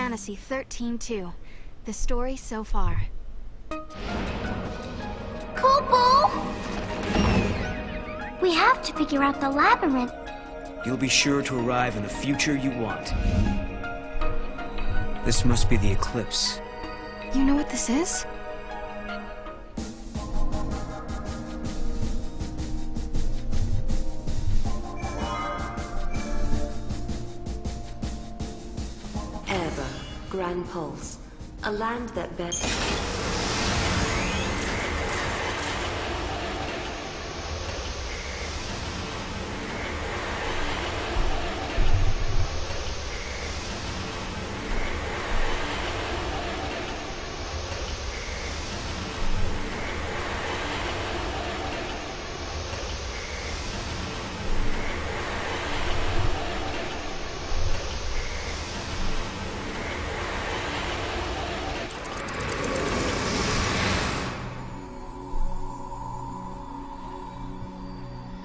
Fantasy 13-2. The story so far. Kobo! We have to figure out the labyrinth. You'll be sure to arrive in the future you want. This must be the eclipse. You know what this is? Ever, Grand Pulse, a land that bears.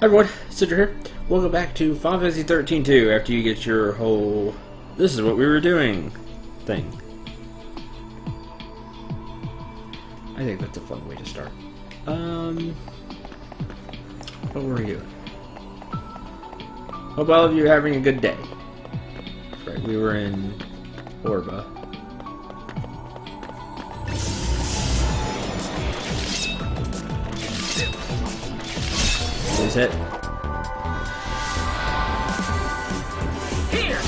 Hi everyone, Cendril here. Welcome back to Final Fantasy 13-2 after you get your whole "this is what we were doing" thing. I think that's a fun way to start. What were you? Hope all of you are having a good day. Right, we were in Orba. Is it? Here.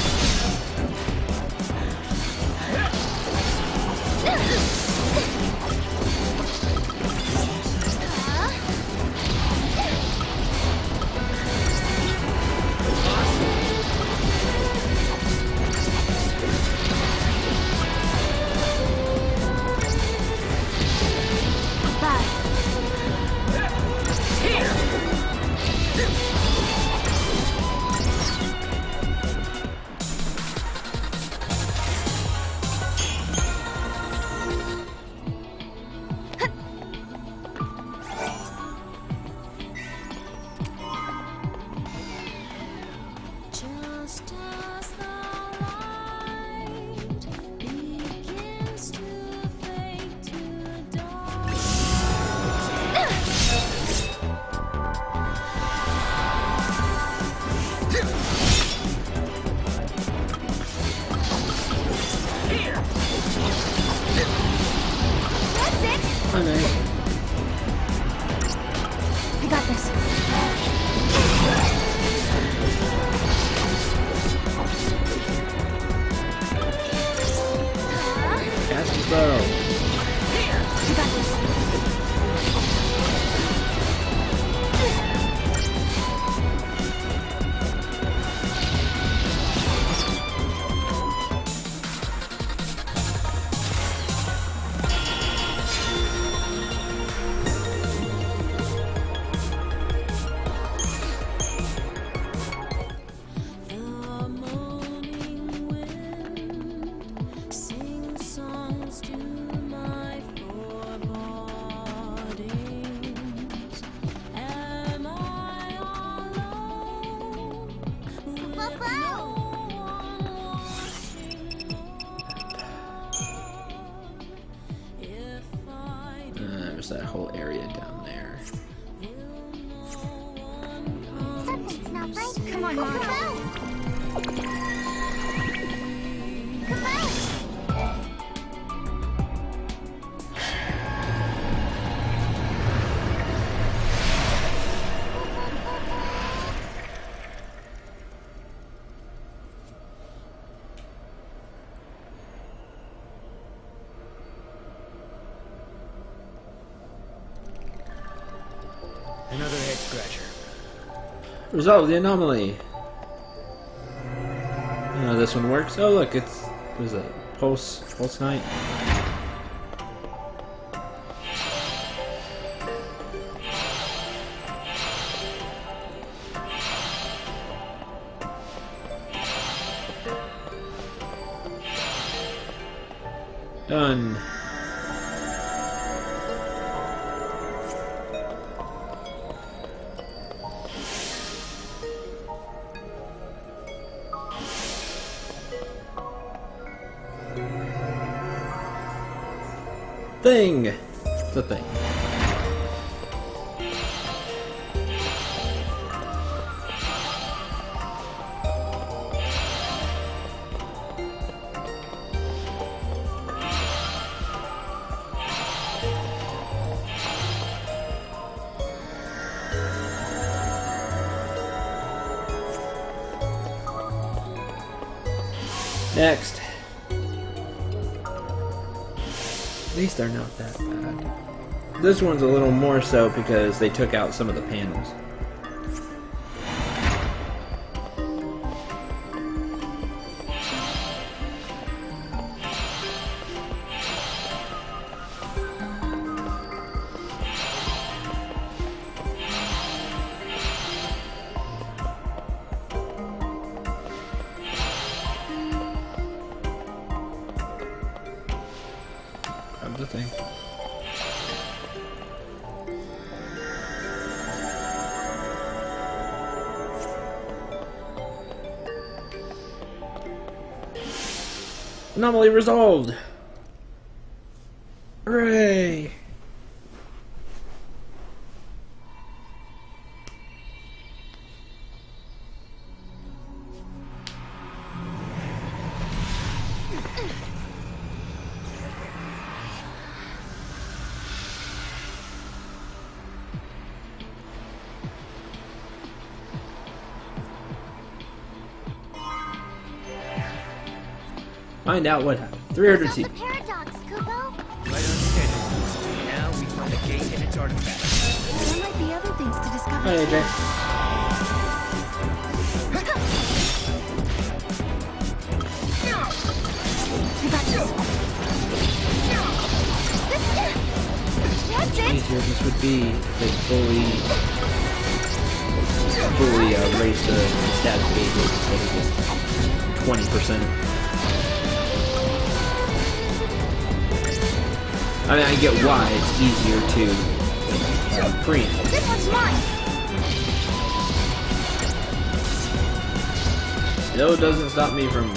I got this. Cast the spell. You got this. There's that whole area down there. Something's not right. Come on, Mom. Come out. Another head scratcher. Resolve the anomaly. This one works. Oh look, it's what is that? Pulse Knight. Done. thing. It's a thing. Next. At least they're not that bad. This one's a little more so because they took out some of the panels. Of the thing. Anomaly resolved! Hooray! Find out what happened. 300 The teeth. paradox, Kubo. Right on schedule. Now we find the gate and its artifact. There might be other things to discover. Hi, AJ. We got this. That's it. Easier this would be if they fully raise the status gauges instead of just 20%. I mean, I get why it's easier to preempt. This one's mine. Still doesn't stop me from.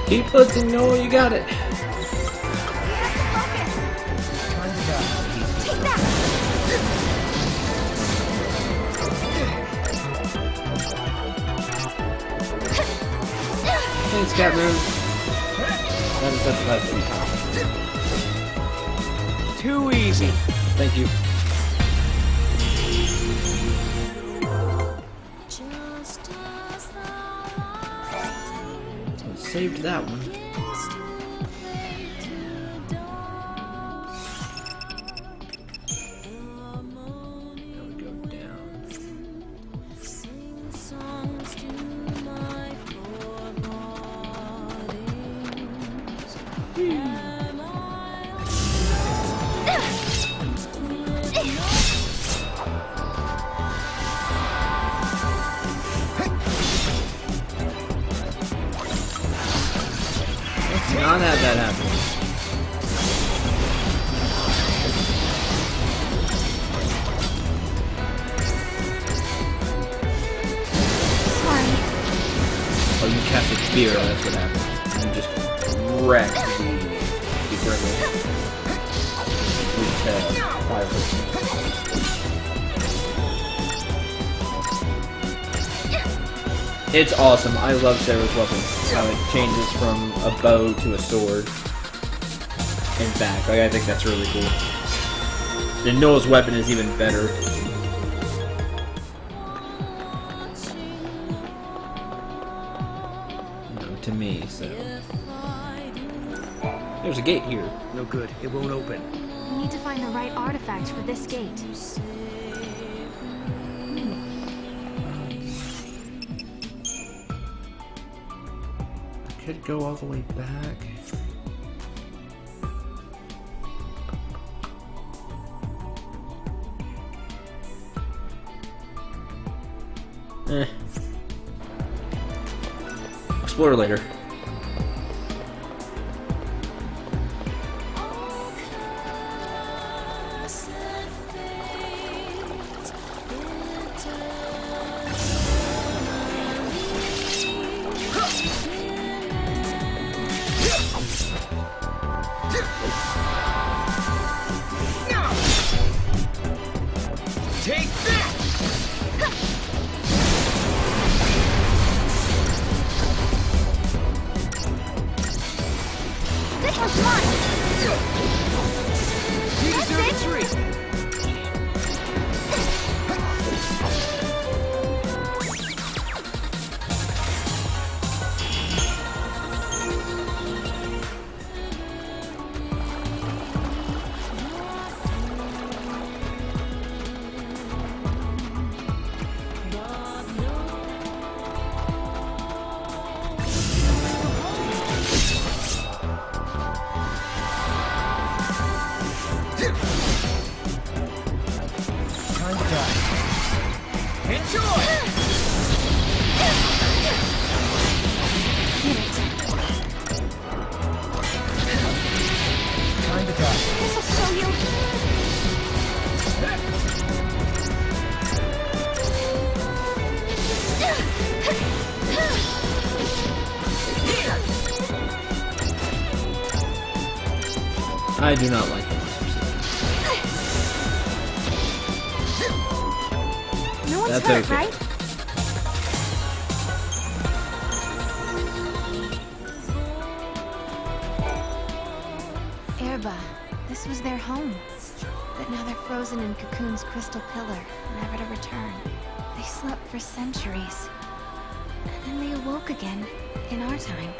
Keep blitzing, no, you got it. Thanks, Catman. That is such a bad Too easy. Thank you. So it saved that one. Now we go down. Let's not have that happen. Sorry. Oh, you cast a spear, that's what happened. You just wrecked the Gremlin. With fire pistol. It's awesome. I love Sarah's weapon. how it changes from a bow to a sword and back. Like, I think that's really cool. And Noel's weapon is even better. To me, so there's a gate here. No good. It won't open. We need to find the right artifact for this gate. I could go all the way back. Explore later. Take that! This was fun! I do not like the monster system. No one's That's hurt, okay. right? Erba, this was their home. But now they're frozen in Cocoon's crystal pillar, never to return. They slept for centuries. And then they awoke again, in our time.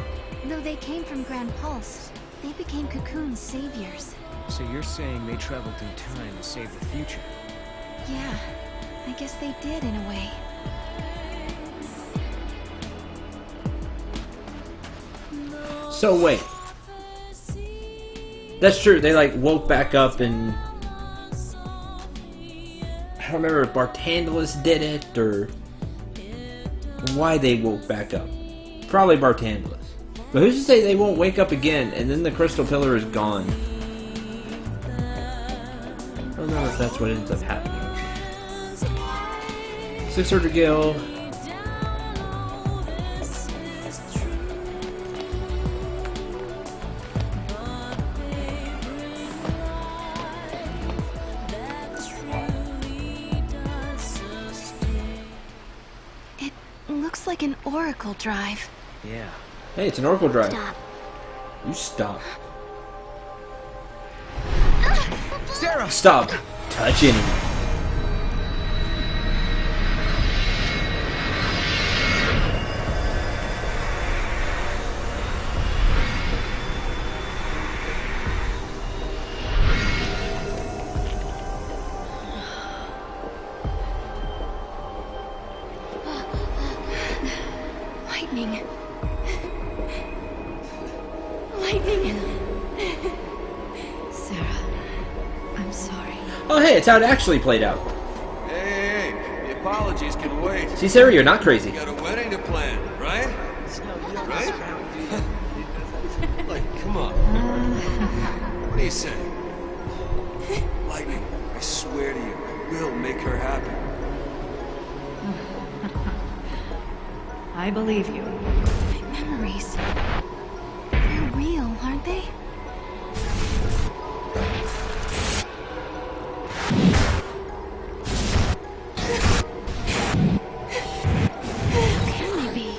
Though they came from Grand Pulse, they became Cocoon's saviors. So you're saying they traveled through time to save the future? Yeah, I guess they did in a way. So wait. That's true, they like woke back up and I don't remember if Bartandalus did it or why they woke back up. Probably Bartandalus. But who's to say they won't wake up again and then the crystal pillar is gone? I don't know if that's what ends up happening. 600 gil. It looks like an oracle drive. Yeah. Hey, it's an oracle drive. Stop. You stop. Sarah! Stop touching me. Lightning. Lightning. Sarah, I'm sorry. Oh, hey, it's how it actually played out. Hey, the apologies can wait. See, Sarah, you're not crazy. You got a wedding to plan, right? Right? Like, come on. What do you say? Lightning, I swear to you, I will make her happy. I believe you. My memories. They're real, aren't they? How can they be?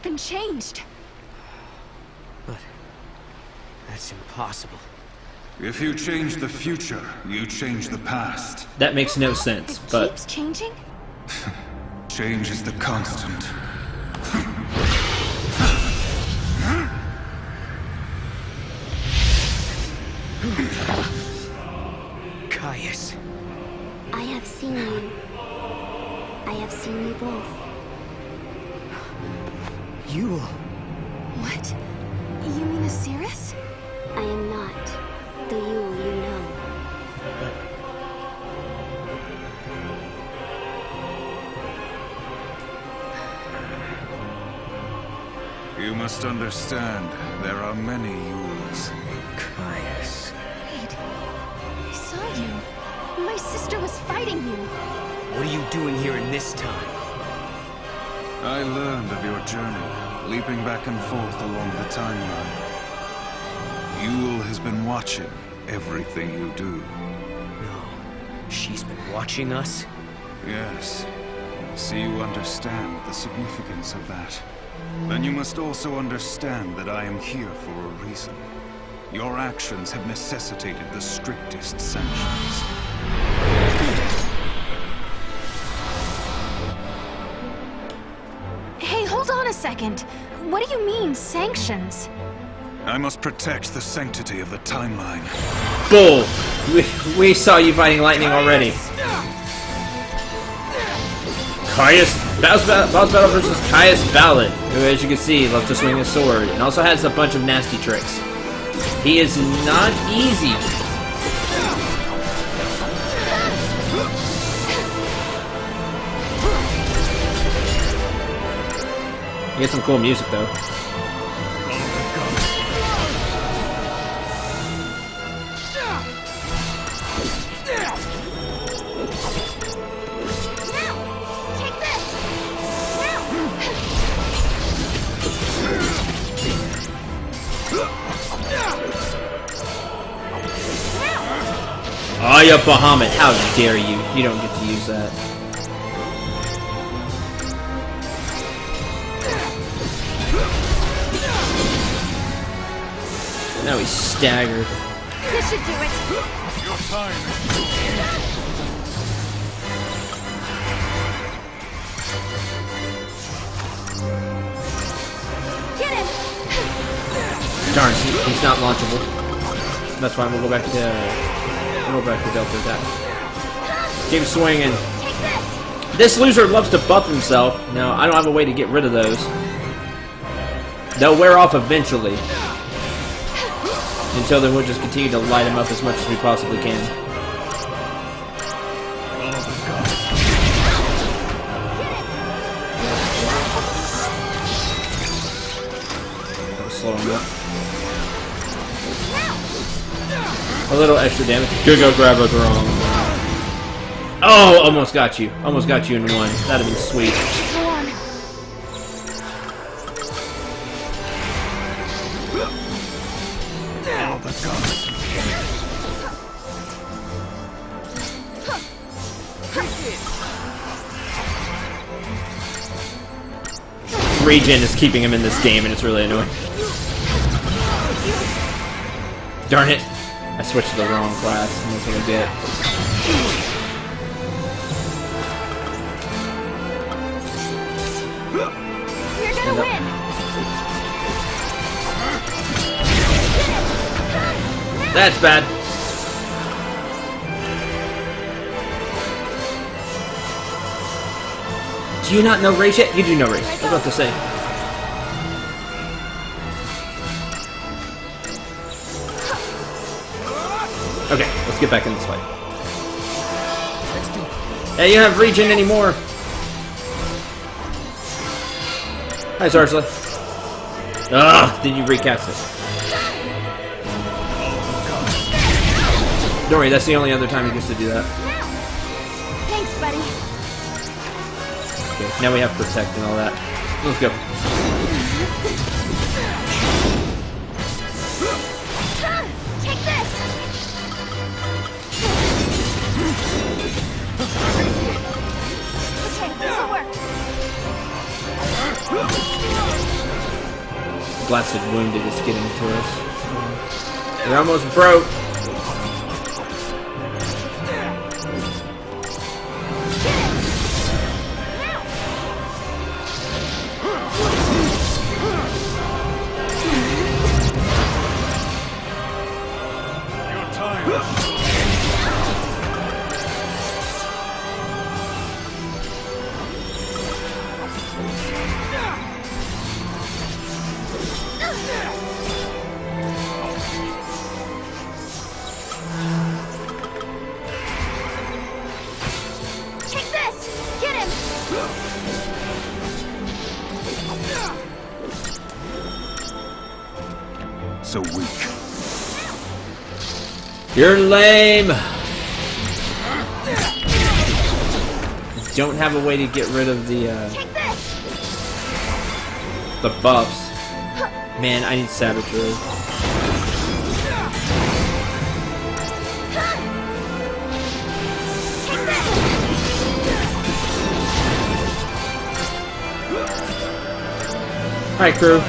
been changed. But that's impossible. If you change the future, you change the past. That makes no sense, It but keeps changing? Change is the constant. Caius. I have seen you. I have seen you both. You... What? You mean Osiris? I am not the Yule you know. You must understand, there are many Yules. Caius. Wait. I saw you. My sister was fighting you. What are you doing here in this time? I learned of your journey, leaping back and forth along the timeline. Yule has been watching everything you do. No. She's been watching us? Yes. I see you understand the significance of that. Then you must also understand that I am here for a reason. Your actions have necessitated the strictest sanctions. Hey, hold on a second. What do you mean, sanctions? I must protect the sanctity of the timeline. bull. We saw you fighting lightning already. Caius, boss battle versus Caius Ballad, who, as you can see, loves to swing his sword and also has a bunch of nasty tricks. He is not easy. He has some cool music though. Aya Bahamut, how dare you? You don't get to use that. Now he's staggered. This should do it. Your time. Get him! Darn, he's not launchable. That's fine, we'll go back to Delta attack. Keep swinging. This loser loves to buff himself. No, I don't have a way to get rid of those. They'll wear off eventually. Until then, we'll just continue to light him up as much as we possibly can. That'll slow him up. A little extra damage. Go grab a wrong. Oh, almost got you. Almost got you in one. That'd have been sweet. Go on. All the gods. Regen is keeping him in this game, and it's really annoying. Darn it. I switched to the wrong class, and that's what I did. You're gonna win. That's bad. Do you not know race yet? You do know race. I was about to say. Okay, let's get back in this fight. Hey, you don't have regen anymore. Hi, Zarsla. Ugh, did you recast it? Don't worry, that's the only other time he gets to do that. Thanks, buddy. Okay, now we have protect and all that. Let's go. Take this. Okay, this'll work. blasted wounded is getting to us. We almost broke. So weak. You're lame. Don't have a way to get rid of the buffs. Man, I need Saboteur. Alright, crew.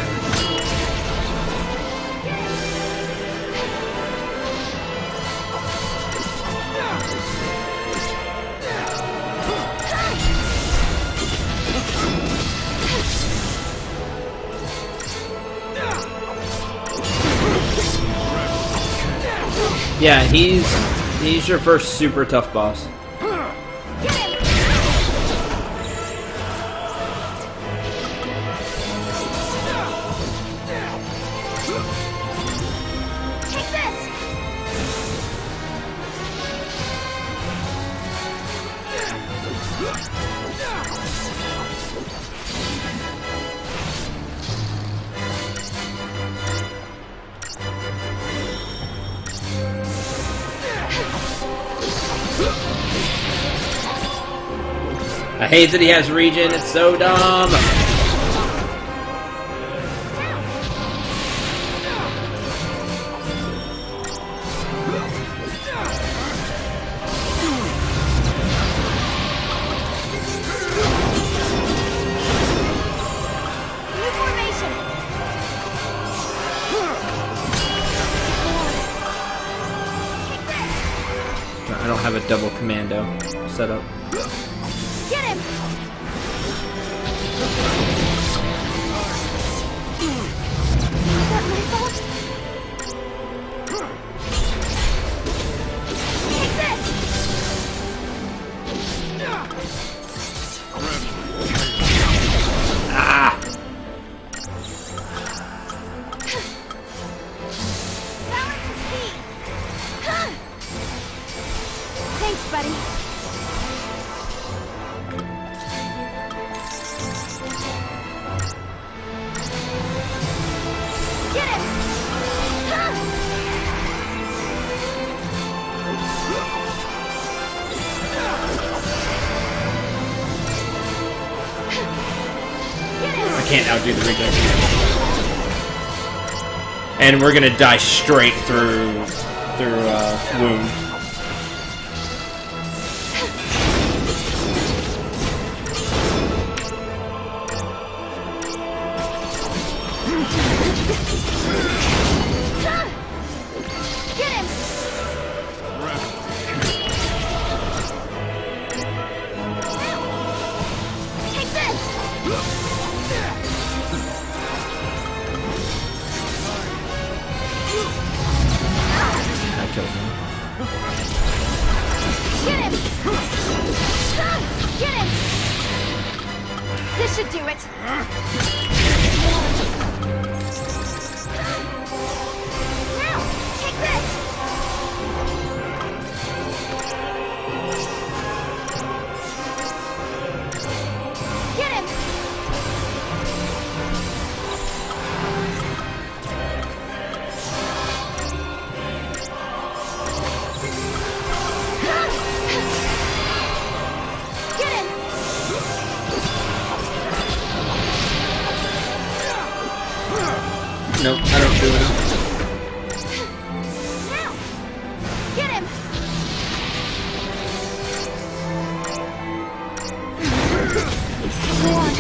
Yeah, he's your first super tough boss. I hate that he has regen, it's so dumb! I don't have a double commando set up. Get him! Is that my fault? Take this! Ah! Balance and speed! Thanks, buddy. Get him! I can't outdo the regen. And we're gonna die straight through wound. Get him! Take this! I killed him. Get him! Get him! This should do it. Now, take this! Get him! Get him! Nope, I don't do it. Now! Get him! Go on.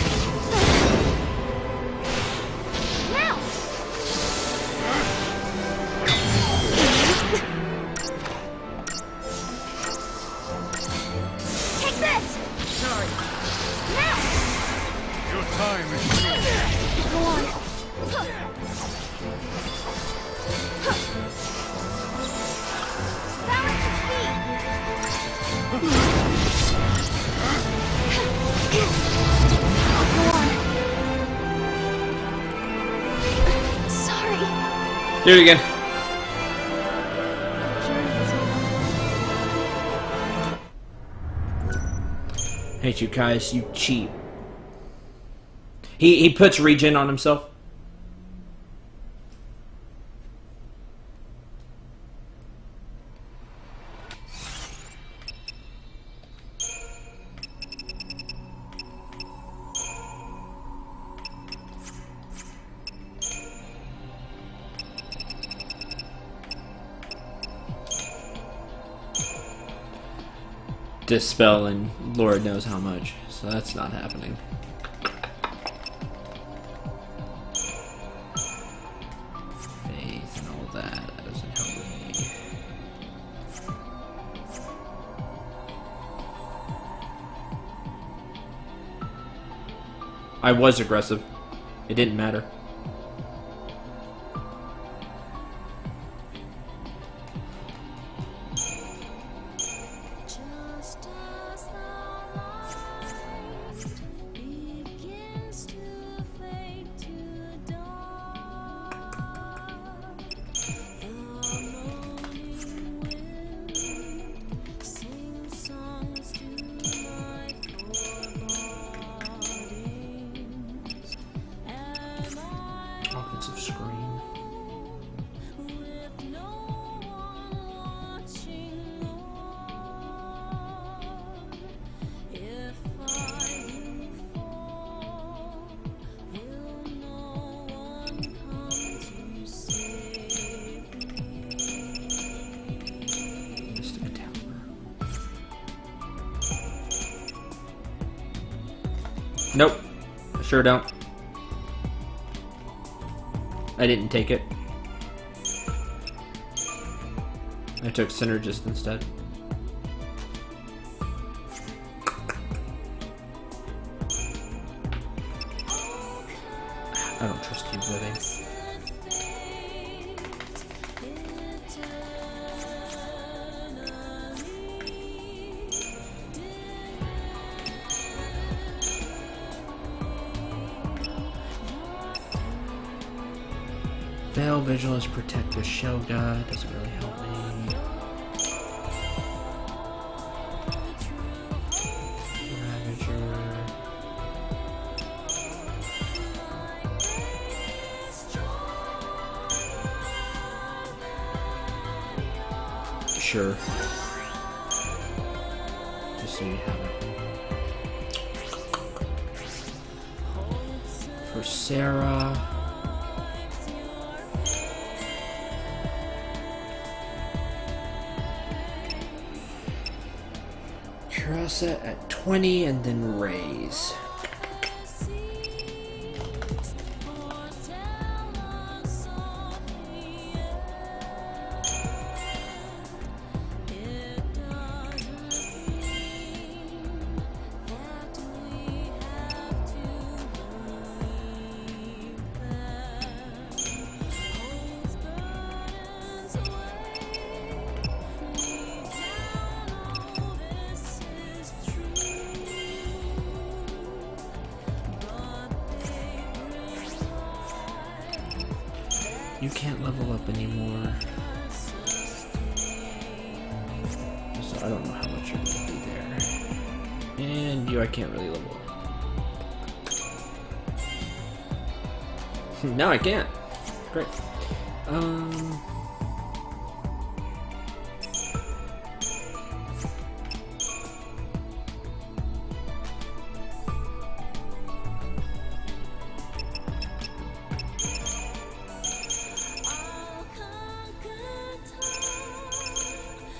Now! Your time is short. Go on. Balance your feet. Go on. Sorry. Do it again. Hate you guys, you cheat. He puts regen on himself. Dispel and Lord knows how much, so that's not happening. Faith and all that doesn't help me. I was aggressive. It didn't matter. Offensive screen. Mystic Tower. Nope. I sure don't. I didn't take it. I took Synergist instead. I don't trust you, living. Veil Vigilance protect the shell god doesn't really help me. Ravager. Sure. Just so you have it. For Sarah. Curasa at 20 and then raise. You can't level up anymore. So I don't know how much you're gonna be there. And you, I can't really level up. Now I can't. Great.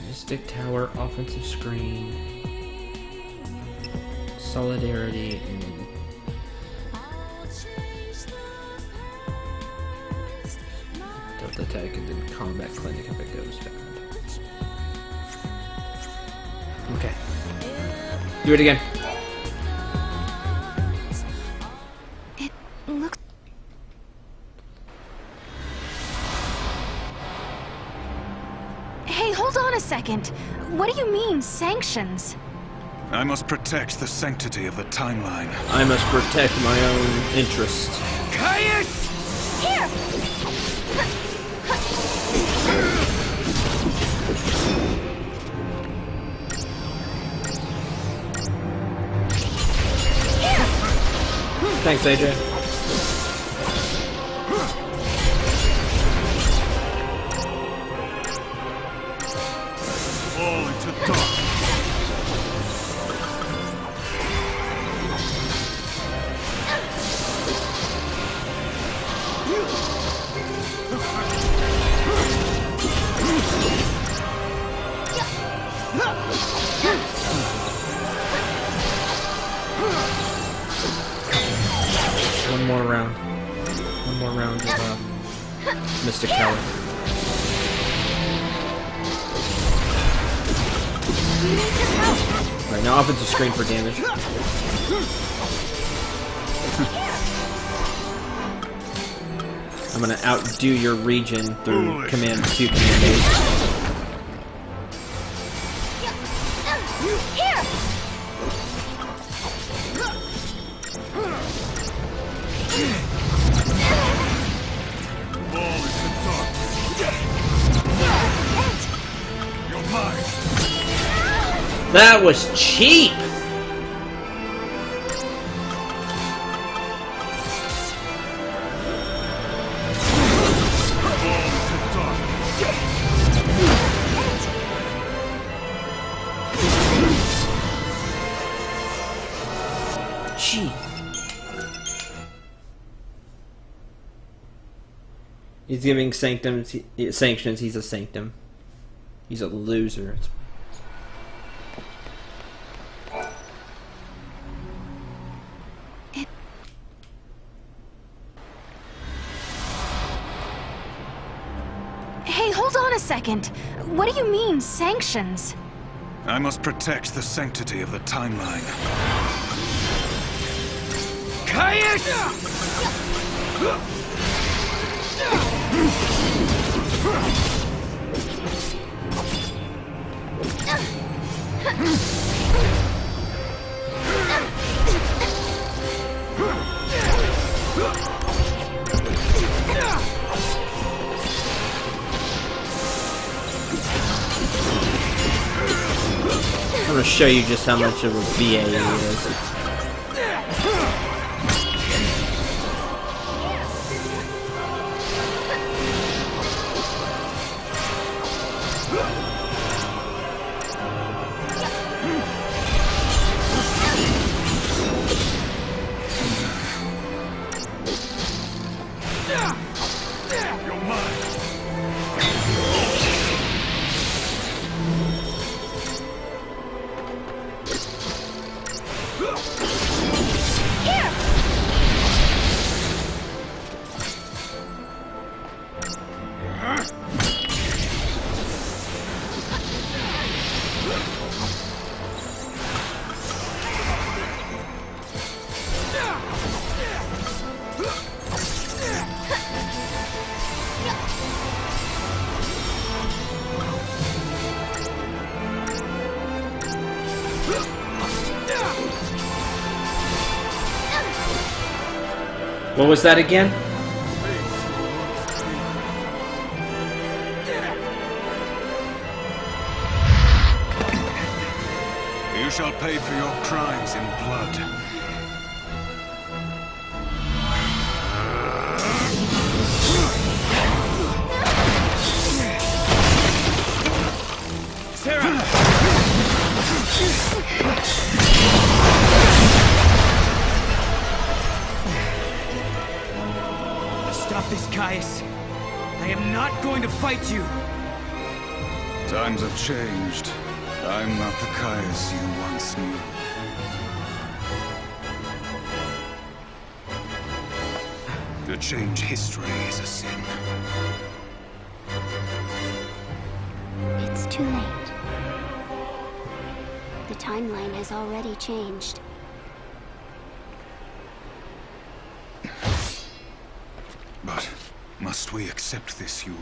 Mystic Tower, offensive screen, solidarity, and Delta Tech, and then Combat Clinic if it goes bad. Okay. Do it again. sanctions? I must protect the sanctity of the timeline. I must protect my own interests. Caius! Here! Thanks, AJ. Fall into darkness. One more round. One more round of Mr. Kelly. Alright, now offensive screen for damage. I'm gonna outdo your region through command 2, command 8. Here! Fall into darkness. You're mine. That was cheap! Fall into darkness. Gee. He's giving sanctions. He's a sanctum. He's a loser. Hey, hold on a second. What do you mean, sanctions? I must protect the sanctity of the timeline. Caius! I'm gonna show you just how much of a BA he is. You're mine. What was that again? You shall pay for your crimes in blood. Stop this, Caius. I am not going to fight you. Times have changed. I'm not the Caius you once knew. To change history is a sin. It's too late. The timeline has already changed. But must we accept this, Yule?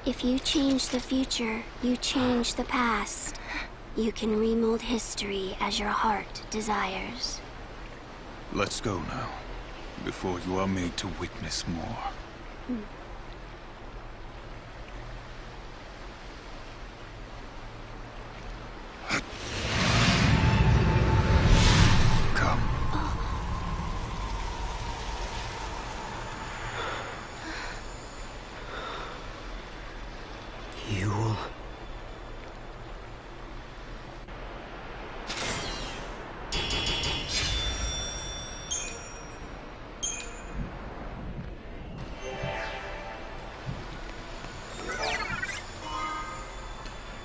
If you change the future, you change the past. You can remold history as your heart desires. Let's go now, before you are made to witness more. Come. You'll...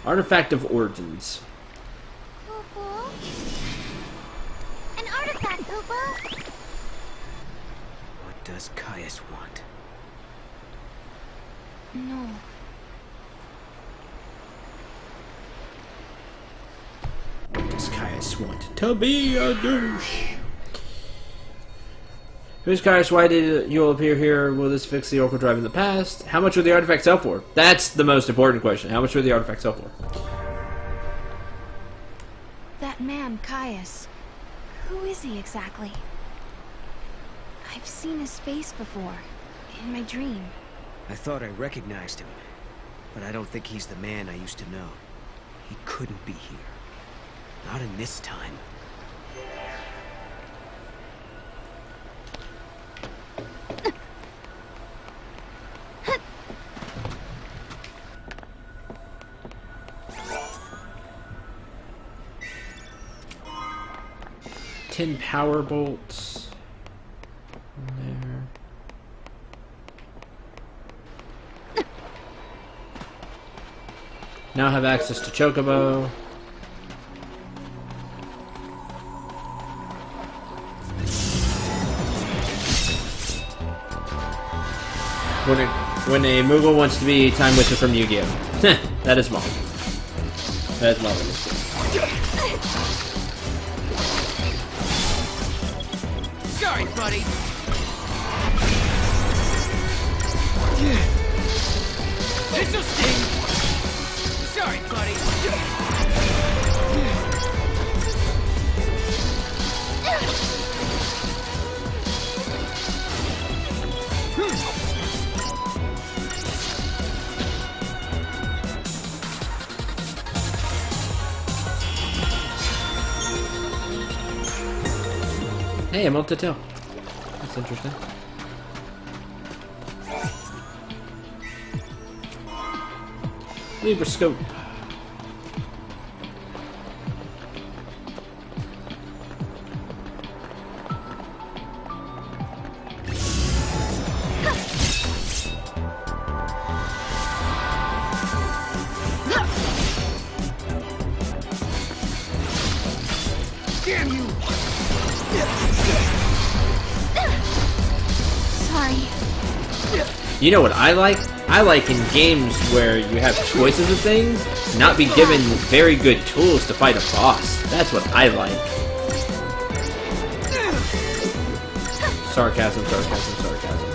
Artifact of Origins. An artifact, Ubu! What does Caius want? No. Does Caius want to be a douche? Who's Caius? Why did you all appear here? Will this fix the Oracle Drive in the past? How much would the artifact sell for? That's the most important question. How much would the artifact sell for? That man, Caius. Who is he exactly? I've seen his face before. In my dream. I thought I recognized him, but I don't think he's the man I used to know. He couldn't be here. Not in this time. Ten power bolts. There. Now have access to Chocobo. When a Moogle wants to be Time Witcher from Yu-Gi-Oh! That is Molly. That is Molly. Sorry, buddy. This'll sting. Sorry, buddy. Hey, I'm able to tell. That's interesting. Libra scope. Damn you! Sorry. You know what I like? I like in games where you have choices of things, not be given very good tools to fight a boss. That's what I like. Sarcasm, sarcasm, sarcasm.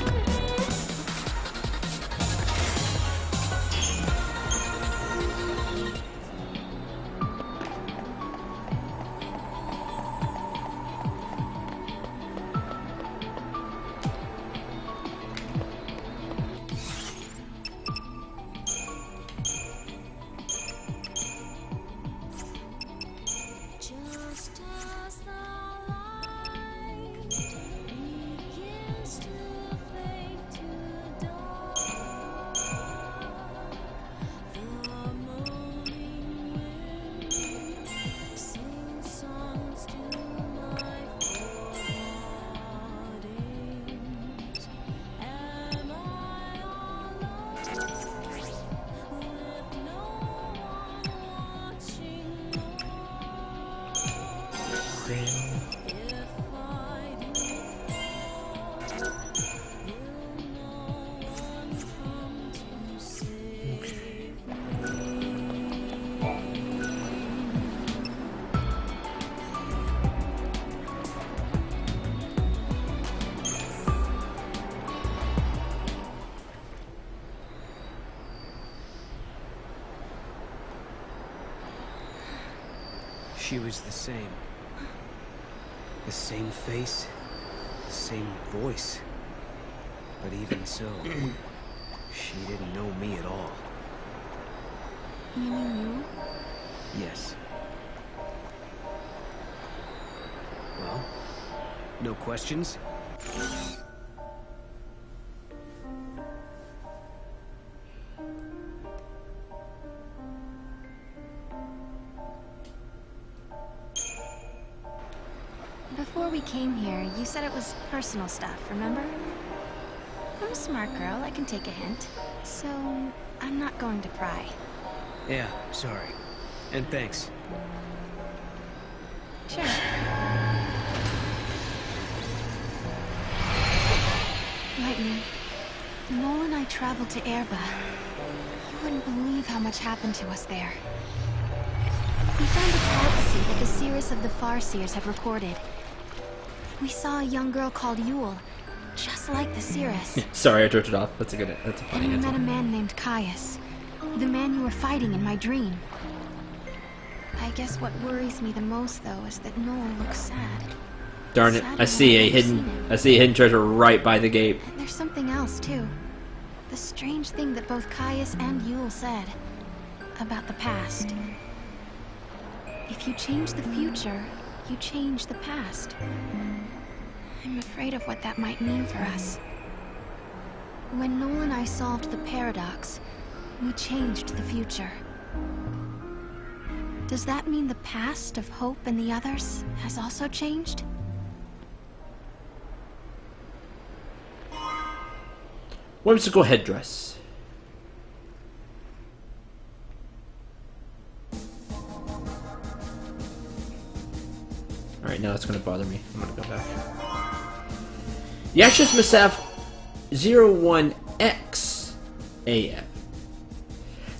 She was the same. The same face, the same voice. But even so, she didn't know me at all. You mean you? Yes. Well, no questions? Before we came here, you said it was personal stuff, remember? I'm a smart girl, I can take a hint. So, I'm not going to pry. Yeah, sorry. And thanks. Sure. Lightning, Noel and I traveled to Erba. You wouldn't believe how much happened to us there. We found a prophecy that the seers of the Farseers had recorded. We saw a young girl called Yule, just like the seeress. Sorry, I drifted off. That's a funny And we answer. met a man named Caius, the man you were fighting in my dream. I guess what worries me the most, though, is that Noel looks sad. Darn it! I see a hidden treasure right by the gate. And there's something else, too. The strange thing that both Caius and Yule said about the past. If you change the future, you change the past. I'm afraid of what that might mean for us. When Noel and I solved the paradox, we changed the future. Does that mean the past of Hope and the others has also changed? Whimsical headdress. Alright, now it's going to bother me. I'm going to go back. Yashas Masaf 01X AF.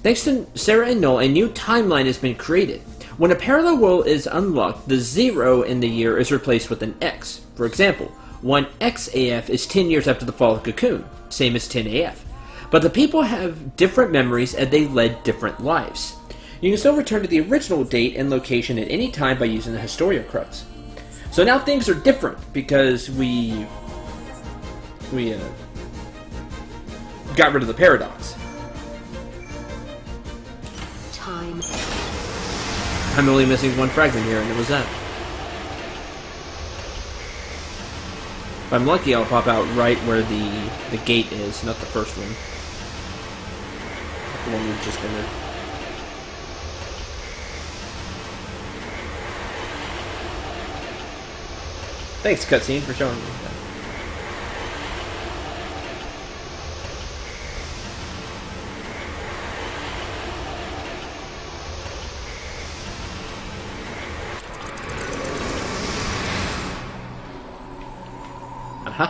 Thanks to Sarah and Noel, a new timeline has been created. When a parallel world is unlocked, the 0 in the year is replaced with an X. For example, 1XAF is 10 years after the fall of Cocoon, same as 10AF. But the people have different memories and they led different lives. You can still return to the original date and location at any time by using the Historia Crux. So now things are different because we got rid of the paradox. Time. I'm only missing one fragment here, and it was that. If I'm lucky, I'll pop out right where the gate is, not the first one. Not the one we just entered. Thanks, cutscene, for showing me that. Aha.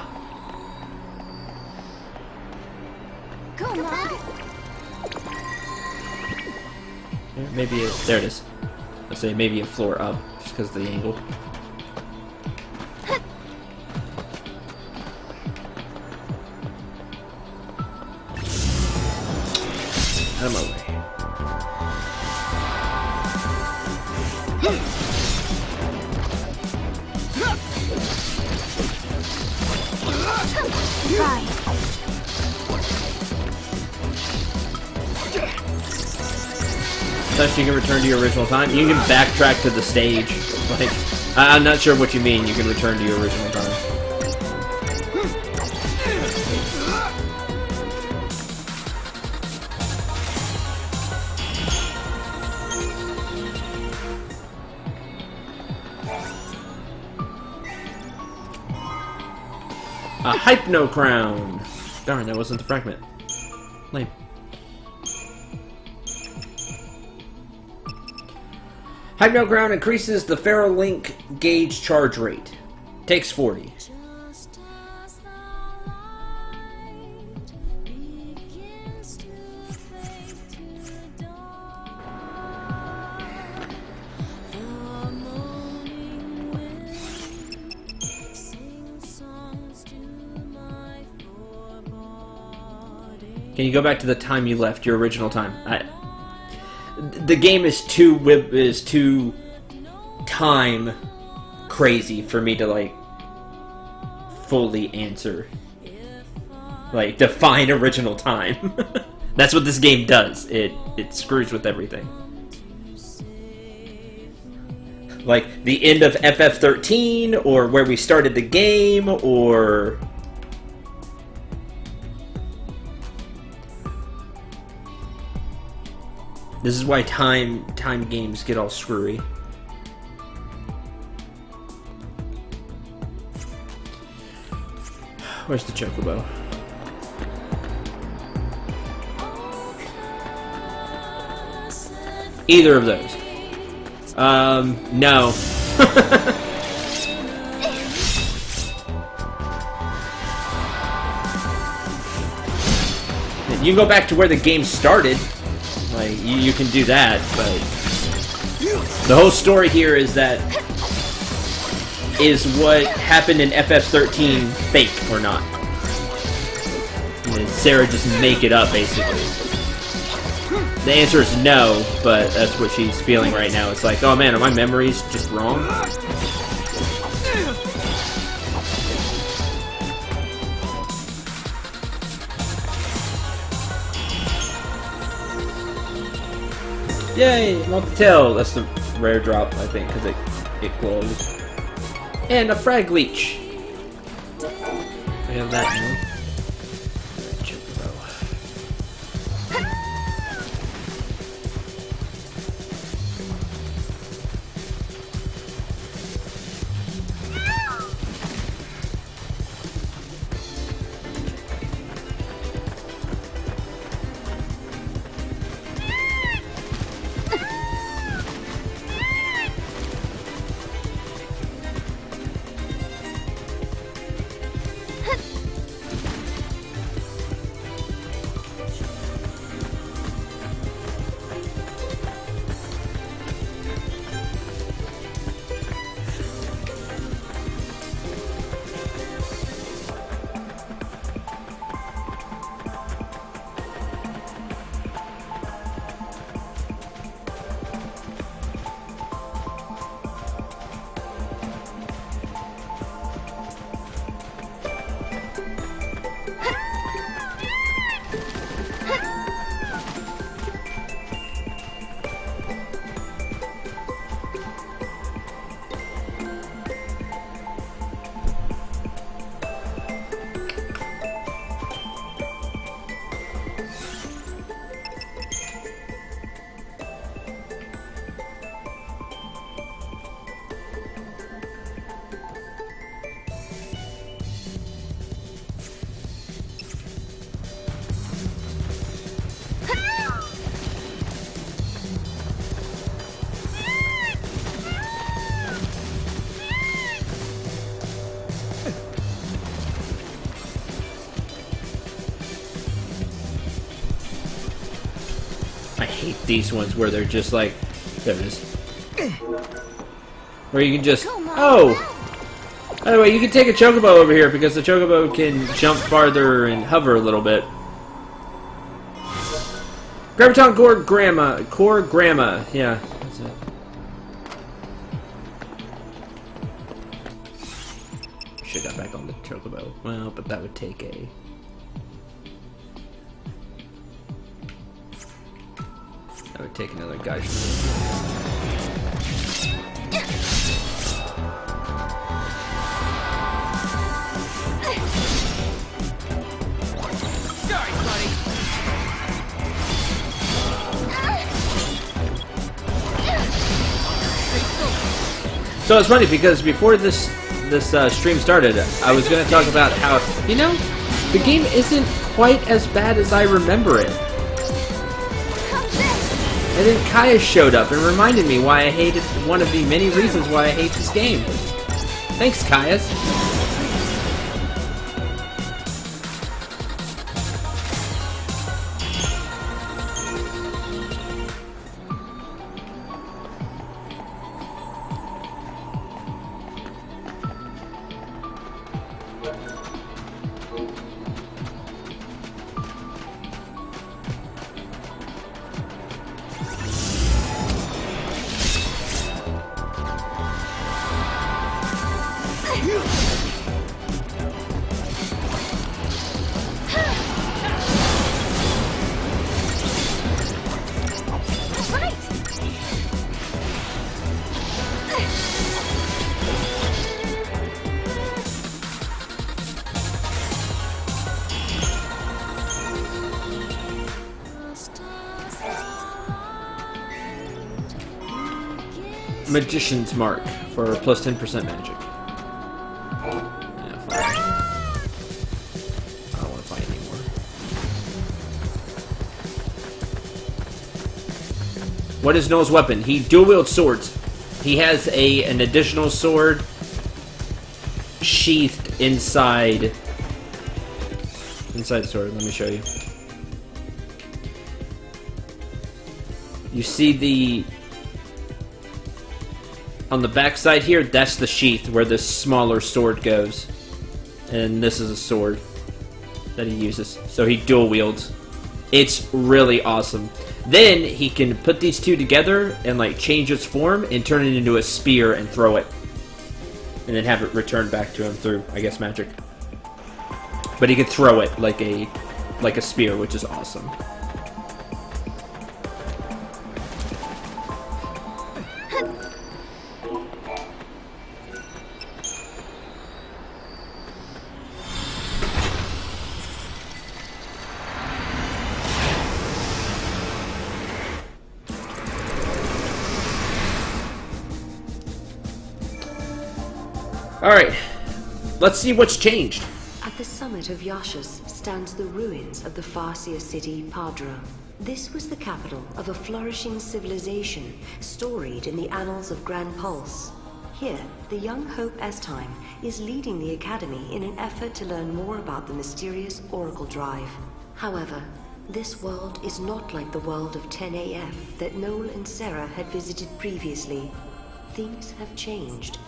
Go, Mog! Maybe there it is. Let's say maybe a floor up, just because of the angle. Out of my way. Right. Thus you can return to your original time. You can backtrack to the stage. Like, I'm not sure what you mean. You can return to your original time. A Hypno Crown! Darn, that wasn't the fragment. Lame. Hypno Crown increases the Ferrolink gauge charge rate. Takes 40. Can you go back to the time you left, your original time? The game is too time crazy for me to like fully answer, like define original time. That's what this game does. It screws with everything. Like the end of FF13, or where we started the game, or this is why time games get all screwy. Where's the chocobo? Either of those. No. You can go back to where the game started. Like, you can do that, but the whole story here is that is what happened in FF13 fake or not? And did Sarah just make it up, basically? The answer is no, but that's what she's feeling right now. It's like, oh man, are my memories just wrong? Yay, multi-tail. That's the rare drop, I think, because it glows. And a frag leech. We have that now. These ones where they're just like, there it is. Where you can just, oh! By the way, you can take a chocobo over here because the chocobo can jump farther and hover a little bit. Graviton Core Grandma, yeah, that's it. Should have got back on the chocobo. Well, but that would take a... I would take another guy. Sorry, buddy. So it's funny because before this stream started, I was going to talk about how, you know, the game isn't quite as bad as I remember it. And then Kaya showed up and reminded me why I hated one of the many reasons why I hate this game. Thanks, Kaya. Magician's Mark for plus 10% magic. Yeah, fine. I don't want to fight anymore. What is Noel's weapon? He dual wields swords. He has an additional sword sheathed inside the sword. Let me show you. You see on the back side here, that's the sheath where the smaller sword goes. And this is a sword that he uses. So he dual wields. It's really awesome. Then he can put these two together and like change its form and turn it into a spear and throw it. And then have it returned back to him through, I guess, magic. But he can throw it like a spear, which is awesome. Alright, let's see what's changed. At the summit of Yashas stands the ruins of the Farseer city Padra. This was the capital of a flourishing civilization, storied in the annals of Grand Pulse. Here, the young Hope Estime is leading the Academy in an effort to learn more about the mysterious Oracle Drive. However, this world is not like the world of 10AF that Noel and Sarah had visited previously. Things have changed.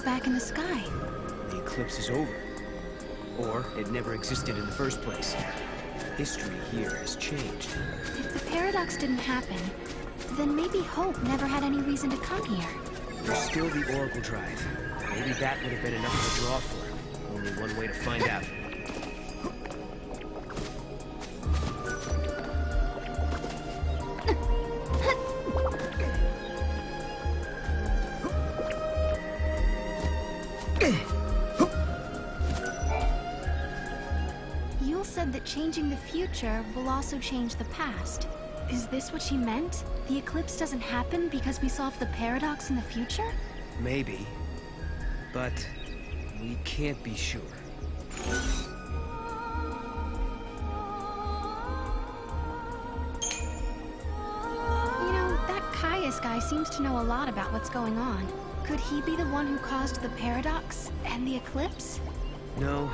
Back in the sky. The eclipse is over. Or it never existed in the first place. History here has changed. If the paradox didn't happen, then maybe Hope never had any reason to come here. There's still the Oracle Drive. Maybe that would have been enough of a draw for him. Only one way to find out. Yule said that changing the future will also change the past. Is this what she meant? The eclipse doesn't happen because we solved the paradox in the future? Maybe. But we can't be sure. You know, that Caius guy seems to know a lot about what's going on. Could he be the one who caused the paradox and the eclipse? No,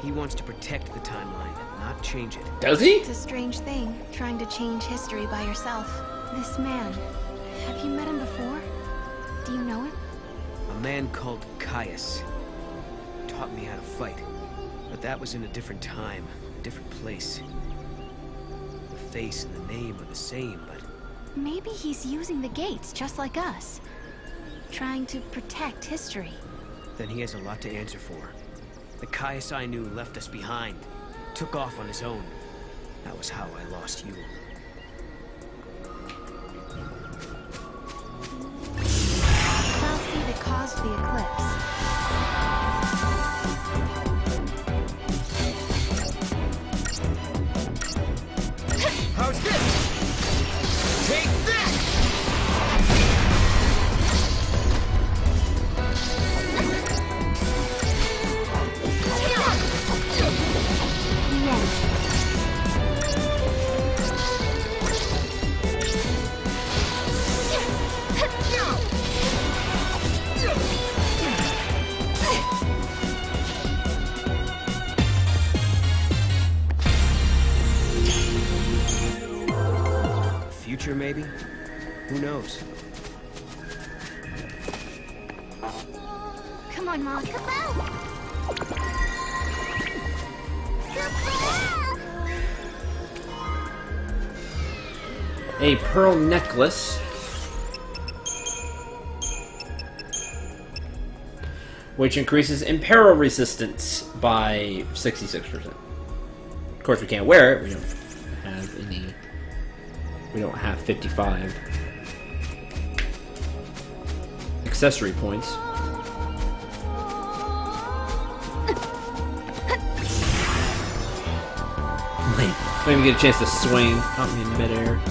he wants to protect the timeline, not change it. Does he? It's a strange thing, trying to change history by yourself. This man, have you met him before? Do you know him? A man called Caius. Taught me how to fight. But that was in a different time, a different place. The face and the name are the same, but... Maybe he's using the gates just like us. Trying to protect history. Then he has a lot to answer for. The Caius I knew left us behind. Took off on his own. That was how I lost you. Falsi that caused the eclipse. How's this? Take that! Future, maybe? Who knows? Come on, Molly. A pearl necklace. which increases Imperial resistance by 66%. Of course, we can't wear it. We don't have any. We don't have 55 accessory points. Don't even get a chance to swing. Caught me in midair.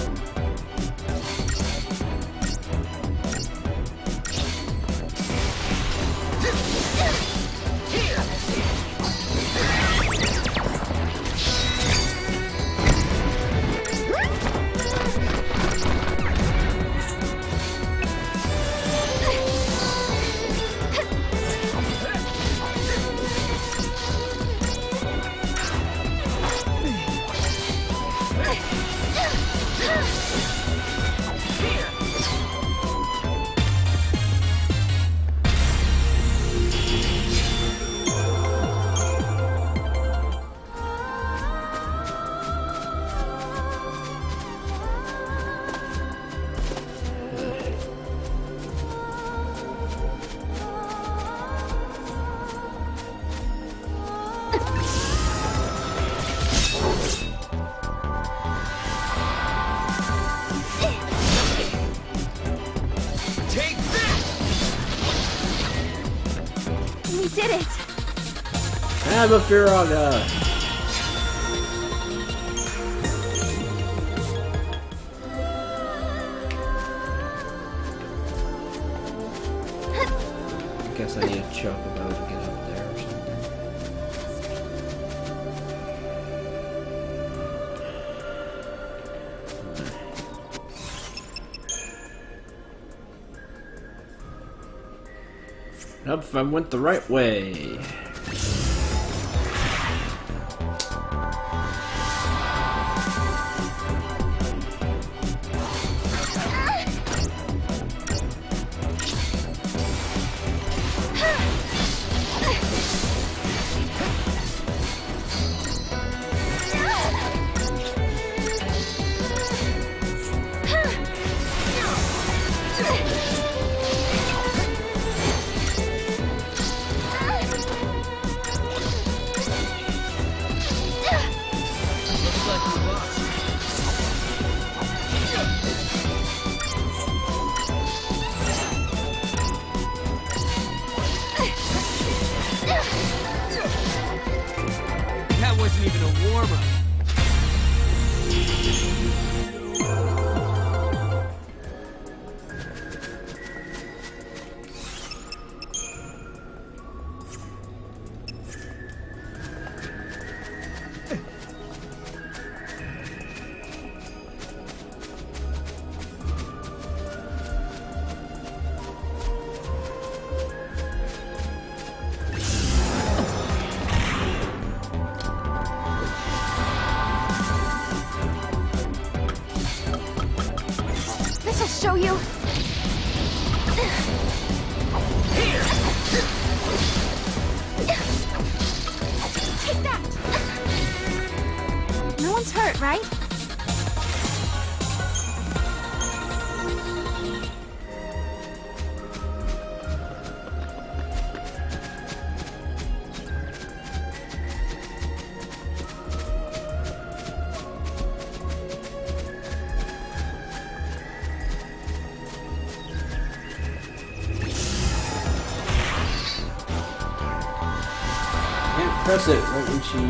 We did it! Have a Firaga! I guess I need a chocobo to get up there or something. Nope, if I went the right way. That wasn't even a warm-up. This'll show you! Take that! No one's hurt, right? Can't press it right when she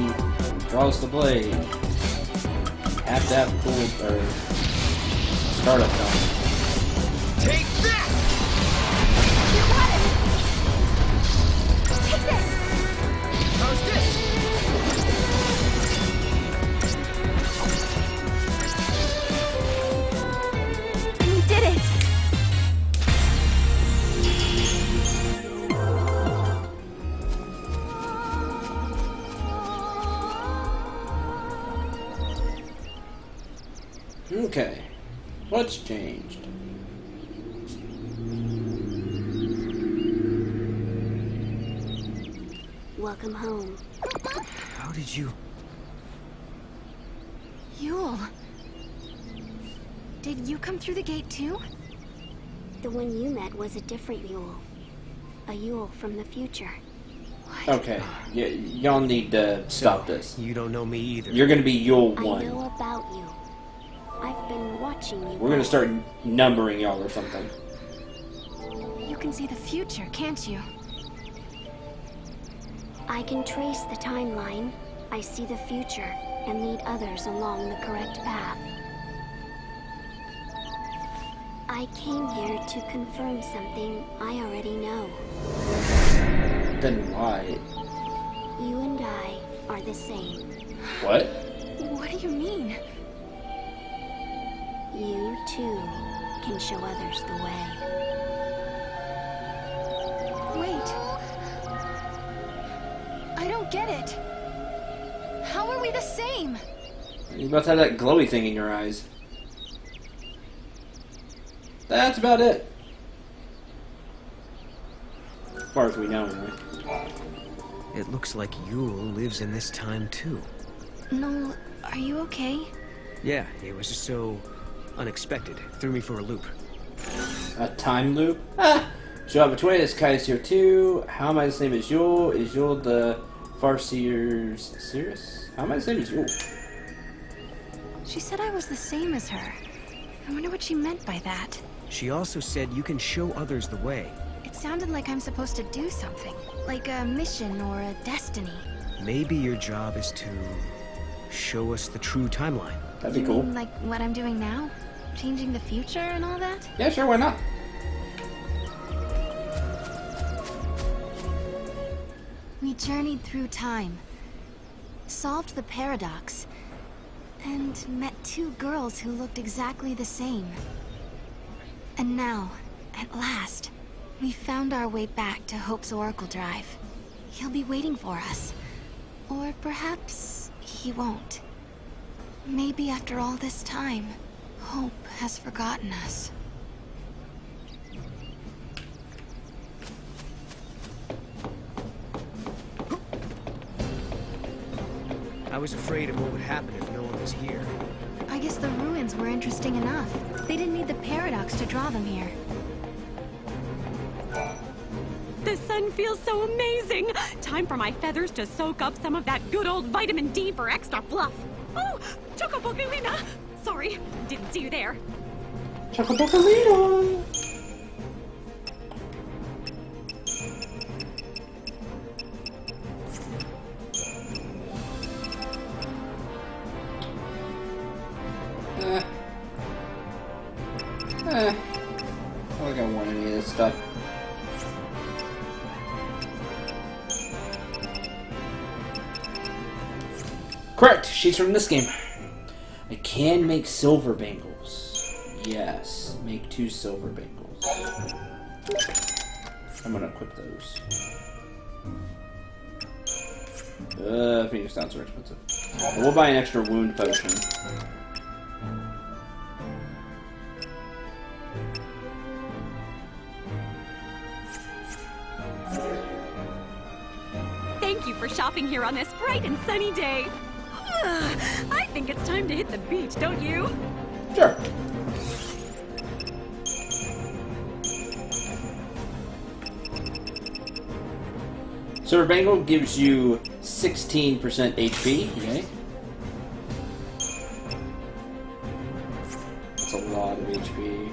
draws the blade. Have to have cool or startup time. Take that! You got it! Take this! How's this? We did it! Okay, what's changed? Welcome home. How did you... Yule. Did you come through the gate too? The one you met was a different Yule. a Yule from the future. Okay, y'all need to stop this. You don't know me either. You're gonna be Yule I 1. know about you. I've been watching you. We're gonna start numbering y'all or something. You can see the future, can't you? I can trace the timeline. I see the future and lead others along the correct path. I came here to confirm something I already know. Then why? You and I are the same. What? What do you mean? You, too, can show others the way. Wait. I don't get it. How are we the same? You about to have that glowy thing in your eyes. That's about it. As far as we know, anyway. It looks like Yule lives in this time too. No, are you okay? Yeah, it was just so unexpected. Threw me for a loop. A time loop? Ah! So I have a twin, it's Kai's here too. How am I the same as Yule? Is Yule the Farseer's Cirrus? How am I the same as Yule? She said I was the same as her. I wonder what she meant by that. She also said you can show others the way. It sounded like I'm supposed to do something. Like a mission or a destiny. Maybe your job is to show us the true timeline. That'd be You cool. mean like what I'm doing now? Changing the future and all that? Yeah, sure, why not? We journeyed through time, solved the paradox, and met two girls who looked exactly the same. And now, at last, we found our way back to Hope's Oracle Drive. He'll be waiting for us. Or perhaps he won't. Maybe after all this time, Hope has forgotten us. I was afraid of what would happen if no one was here. I guess the ruins were interesting enough. They didn't need the paradox to draw them here. The sun feels so amazing! Time for my feathers to soak up some of that good old vitamin D for extra fluff. Oh, Chocobogalina! Sorry, didn't see you there. Chocobogalina! I don't think I want any of this stuff. Correct! She's from this game. I can make silver bangles. Yes, make 2 silver bangles. I'm gonna equip those. Phoenix Downs are expensive. We'll buy an extra wound potion. Thank you for shopping here on this bright and sunny day. I think it's time to hit the beach, don't you? Sure. Silver Bangle gives you 16% HP. Yay. That's a lot of HP.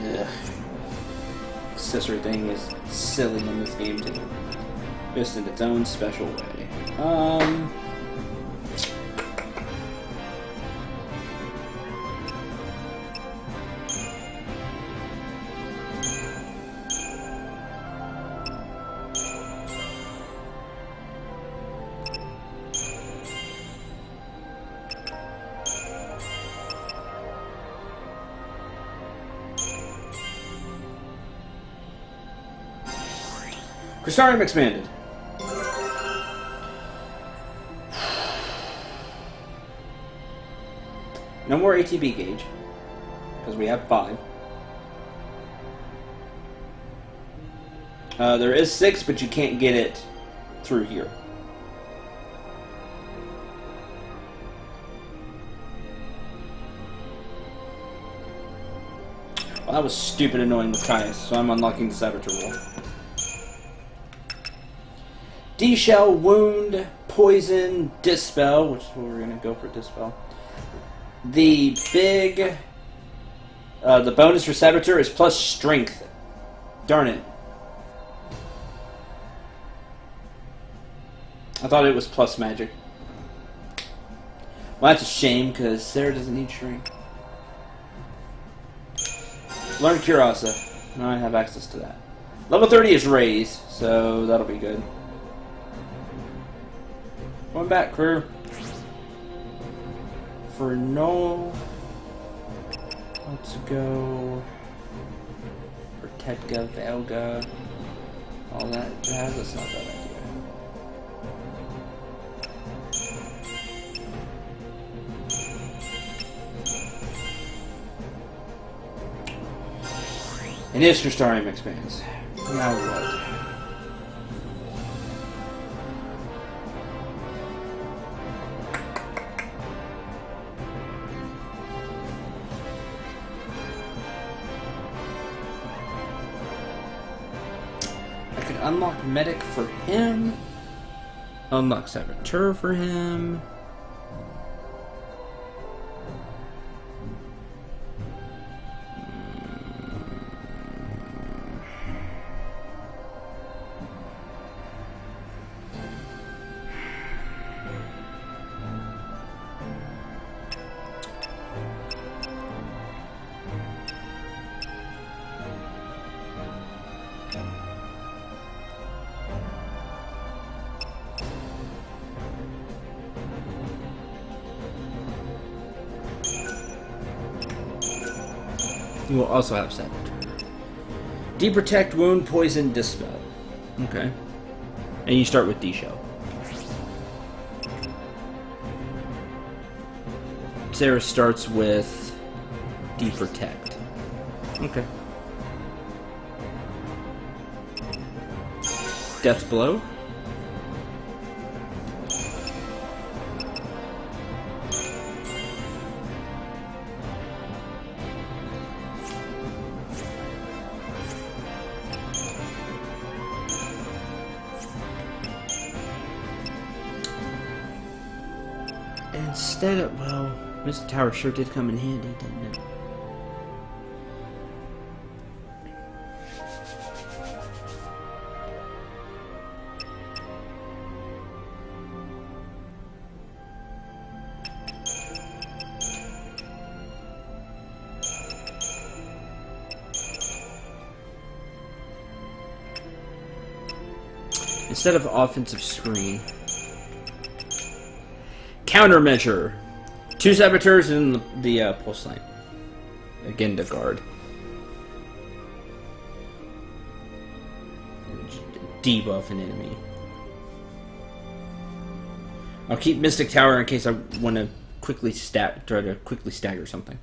Ugh. Accessory thing is silly in this game too. Just in its own special way. Crystarium expanded. No more ATB gauge, because we have 5. There is 6, but you can't get it through here. Well, that was stupid annoying with Caius, so I'm unlocking the Saboteur roll. D-Shell, Wound, Poison, Dispel, which is what we're going to go for, Dispel. The big... the bonus for Saboteur is plus Strength. Darn it. I thought it was plus Magic. Well, that's a shame, because Sarah doesn't need Strength. Learn Curasa. Now I have access to that. Level 30 is Raise, so that'll be good. Going back, crew. For no... Let's go... For Tetka, Velga... All that jazz, that's not that idea. And Iskastarium expands. Now what? I could unlock Medic for him. Unlock Saboteur for him. You will also have Saboteur. Deprotect, Wound, Poison, Dispel. Okay. And you start with D-Shell. Sarah starts with Deprotect. Okay. Death Blow. Instead of, well, Mr. Tower sure did come in handy, didn't it? Instead of offensive screen. Countermeasure. 2 Saboteurs in the pulse line. Again to guard. Debuff an enemy. I'll keep Mystic Tower in case I want to quickly try to quickly stagger something.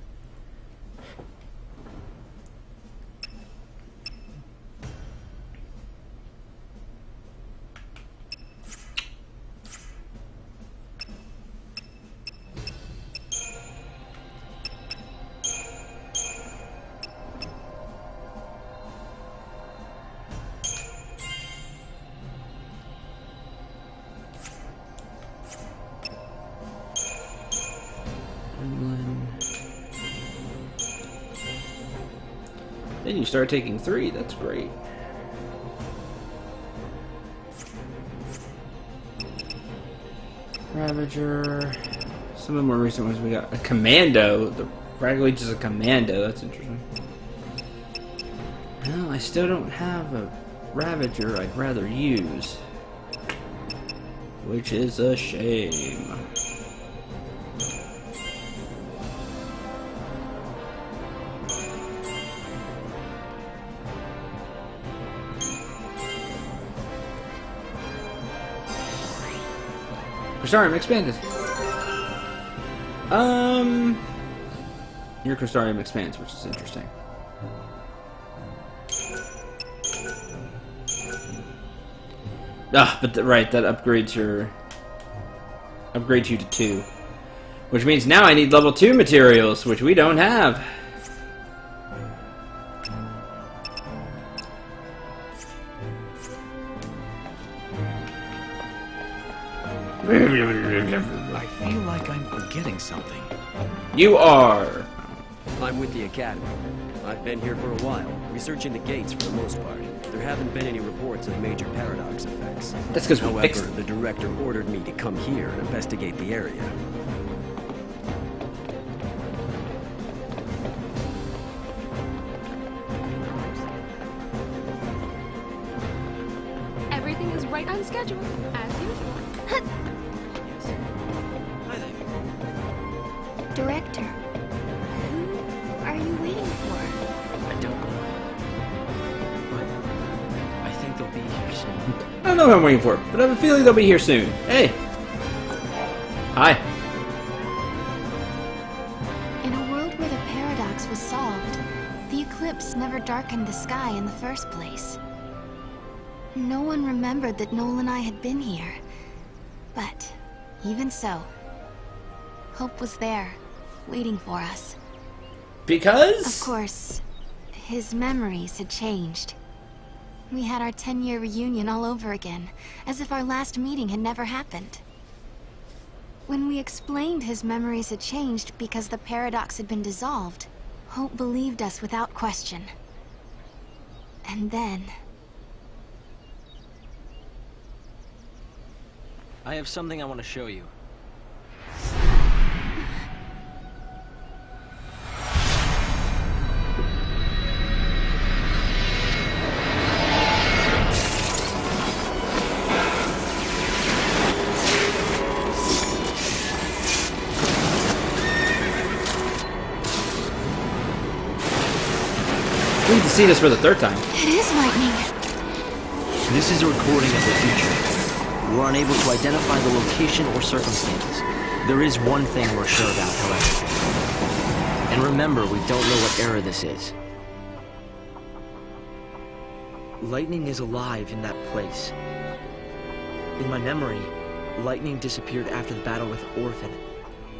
Then you start taking 3, that's great. Ravager. Some of the more recent ones we got. A Commando. The Frag Leech is a Commando, that's interesting. Well, I still don't have a Ravager I'd rather use. Which is a shame. Crystarium expanded. Your Crystarium expands, which is interesting. But right, that upgrades you to 2, which means now I need level 2 materials, which we don't have. I feel like I'm forgetting something. You are. I'm with the Academy. I've been here for a while, researching the gates for the most part. There haven't been any reports of major paradox effects. That's because we However, fixed it. the director ordered me to come here and investigate the area. Everything is right on schedule, as usual. Director, who are you waiting for? I don't know. But I think they'll be here soon. I don't know who I'm waiting for, but I have a feeling they'll be here soon. Hey. Hi. In a world where the paradox was solved, the eclipse never darkened the sky in the first place. No one remembered that Noel and I had been here. But even so, hope was there, waiting for us. Because? Of course, his memories had changed. We had our 10-year reunion all over again, as if our last meeting had never happened. When we explained his memories had changed because the paradox had been dissolved, Hope believed us without question. And then... I have something I want to show you. We need to see this for the third time. It is lightning! This is a recording of the future. We're unable to identify the location or circumstances. There is one thing we're sure about, however. And remember, we don't know what era this is. Lightning is alive in that place. In my memory, Lightning disappeared after the battle with Orphan.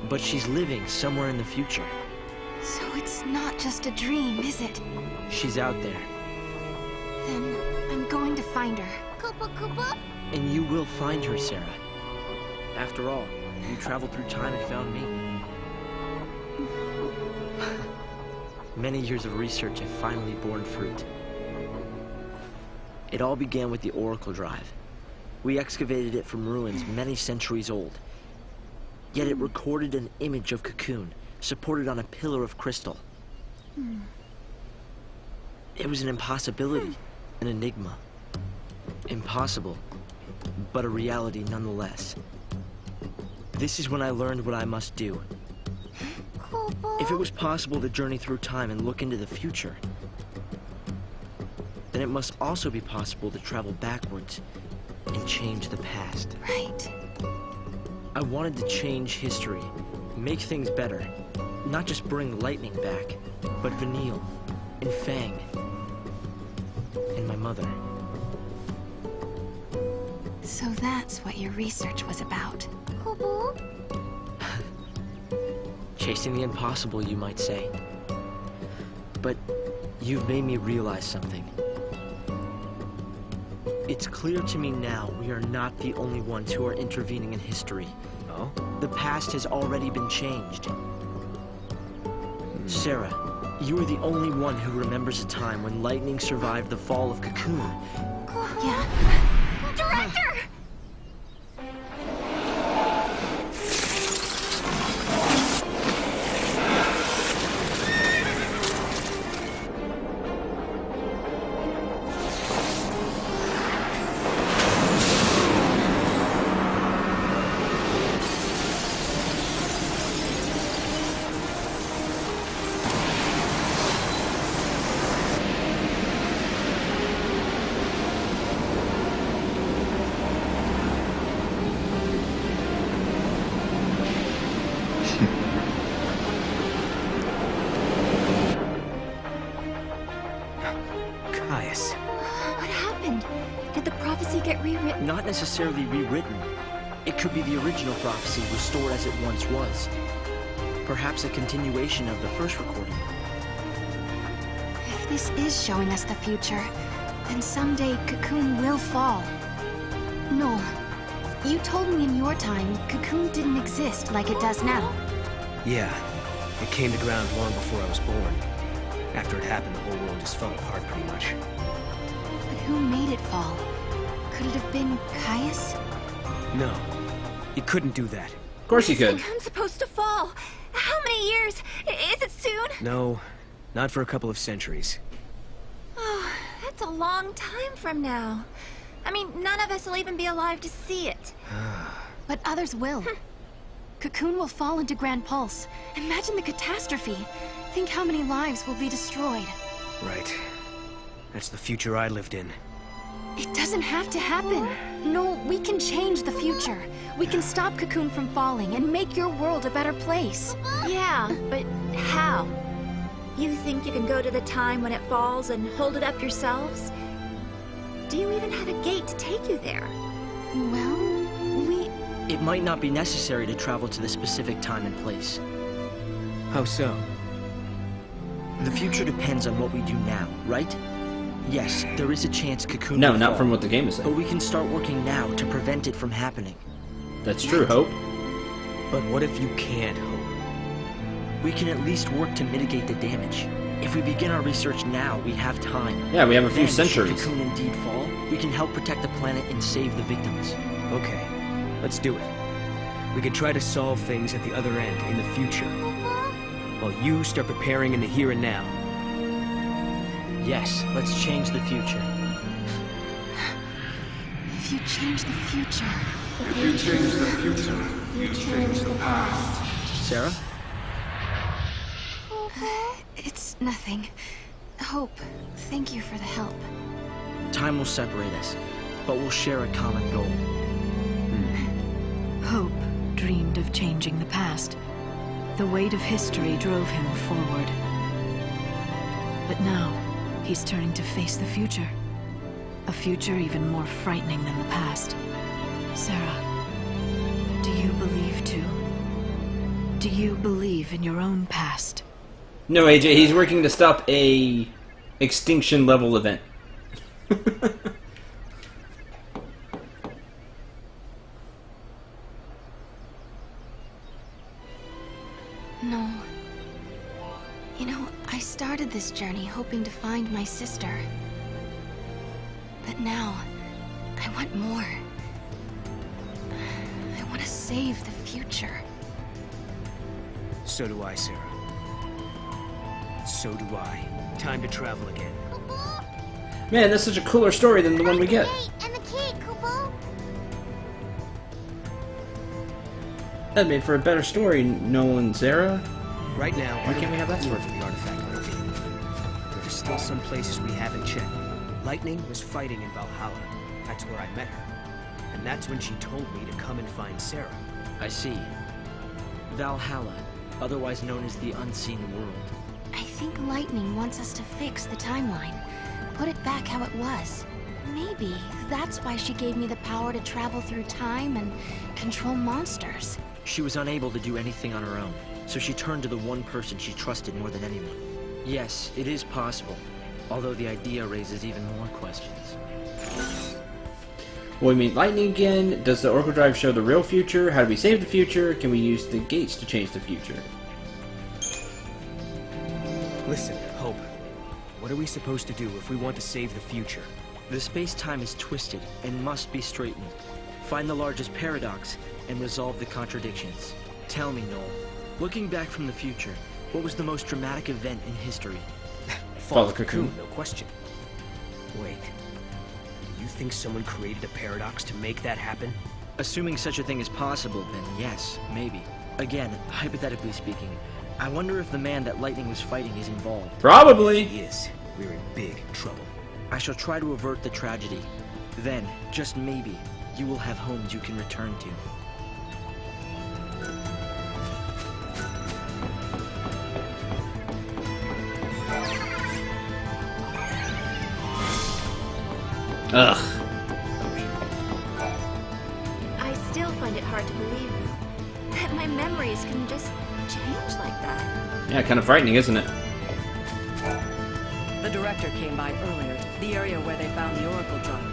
But she's living somewhere in the future. So it's not just a dream, is it? She's out there. Then I'm going to find her. Koopa Koopa? And you will find her, Sarah. After all, you traveled through time and found me. Many years of research have finally borne fruit. It all began with the Oracle Drive. We excavated it from ruins many centuries old. Yet it recorded an image of Cocoon, supported on a pillar of crystal. It was an impossibility, an enigma. Impossible, but a reality nonetheless. This is when I learned what I must do. If it was possible to journey through time and look into the future, then it must also be possible to travel backwards and change the past. Right. I wanted to change history, make things better, not just bring Lightning back, but Vanille, and Fang, and my mother. So that's what your research was about. Chasing the impossible, you might say. But you've made me realize something. It's clear to me now we are not the only ones who are intervening in history. Oh? The past has already been changed. Sarah, you are the only one who remembers a time when Lightning survived the fall of Cocoon. Yeah. Director! What happened? Did the prophecy get rewritten? Not necessarily rewritten. It could be the original prophecy restored as it once was. Perhaps a continuation of the first recording. If this is showing us the future, then someday Cocoon will fall. Noel, You told me in your time, Cocoon didn't exist like it does now. Yeah, it came to ground long before I was born. After it happened, the whole world just fell apart pretty much. But who made it fall? Could it have been Caius? No, it couldn't do that. Of course you could. I'm supposed to fall. How many years? Is it soon? No, not for a couple of centuries. Oh, that's a long time from now. I mean, none of us will even be alive to see it. But others will. Cocoon will fall into Grand Pulse. Imagine the catastrophe. Think how many lives will be destroyed. Right. That's the future I lived in. It doesn't have to happen. No, we can change the future. We can stop Cocoon from falling and make your world a better place. Yeah, but how? You think you can go to the time when it falls and hold it up yourselves? Do you even have a gate to take you there? Well, It might not be necessary to travel to the specific time and place. How so? The future depends on what we do now, right? Yes, there is a chance Cocoon No, will not fall, from what the game is but saying. we can start working now to prevent it from happening. That's true, Hope. But what if you can't, Hope? We can at least work to mitigate the damage. If we begin our research now, we have time. Yeah, we have a few Then, should centuries. Cocoon indeed fall, we can help protect the planet and save the victims. Okay, let's do it. We could try to solve things at the other end, in the future. While you start preparing in the here and now. Yes, let's change the future. if you change the future... If you change the future, you change the past. Sarah? It's nothing. Hope, thank you for the help. Time will separate us, but we'll share a common goal. Hope dreamed of changing the past. The weight of history drove him forward. But now, he's turning to face the future. A future even more frightening than the past. Sarah, do you believe too? Do you believe in your own past? No, AJ, he's working to stop a extinction level event. No. You know, I started this journey hoping to find my sister. But now, I want more. I want to save the future. So do I, Sarah. So do I. Time to travel again. Man, that's such a cooler story than the one we get. And the key, Kubo. That made for a better story, Noel and Sarah. Right now, Why can't we have that story? for the artifact located. There are still some places we haven't checked. Lightning was fighting in Valhalla. That's where I met her. And that's when she told me to come and find Sarah. I see. Valhalla, otherwise known as the Unseen World. I think Lightning wants us to fix the timeline. Put it back how it was. Maybe that's why she gave me the power to travel through time and control monsters. She was unable to do anything on her own, so she turned to the one person she trusted more than anyone. Yes, it is possible, although the idea raises even more questions. Well, we meet Lightning again. Does the Oracle Drive show the real future? How do we save the future? Can we use the gates to change the future? Listen, Hope. What are we supposed to do if we want to save the future? The space-time is twisted and must be straightened. Find the largest paradox and resolve the contradictions. Tell me, Noel, looking back from the future, what was the most dramatic event in history? Fall of Cocoon. No question. Wait. You think someone created a paradox to make that happen? Assuming such a thing is possible, then yes, maybe. Again, hypothetically speaking, I wonder if the man that Lightning was fighting is involved. Probably. He is. We're in big trouble. I shall try to avert the tragedy. Then, just maybe, you will have homes you can return to. Ugh. I still find it hard to believe, though, that my memories can just change like that. Yeah, kind of frightening, isn't it? The director came by earlier, the area where they found the Oracle Drive.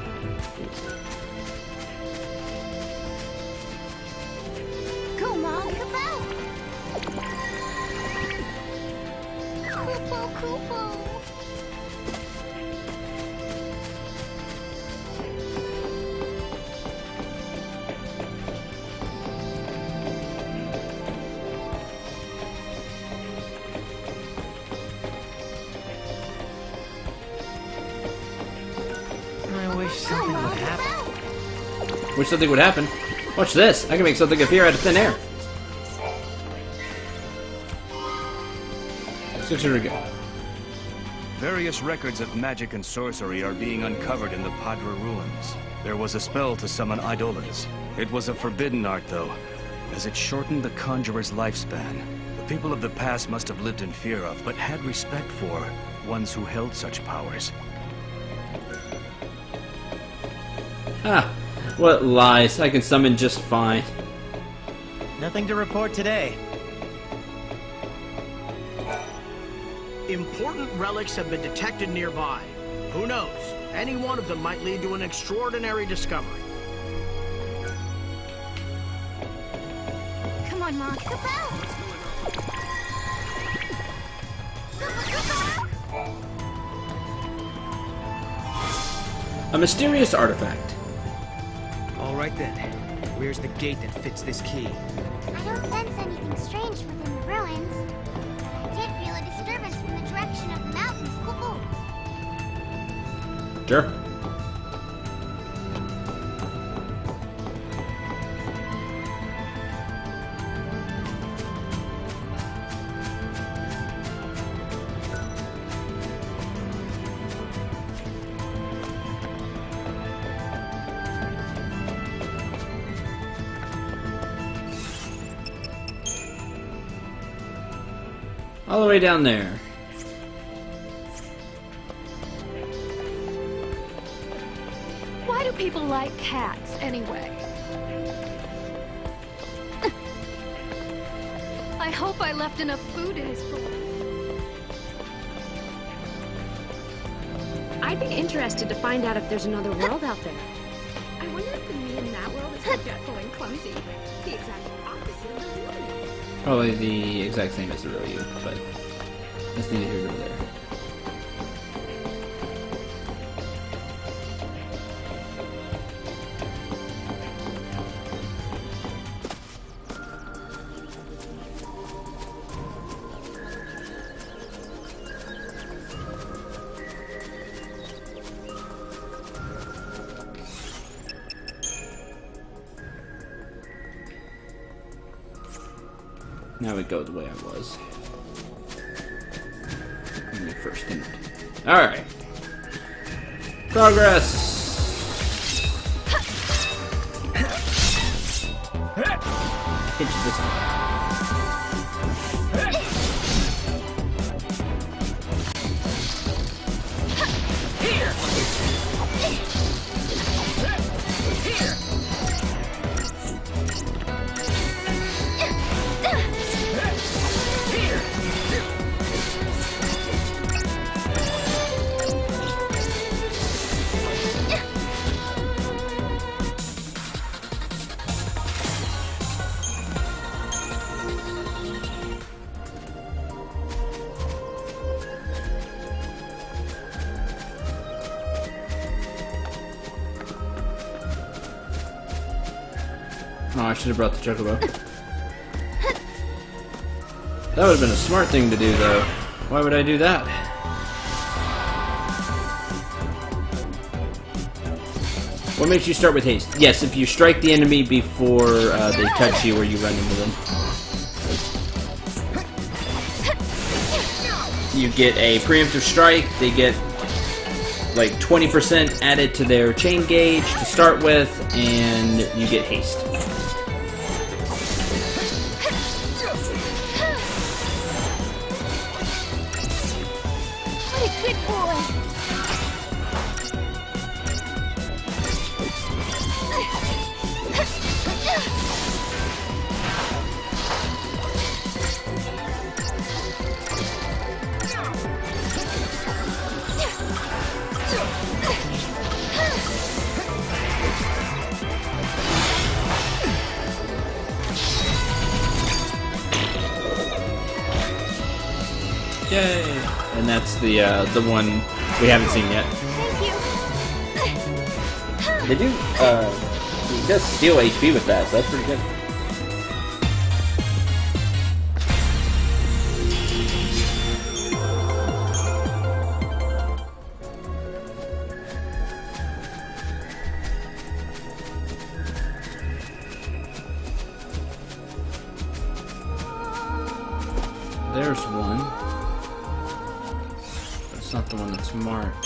I wish something would happen. Wish something would happen. Watch this. I can make something appear out of thin air. Go. Various records of magic and sorcery are being uncovered in the Padra ruins. There was a spell to summon Eidolons. It was a forbidden art, though, as it shortened the conjurer's lifespan. The people of the past must have lived in fear of, but had respect for, ones who held such powers. Ah, what lies. I can summon just fine. Nothing to report today. Important relics have been detected nearby. Who knows? Any one of them might lead to an extraordinary discovery. Come on, Mom. A mysterious artifact. All right then. Where's the gate that fits this key? I don't sense anything strange within the ruins. I did feel a disturbance from the direction of the mountains. Sure. All the way down there. Why do people like cats, anyway? I hope I left enough food in his food. I'd be interested to find out if there's another world out there. I wonder if the me in that world is forgetful and clumsy. The exact opposite of the real you. Probably the exact same as the real you, but that's neither here nor there. Now we go the way I was when we first entered. Alright. Progress! Hit you this way. Oh, I should have brought the chocobo. That would have been a smart thing to do, though. Why would I do that? What makes you start with haste? Yes, if you strike the enemy before they touch you or you run into them. You get a preemptive strike, they get like 20% added to their chain gauge to start with, and you get haste. What a good boy. Yay! and that's the one we haven't seen yet. They do, he does steal HP with that, so that's pretty good. There's one. That's not the one that's marked.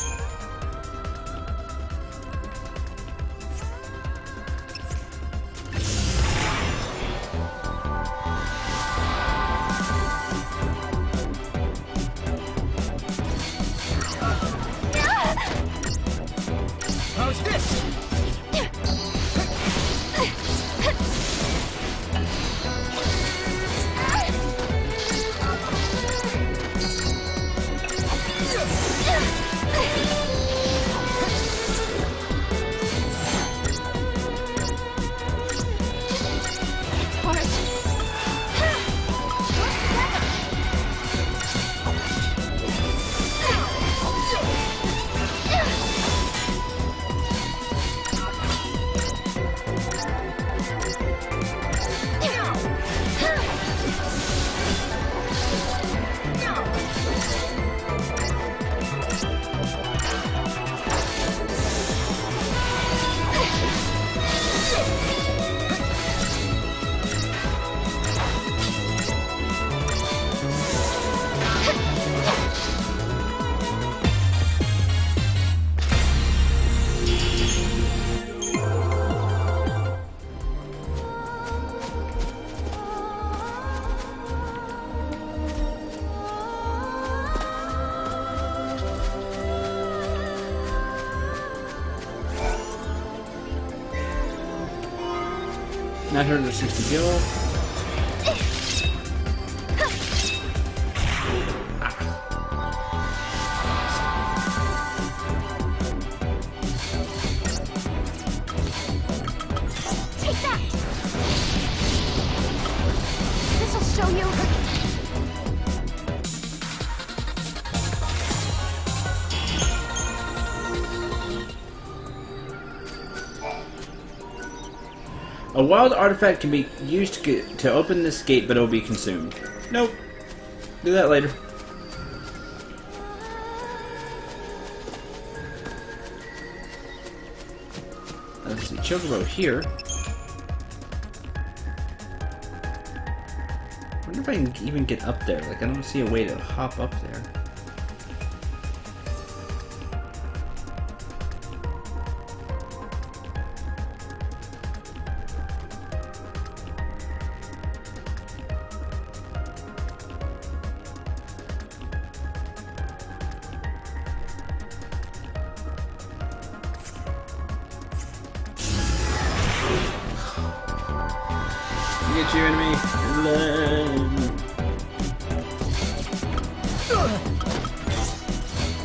How's this? Not 160 gil. Take that! This'll show you. A wild artifact can be used to open this gate, but it will be consumed. Nope. Do that later. Let's see. Chocobo here. I wonder if I can even get up there. Like, I don't see a way to hop up there. Get you, enemy.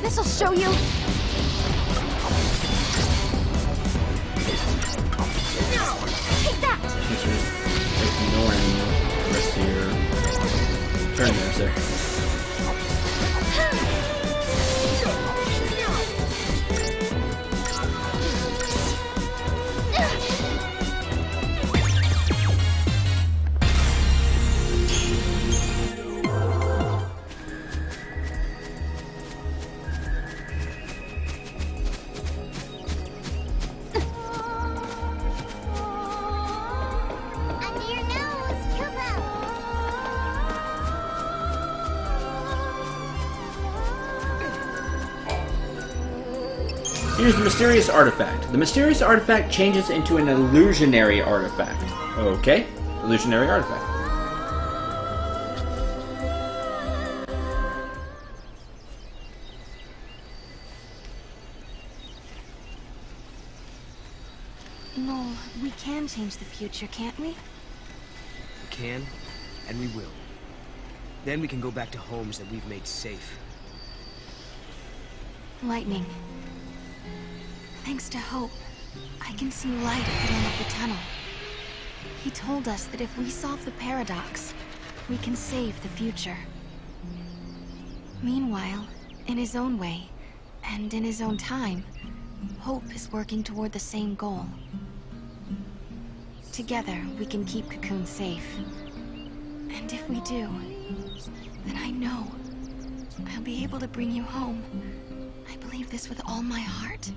This'll show you. Take that! Just ignoring the rest of your turn moves there. Under your nose, Kubo! Here's the mysterious artifact. The mysterious artifact changes into an illusionary artifact. Okay, illusionary artifact. No, we can change the future, can't we? We can, and we will. Then we can go back to homes that we've made safe. Lightning. Thanks to Hope, I can see light at the end of the tunnel. He told us that if we solve the paradox, we can save the future. Meanwhile, in his own way, and in his own time, Hope is working toward the same goal. Together, we can keep Cocoon safe. And if we do, then I know I'll be able to bring you home. I believe this with all my heart.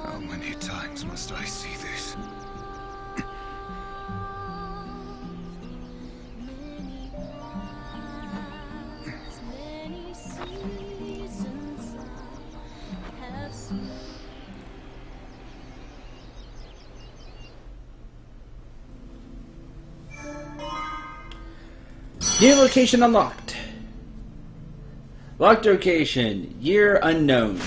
How many times must I see this? New location unlocked. Locked location. Year unknown.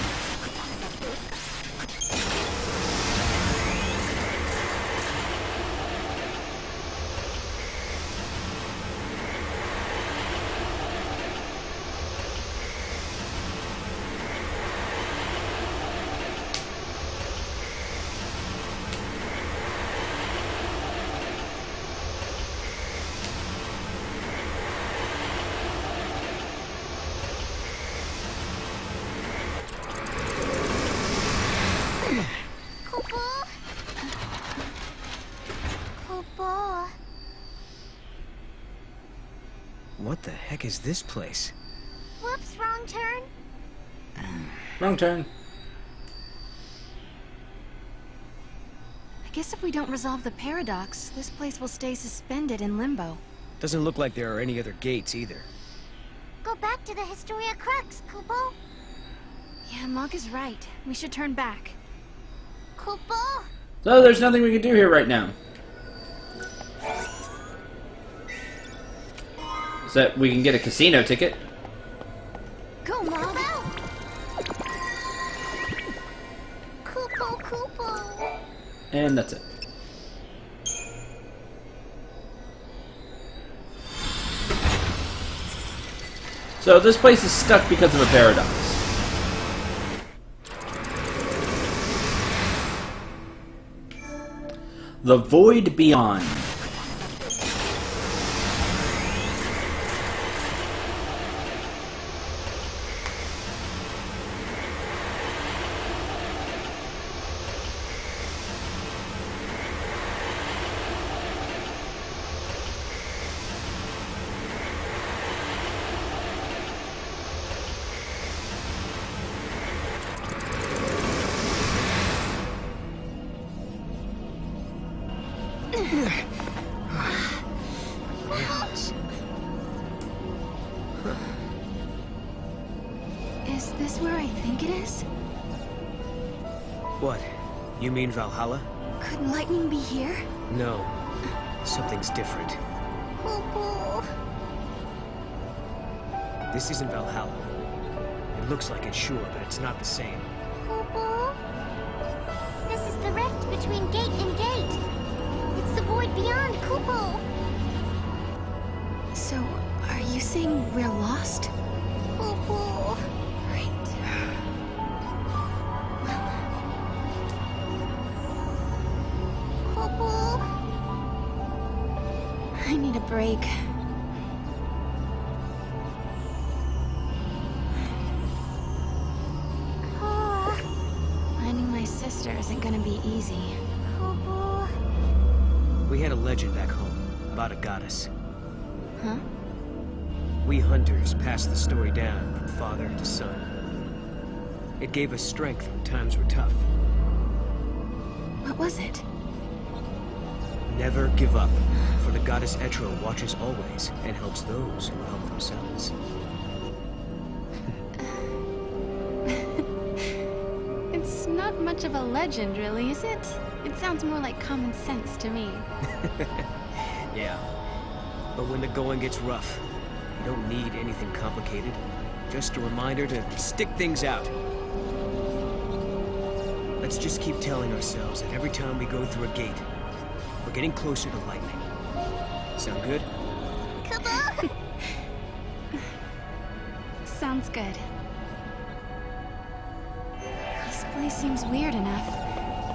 What the heck is this place? Whoops, wrong turn. Wrong turn. I guess if we don't resolve the paradox, this place will stay suspended in limbo. Doesn't look like there are any other gates either. Go back to the Historia Crux, Kupo. Yeah, Mog is right. We should turn back. Kupo! So there's nothing we can do here right now. So we can get a casino ticket. Go, Mog! Kupo, Kupo! And that's it. So this place is stuck because of a paradox. The Void Beyond. Is this where I think it is? What? You mean Valhalla? Could lightning be here? No. Something's different. Kupo! This isn't Valhalla. It looks like it, sure, but it's not the same. Kupo? This is the rift between gate and gate. It's the void beyond, Kupo! So, are you saying we're lost? Kupo! Right. Kupo! I need a break. Finding my sister isn't gonna be easy. Kupo! We had a legend back home about a goddess. Huh? We hunters passed the story down from father to son. It gave us strength when times were tough. What was it? Never give up, for the goddess Etro watches always and helps those who help themselves. It's not much of a legend, really, is it? It sounds more like common sense to me. Yeah. But when the going gets rough, you don't need anything complicated. Just a reminder to stick things out. Let's just keep telling ourselves that every time we go through a gate, we're getting closer to lightning. Sound good? Sounds good. This place seems weird enough.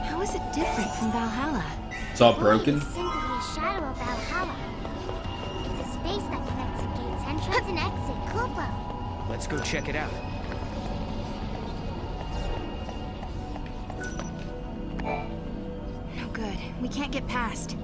How is it different from Valhalla? It's all broken. It's simply a shadow of Valhalla. It's a space that connects a gate's entrance and exit, Kupo. Let's go check it out. No good. We can't get past.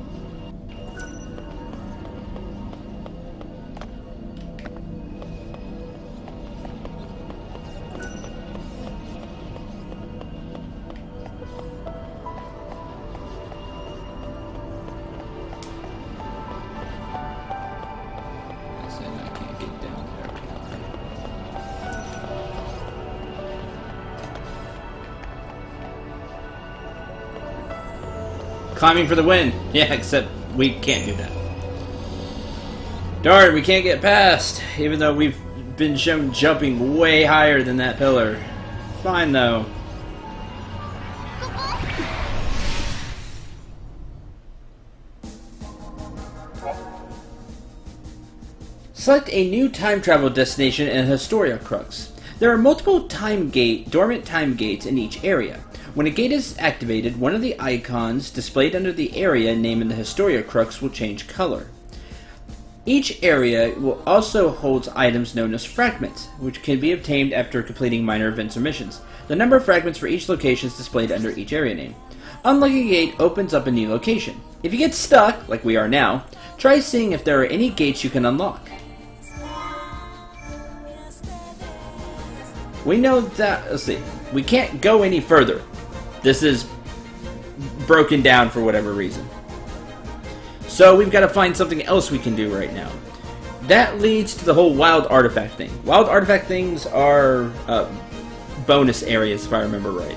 Climbing for the win. Yeah, except we can't do that. Darn, we can't get past, even though we've been shown jumping way higher than that pillar. Fine, though. Select a new time travel destination in Historia Crux. There are multiple dormant time gates in each area. When a gate is activated, one of the icons displayed under the area name in the Historia Crux will change color. Each area will also hold items known as fragments, which can be obtained after completing minor events or missions. The number of fragments for each location is displayed under each area name. Unlocking a gate opens up a new location. If you get stuck, like we are now, try seeing if there are any gates you can unlock. We know that, let's see, we can't go any further. This is broken down for whatever reason. So we've got to find something else we can do right now. That leads to the whole wild artifact thing. Wild artifact things are bonus areas, if I remember right.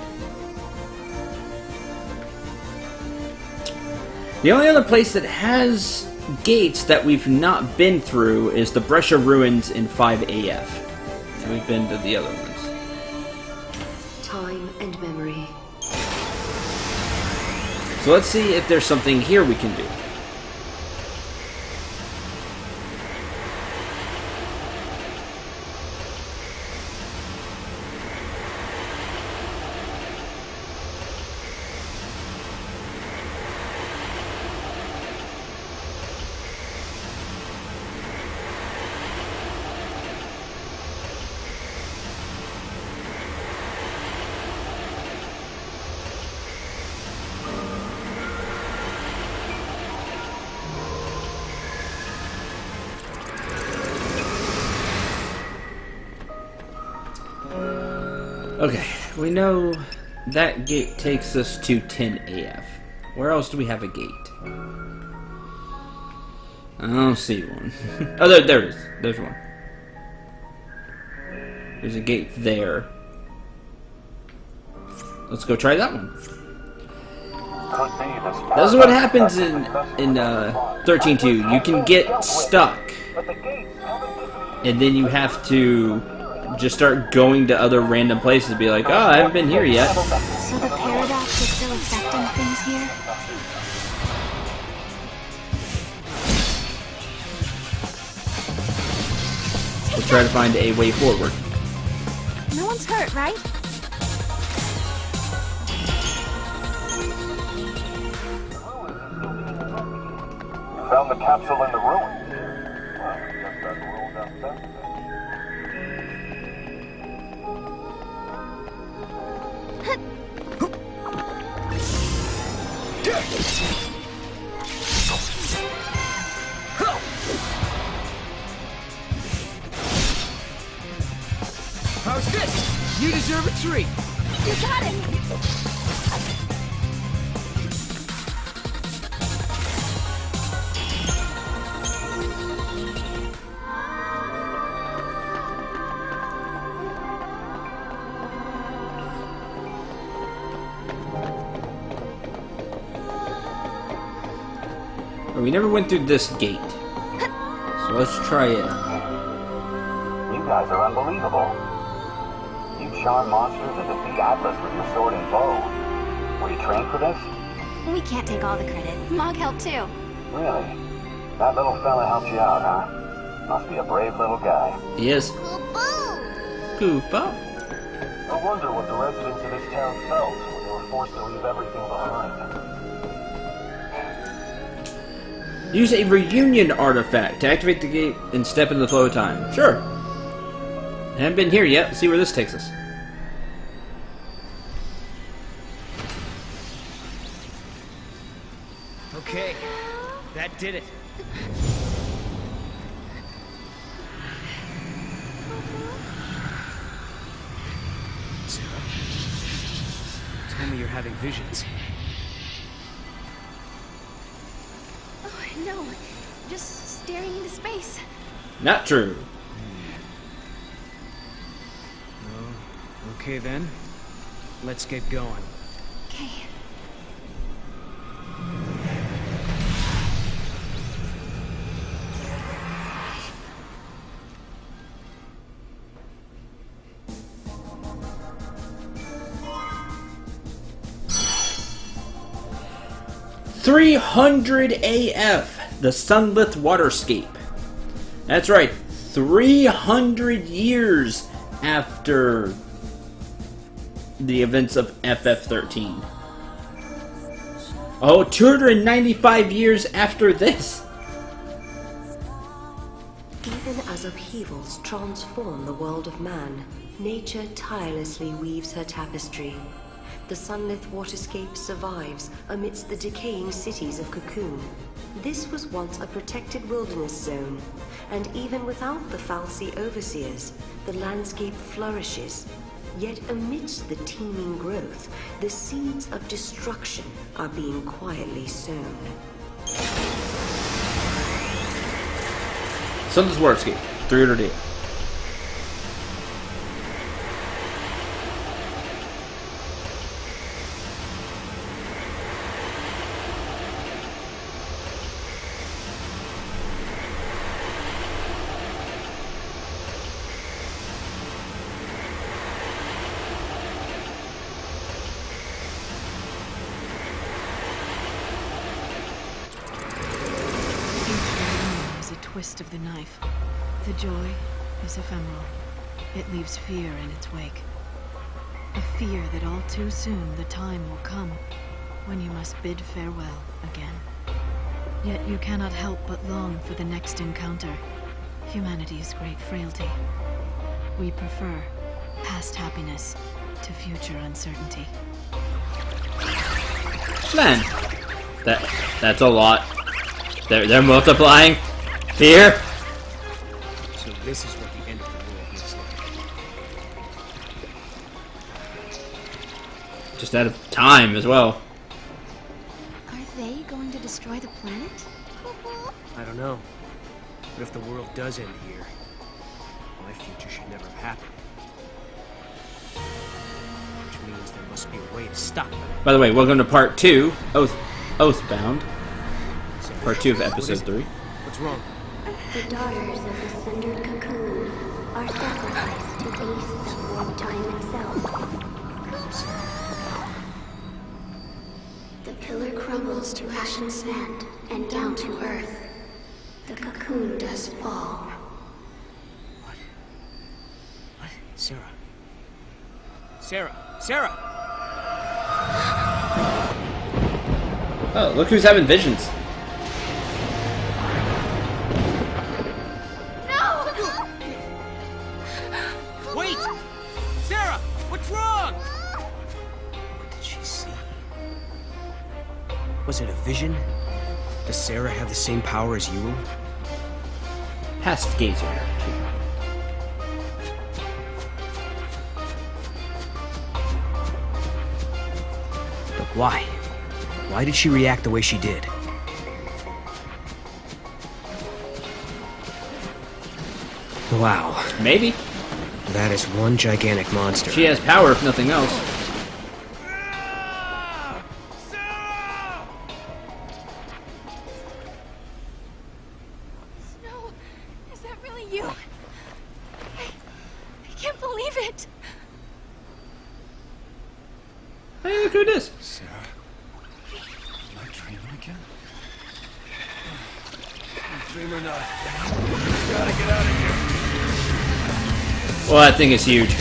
The only other place that has gates that we've not been through is the Brescia Ruins in 5AF. And we've been to the other ones. Time and memory. So let's see if there's something here we can do. Okay, we know that gate takes us to 10AF. Where else do we have a gate? I don't see one. Oh, there it is. There's one. There's a gate there. Let's go try that one. This is what happens in 13.2. You can get stuck, and then you have to just start going to other random places and be like, oh, I haven't been here yet. So the paradox is still affecting things here? We'll try to find a way forward. No one's hurt, right? Found the capsule in the ruins. Just that rule downstairs. How's this? You deserve a treat. You got it! We never went through this gate. So let's try it. guys are unbelievable. You charm monsters and defeat Atlas with your sword and bow. Were you trained for this? We can't take all the credit. Mog helped too. Really? That little fella helped you out, huh? Must be a brave little guy. He is. Koopa? I wonder what the residents of this town felt when they were forced to leave everything behind. Use a reunion artifact to activate the gate and step into the flow of time. Sure. Haven't been here yet. Let's see where this takes us. Okay, that did it. Sarah, tell me you're having visions. Oh, no. Just staring into space. Not true. Oh, okay then. Let's get going. Okay. 300 AF, the Sunlit Waterscape. That's right, 300 years after the events of FF13. Oh, 295 years after this. Even as upheavals transform the world of man, nature tirelessly weaves her tapestry. The sunlit waterscape survives amidst the decaying cities of Cocoon. This was once a protected wilderness zone, and even without the Falsi overseers, the landscape flourishes. Yet amidst the teeming growth, the seeds of destruction are being quietly sown. Sunlit Waterscape, 300 AF. Twist of the knife. The joy is ephemeral. It leaves fear in its wake. A fear that all too soon the time will come when you must bid farewell again. Yet you cannot help but long for the next encounter. Humanity's great frailty. We prefer past happiness to future uncertainty. Man, that's a lot. They're multiplying. Fear? So this is what the end of the world looks like. Just out of time as well. Are they going to destroy the planet? I don't know. But if the world does end here, my future should never have happened. Which means there must be a way to stop it. By the way, welcome to part 2, Oathbound. Part 2 of episode 3. What's wrong? The daughters of the sundered cocoon are sacrificed to Ace the void time itself. The pillar crumbles to ash and sand and down to earth. The cocoon does fall. What? Sarah? Sarah! Oh, look who's having visions. Wait! Sarah! What's wrong? What did she see? Was it a vision? Does Sarah have the same power as you? Past gazer. But why? Why did she react the way she did? Wow. Maybe. That is one gigantic monster. She has power if nothing else. Snow, is that really you? who it is. Sarah? Am I dreaming again? Dream or not, we gotta get out of here. Well, that thing is huge.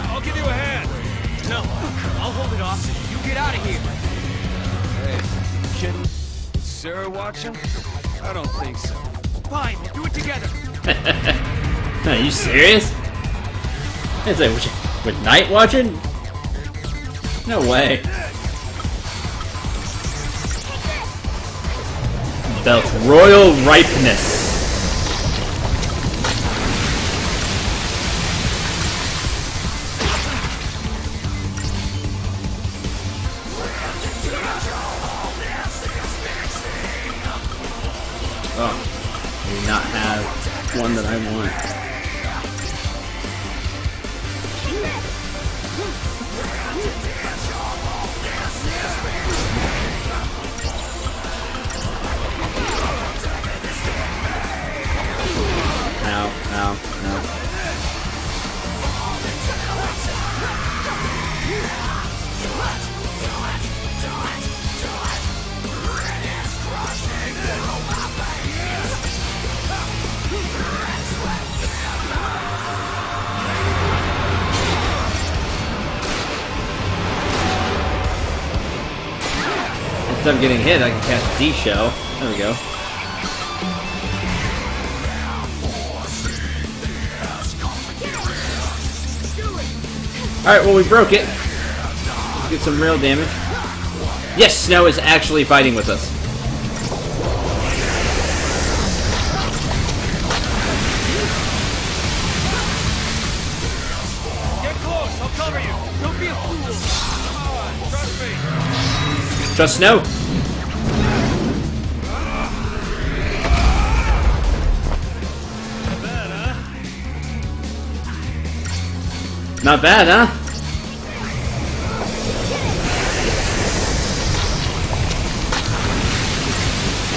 I'll give you a hand. No, I'll hold it off. You get out of here. Hey, you kidding? Is Sarah watching? I don't think so. Fine, we'll do it together. Are you serious? It's like, with Night watching? No way. Belt's royal ripeness. Oh, I do not have one that I want. Ow, ow, ow. Instead of getting hit, I can cast D shell. There we go. Alright, well, we broke it. Let's get some real damage. Yes, Snow is actually fighting with us. Get close, I'll cover you. Don't be a fool. Come on, trust me. Trust Snow. Not bad, huh?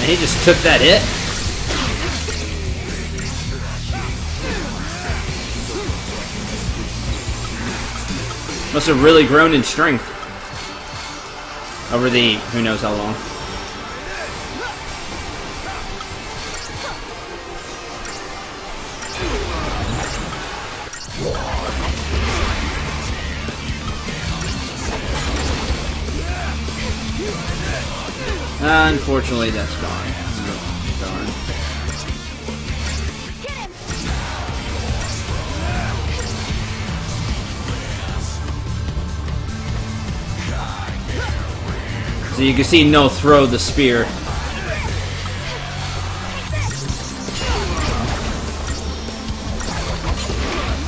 And he just took that hit. Must have really grown in strength over the who knows how long. Unfortunately, that's gone. Darn. So you can see No throw the spear.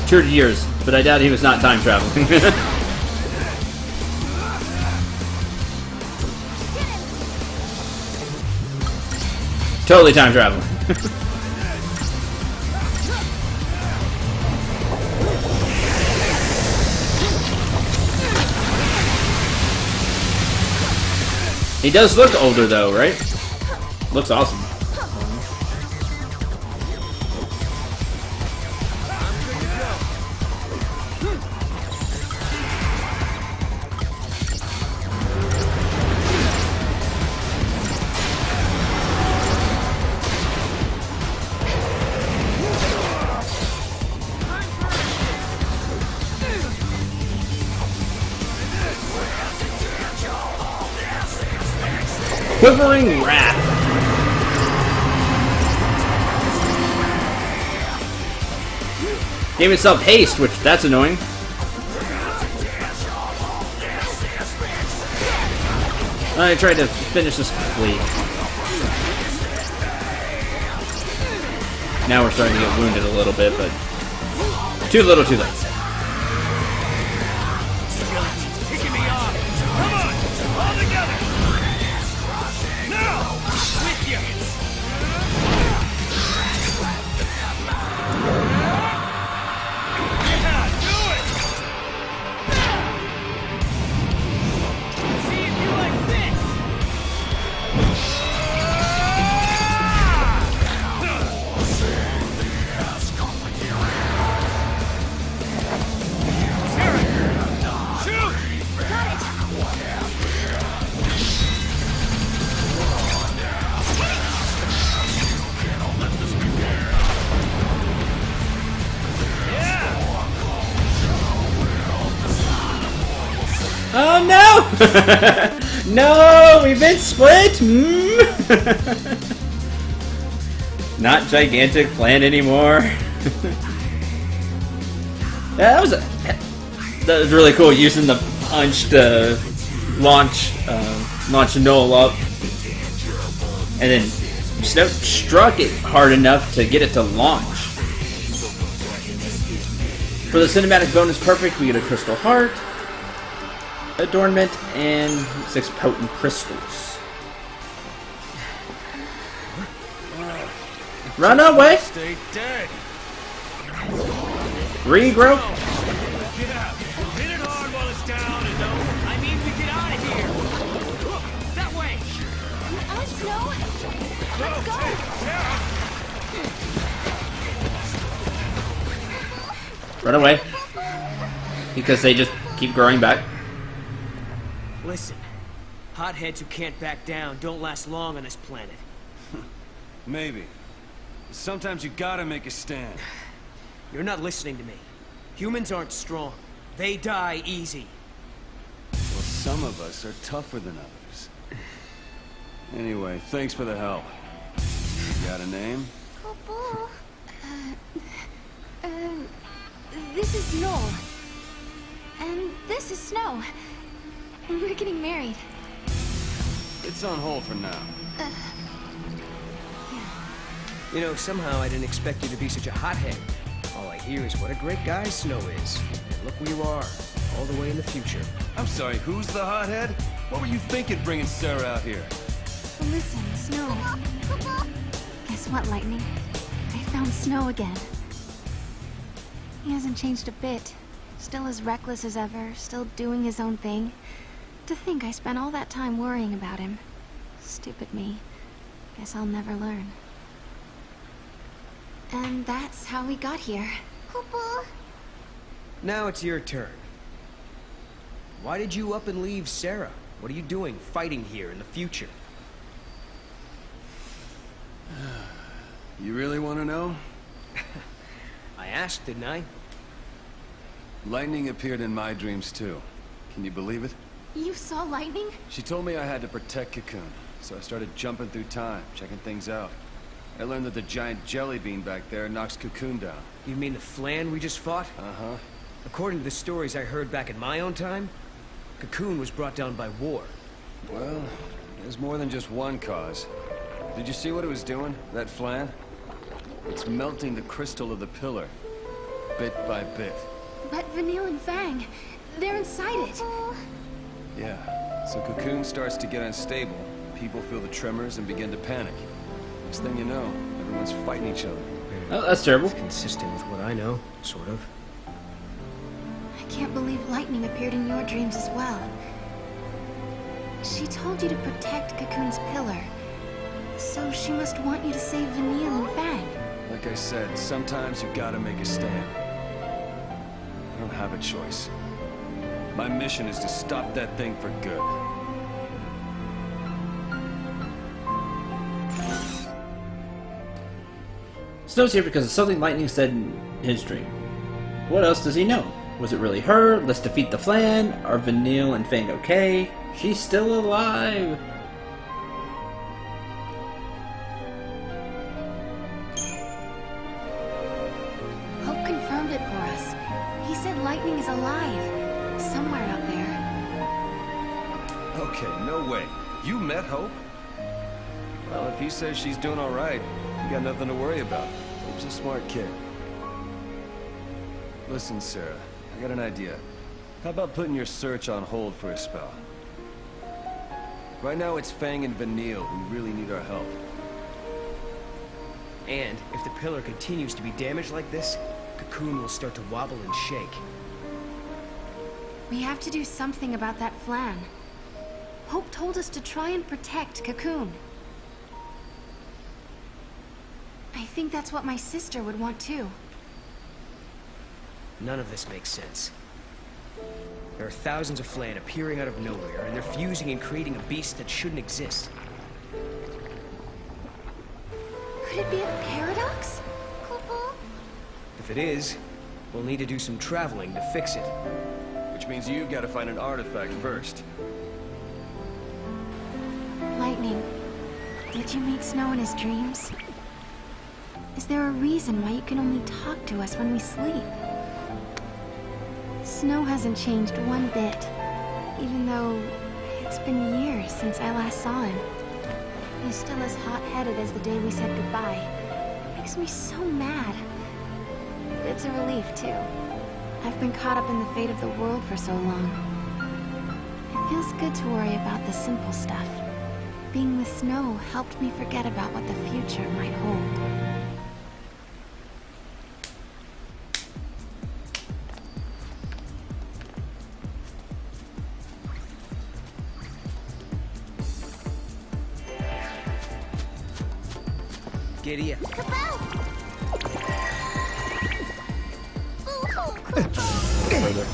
Toured years, but I doubt he was not time traveling. Totally time traveling. He does look older though, right? Looks awesome. Quivering Wrath. Gave itself haste, which that's annoying. I tried to finish this quickly. Now we're starting to get wounded a little bit, but too little, too late. Kicking me off. Come on, all together. Now, with you. Yeah, do it. No, we've been split. Not gigantic plan anymore. That was really cool using the punch to launch Noel up, and then Snow struck it hard enough to get it to launch. For the cinematic bonus perfect, we get a crystal heart, adornment, and 6 potent crystals. Run away! Stay dead. Regrow! Get out. Hit it hard while it's down and no. I mean, we get out of here. Look, that way. Us, Snow. Let's go. Run away. Because they just keep growing back. Listen, hotheads who can't back down don't last long on this planet. Maybe. Sometimes you gotta make a stand. You're not listening to me. Humans aren't strong. They die easy. Well, some of us are tougher than others. Anyway, thanks for the help. You got a name? Kupo. This is Noel. And this is Snow. We're getting married. It's on hold for now. You know, somehow I didn't expect you to be such a hothead. All I hear is what a great guy Snow is. And look where you are, all the way in the future. I'm sorry, who's the hothead? What were you thinking bringing Sarah out here? Listen, Snow. Guess what, Lightning? I found Snow again. He hasn't changed a bit. Still as reckless as ever, still doing his own thing. To think I spent all that time worrying about him. Stupid me. Guess I'll never learn. And that's how we got here. Kupo. Now it's your turn. Why did you up and leave Sarah? What are you doing fighting here in the future? You really want to know? I asked, didn't I? Lightning appeared in my dreams too. Can you believe it? You saw lightning? She told me I had to protect Cocoon, so I started jumping through time, checking things out. I learned that the giant jelly bean back there knocks Cocoon down. You mean the Flan we just fought? Uh-huh. According to the stories I heard back in my own time, Cocoon was brought down by war. Well, there's more than just one cause. Did you see what it was doing, that Flan? It's melting the crystal of the pillar, bit by bit. But Vanille and Fang, they're inside it. Yeah, so Cocoon starts to get unstable. People feel the tremors and begin to panic. Next thing you know, everyone's fighting each other. Oh, that's terrible. It's consistent with what I know, sort of. I can't believe lightning appeared in your dreams as well. She told you to protect Cocoon's pillar. So she must want you to save Vanille and Fang. Like I said, sometimes you gotta make a stand. I don't have a choice. My mission is to stop that thing for good. Snow's here because of something Lightning said in his dream. What else does he know? Was it really her? Let's defeat the Flan. Are Vanille and Fang okay? She's still alive. Hope confirmed it for us. He said lightning is alive. Somewhere out there. Okay, no way. You met Hope? Well, if he says she's doing all right, you got nothing to worry about. Hope's a smart kid. Listen, Sarah, I got an idea. How about putting your search on hold for a spell? Right now it's Fang and Vanille who really need our help. And if the pillar continues to be damaged like this, Cocoon will start to wobble and shake. We have to do something about that Flan. Hope told us to try and protect Cocoon. I think that's what my sister would want too. None of this makes sense. There are thousands of Flan appearing out of nowhere, and they're fusing and creating a beast that shouldn't exist. Could it be a paradox? Kupo. If it is, we'll need to do some traveling to fix it. Which means you gotta find an artifact first. Did you meet Snow in his dreams? Is there a reason why you can only talk to us when we sleep? Snow hasn't changed one bit, even though it's been years since I last saw him. He's still as hot-headed as the day we said goodbye. It makes me so mad. It's a relief, too. I've been caught up in the fate of the world for so long. It feels good to worry about the simple stuff. Being with Snow helped me forget about what the future might hold. Giddy up. Further.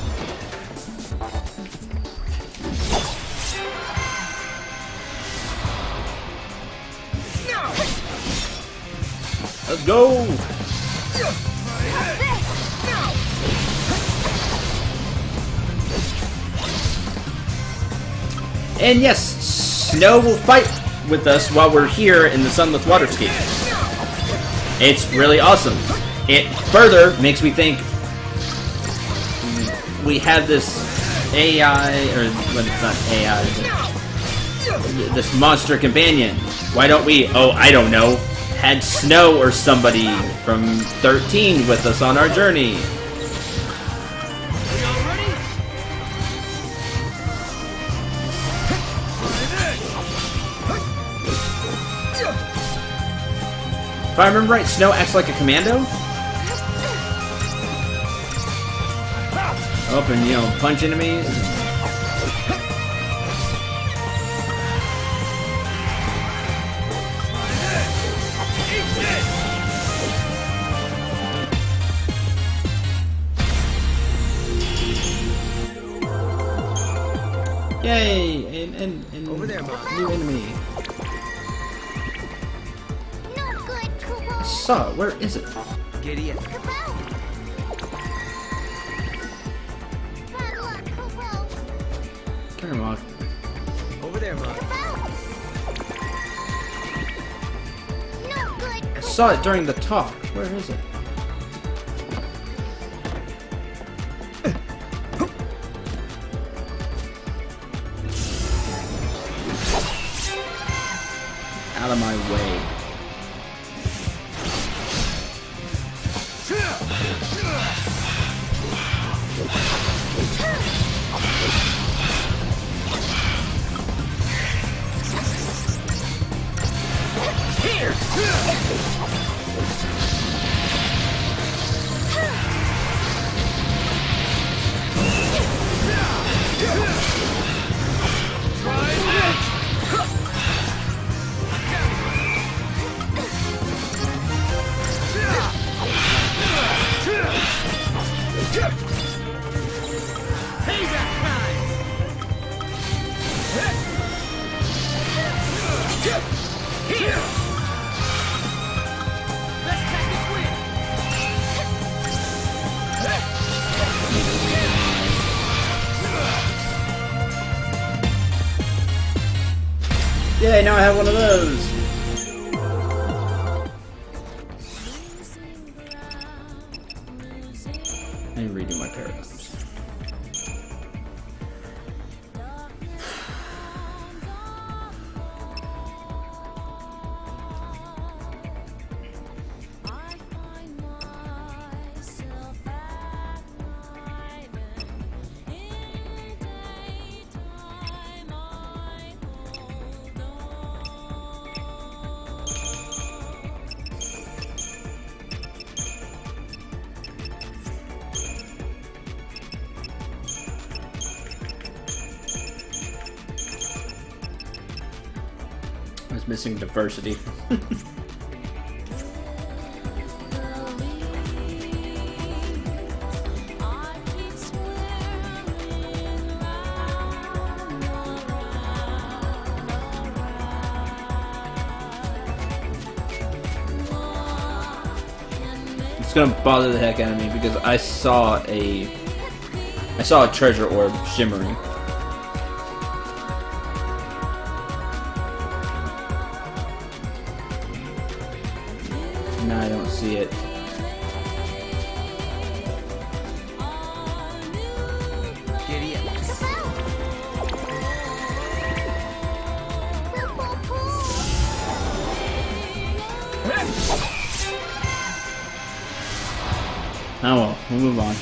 Let's go! And yes, Snow will fight with us while we're here in the Sunless Waterscape. It's really awesome. It further makes me think we have this AI, or well, it's not AI, but this monster companion. Why don't we, oh, I don't know, had Snow or somebody from 13 with us on our journey? If I remember right, Snow acts like a commando? Up and, you know, punch enemies. Yay! And over there, new enemy. I saw it. Where is it? Giddy up. Come here, Mog. Over there, Mog. I saw it during the talk. Where is it? Out of my way. Yay, now I have one of those! And redo my paradigms. I was missing diversity. It's gonna bother the heck out of me because I saw a treasure orb shimmering. No, I don't see it. Giddy up. Oh well, we'll move on.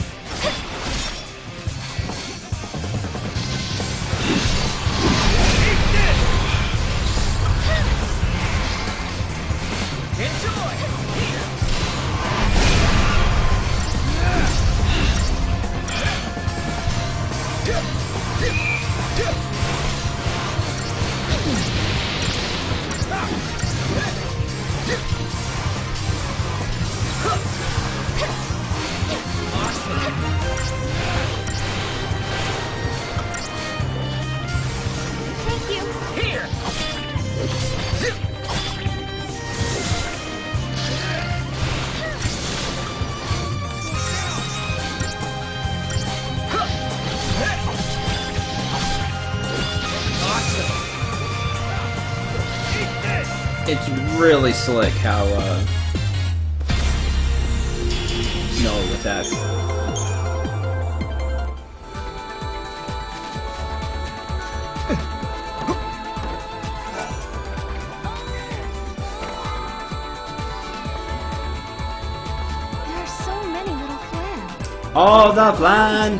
It's really slick how no attack. There are so many little clans. Oh, the plan!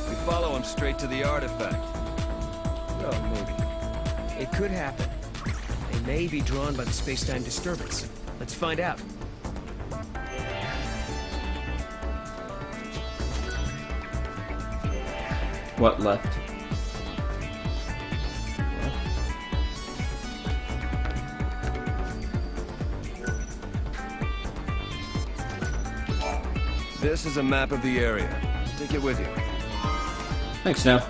We follow him straight to the artifact. Oh, maybe. It could happen. They may be drawn by the space-time disturbance. Let's find out. What left? This is a map of the area. Take it with you. Thanks, Snow.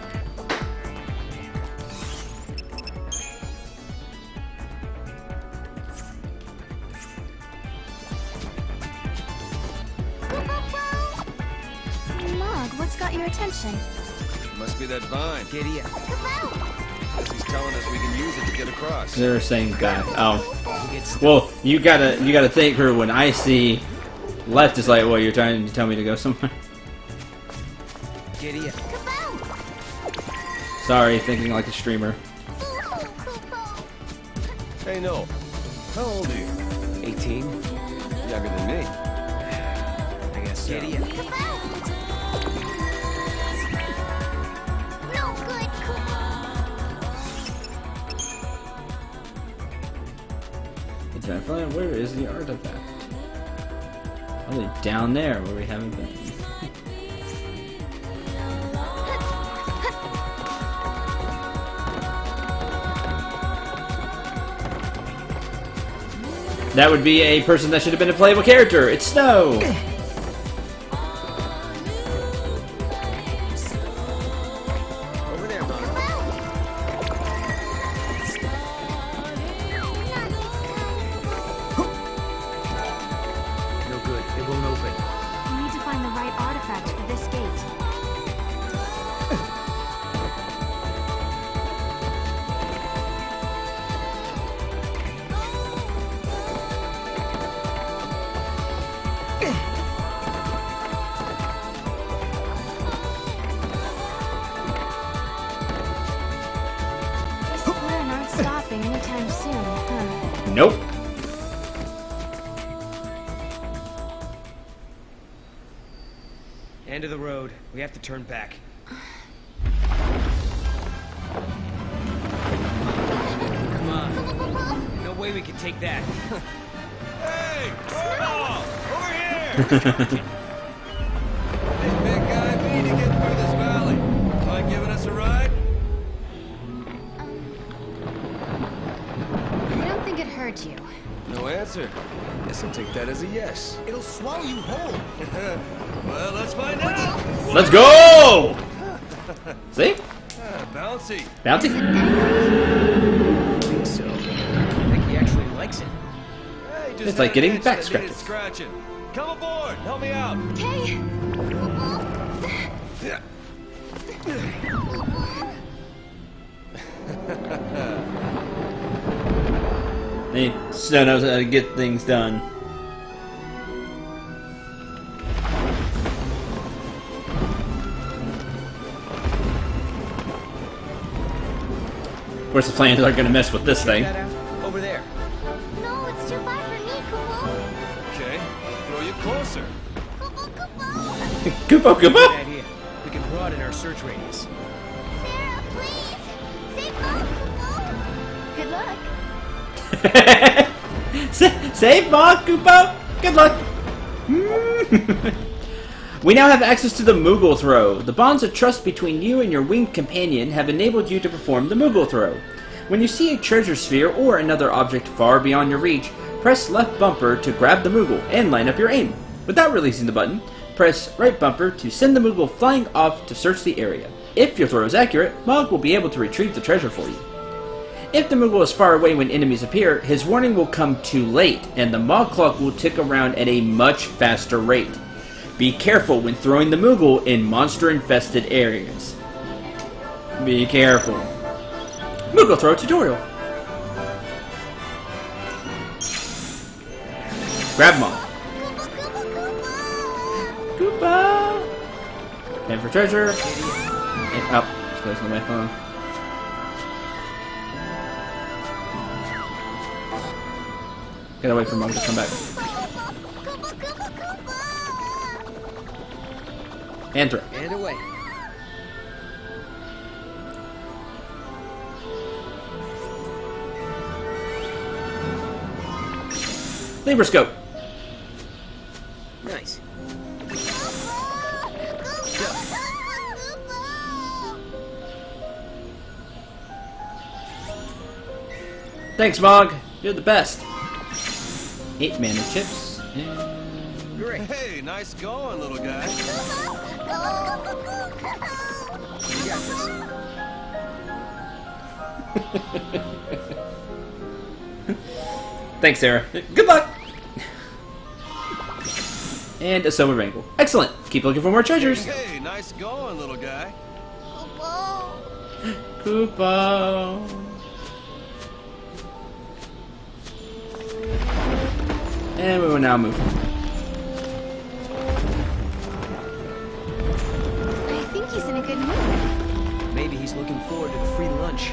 Mog, what's got your attention? Must be that vine. Giddy up. Guess he's telling us we can use it to get across. They're the same guy. Oh. Well, you gotta think her when I see left is like, well, you're trying to tell me to go somewhere. Giddy up. Sorry, thinking like a streamer. Hey, Noel. How old are you? 18. Younger than me. I guess so. Giddy up. Where is the artifact? Probably down there where we haven't been. That would be a person that should have been a playable character. It's Snow! Over there, Mom. No good. It won't open. We need to find the right artifact for this gate. These Flaren aren't stopping anytime soon, huh? Nope. End of the road. We have to turn back. Come on. No way we can take that. Hey! Over here! Hey, big guy, we need to get through this valley. Mind giving us a ride? I don't think it hurt you. No answer. Guess I'll take that as a yes. It'll swallow you whole. Well, let's find out. Let's go! See? Bouncy. Bounty? I think so. I think he actually likes it. Hey, just It's like had getting an itch back that needed scratches. Scratching. Come aboard. Help me out. Okay. Snow knows how to get things done. course, the flames aren't going to mess with this Check thing. that out. Over there. No, it's too far for me, Kupo. Okay, throw you closer. Kupo, Good Kupo! idea. We can broaden our search radius. Sarah, please! Save Mom, Kupo! Save Mog, Kupo! Good luck! We now have access to the Moogle Throw. The bonds of trust between you and your winged companion have enabled you to perform the Moogle Throw. When you see a treasure sphere or another object far beyond your reach, press left bumper to grab the Moogle and line up your aim. Without releasing the button, press right bumper to send the Moogle flying off to search the area. If your throw is accurate, Mog will be able to retrieve the treasure for you. If the Moogle is far away when enemies appear, his warning will come too late, and the Mog clock will tick around at a much faster rate. Be careful when throwing the Moogle in monster-infested areas. Be careful. Moogle Throw tutorial. Grab Mog. Koopa! And for treasure. And, oh, it's closing my phone. Gotta wait for Mog to come back. And throw. And away. Libroscope. Nice. Thanks, Mog. You're the best. 8 mana chips. And... Great. Hey, nice going, little guy. You got this. Thanks, Sarah. Good luck! And a silver bangle. Excellent! Keep looking for more treasures. Hey, nice going, little guy. Koopa. And we will now move. I think he's in a good mood. Maybe he's looking forward to the free lunch.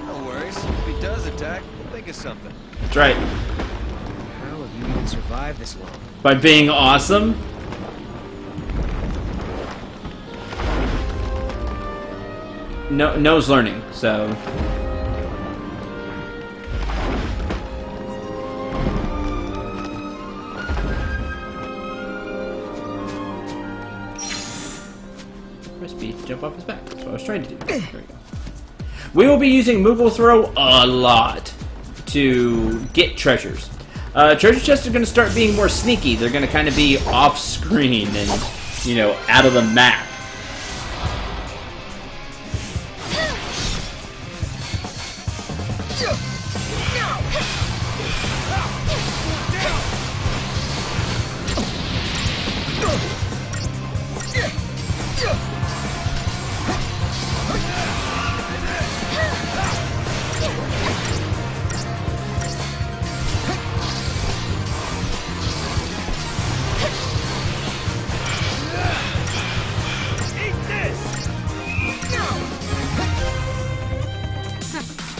No worries. If he does attack, we'll think of something. That's right. How have you even survived this long? By being awesome. No's learning, so... Press B to jump off his back. That's what I was trying to do. There we go. We will be using Moogle Throw a lot to get treasures. Treasure chests are going to start being more sneaky. They're going to kind of be off-screen and, you know, out of the map.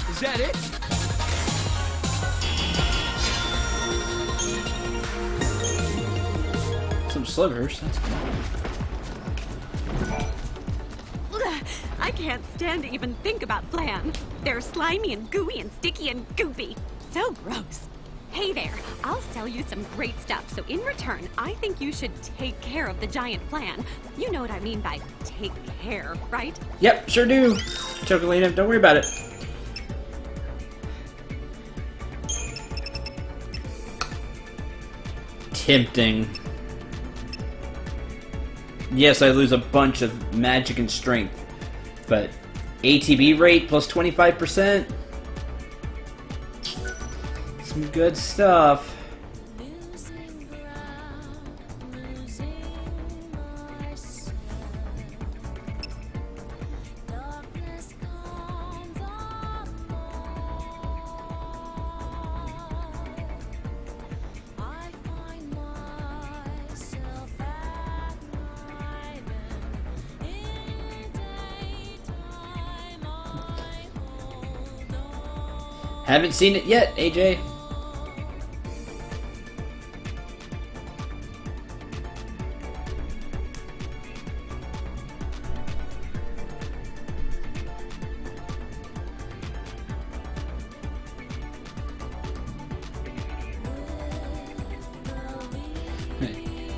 Is that it? Some slivers. That's good. I can't stand to even think about flan. They're slimy and gooey and sticky and goopy. So gross. Hey there, I'll sell you some great stuff, so in return, I think you should take care of the giant flan. You know what I mean by take care, right? Yep, sure do. Chocolina, don't worry about it. Tempting. Yes, I lose a bunch of magic and strength, but ATB rate plus 25%. Some good stuff. Haven't seen it yet, AJ.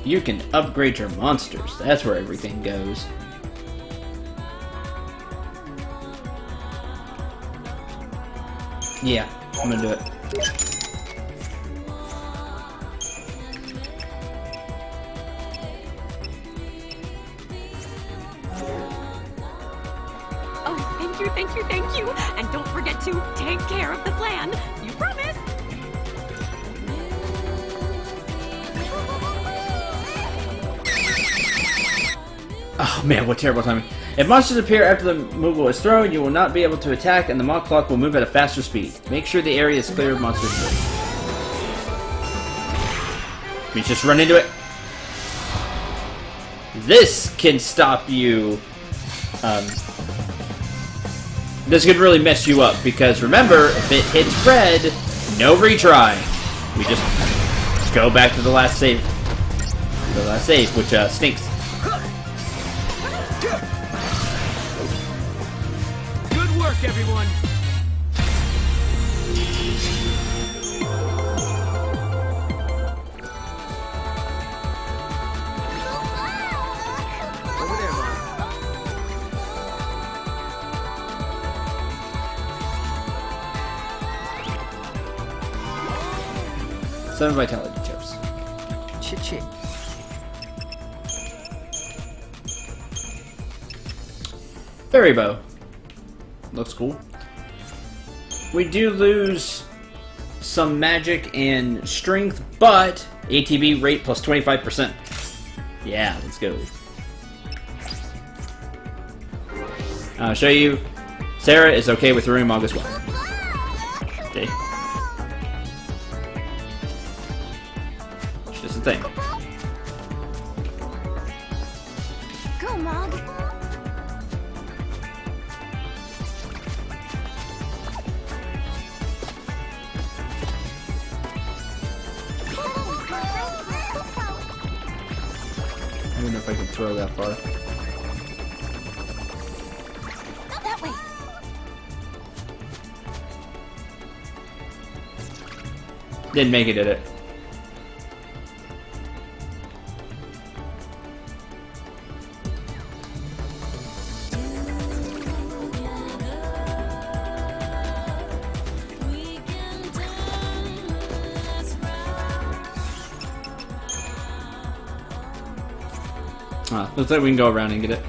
You can upgrade your monsters. That's where everything goes. Yeah, I'm gonna do it. Oh, thank you, thank you, thank you. And don't forget to take care of the flan. You promised. Oh man, what terrible timing. If monsters appear after the Moogle is thrown, you will not be able to attack, and the Mach clock will move at a faster speed. Make sure the area is clear of monsters. We just run into it. This can stop you. This could really mess you up, because remember, if it hits red, no retry. We just go back to the last save. The last save, which stinks. Good work, everyone. Over there, Mom. 7 vitality chips. Chit. Fairy bow. Looks cool. We do lose some magic and strength, but ATB rate plus 25%. Yeah, let's go. I'll show you. Sarah is okay with Rumog as well. Okay. It's just a thing. Go, Mog. I don't know if I can throw that far. Not that way. Didn't make it, did it? Looks like we can go around and get it.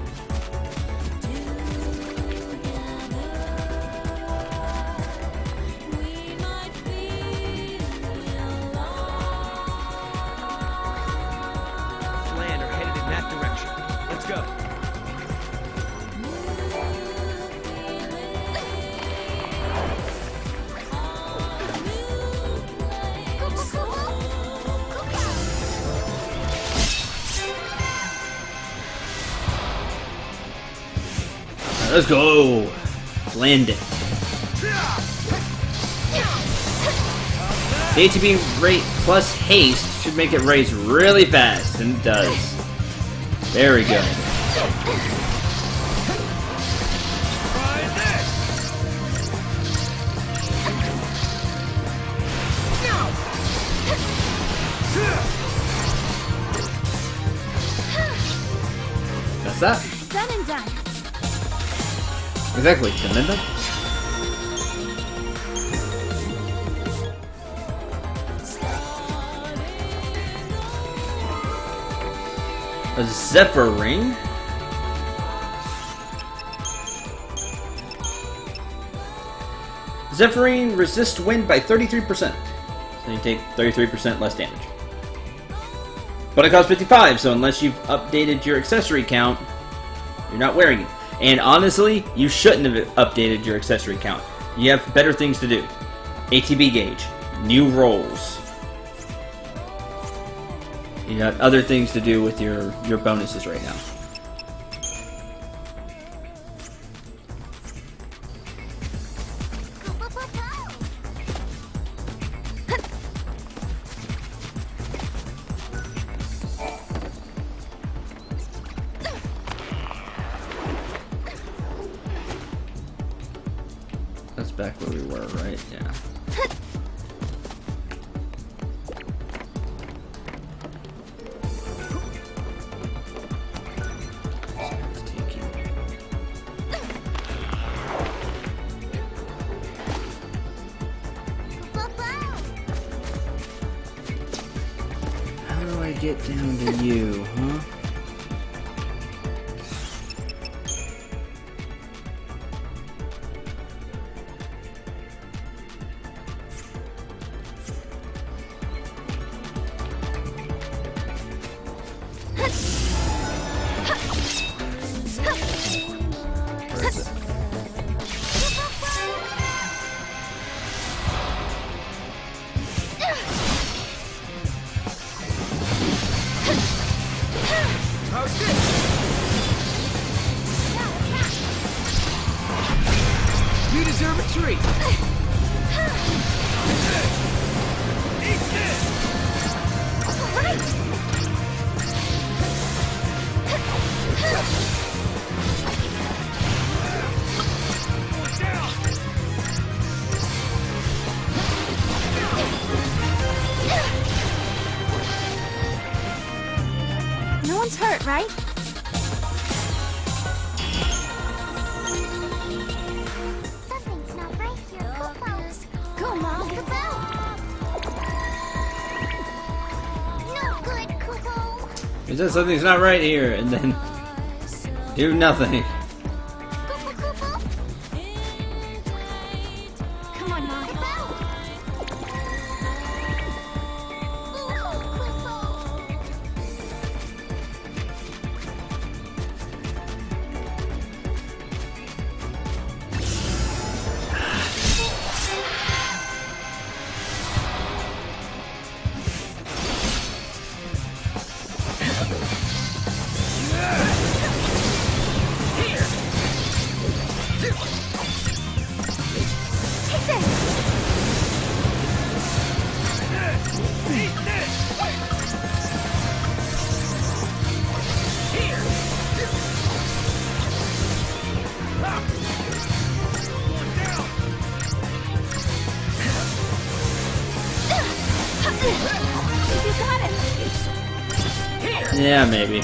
Flan are headed in that direction. Let's go. Let's go! Land it. The ATB rate plus haste should make it raise really fast, and it does. Very good. That's that. Done and done. Exactly, Belinda. A Zephyr Ring? Zephyr Ring resists wind by 33%. So you take 33% less damage. But it costs 55, so unless you've updated your accessory count, you're not wearing it. And honestly, you shouldn't have updated your accessory count. You have better things to do. ATB gauge, new rolls. You got other things to do with your bonuses right now. pillar, right? Yeah. How do I get down to you, huh? Where is it? How's this? You deserve a treat. Eat this! All right. No one's hurt, right? Something's not right here, Kupo. Go, Mom. No good, Kupo. It says something's not right here, and then do nothing. Come on, Mom. Yeah, maybe.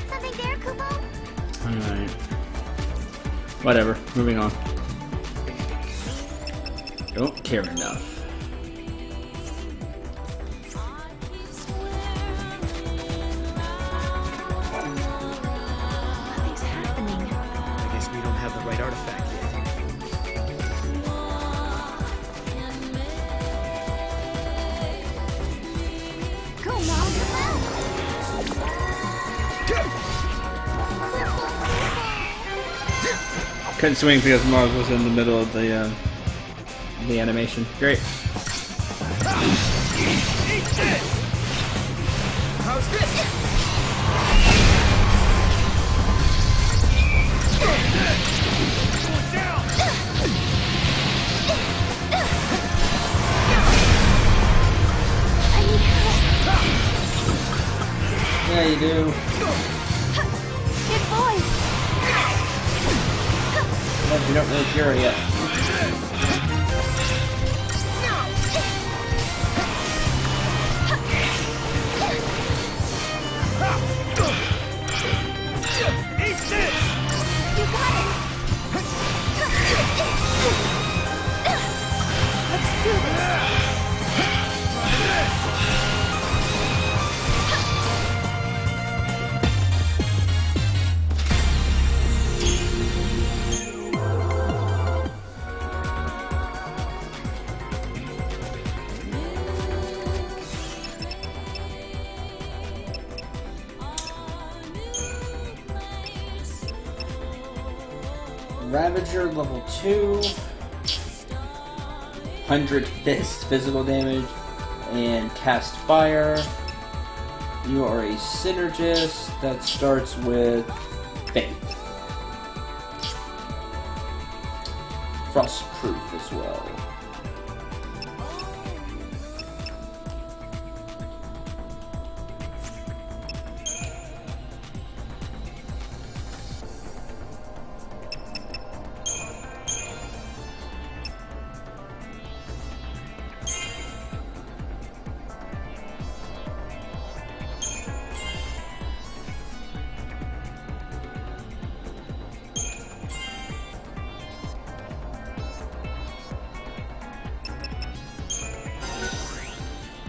Something there, Kupo? Alright. Whatever. Moving on. Don't care enough. Nothing's happening. I guess we don't have the right artifact yet. Go, Mom. Couldn't swing because Mars was in the middle of the animation. Great. Eat this! How's this? Going down! I need help. Yeah, you do. Good boy. But you don't really cure it yet. Eat this! You got it. Let's do this. Ravager level 2. 100 fist physical damage. and cast fire. You are a synergist that starts with faith. Frostproof as well.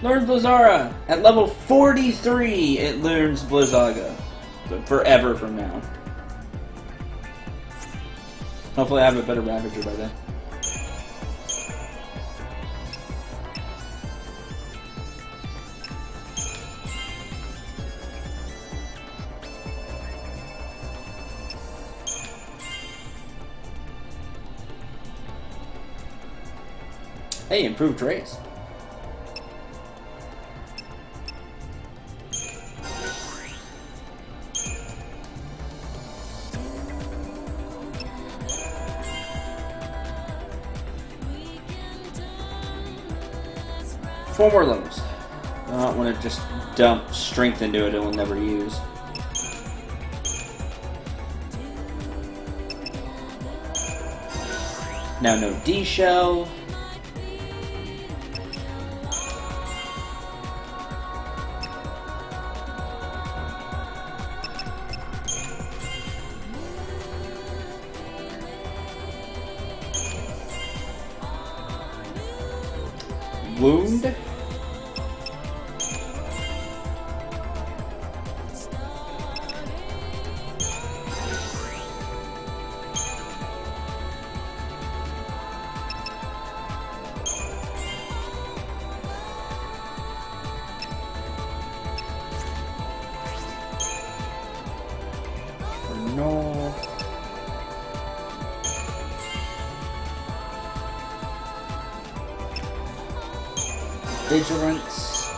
Learn Blizzara! At level 43, it learns Blizzaga. So forever from now. Hopefully I have a better Ravager by then. Hey, improved trace. Four more levels. I don't want to just dump strength into it, it will never use. Now no D shell. Wound. No. Vigilance.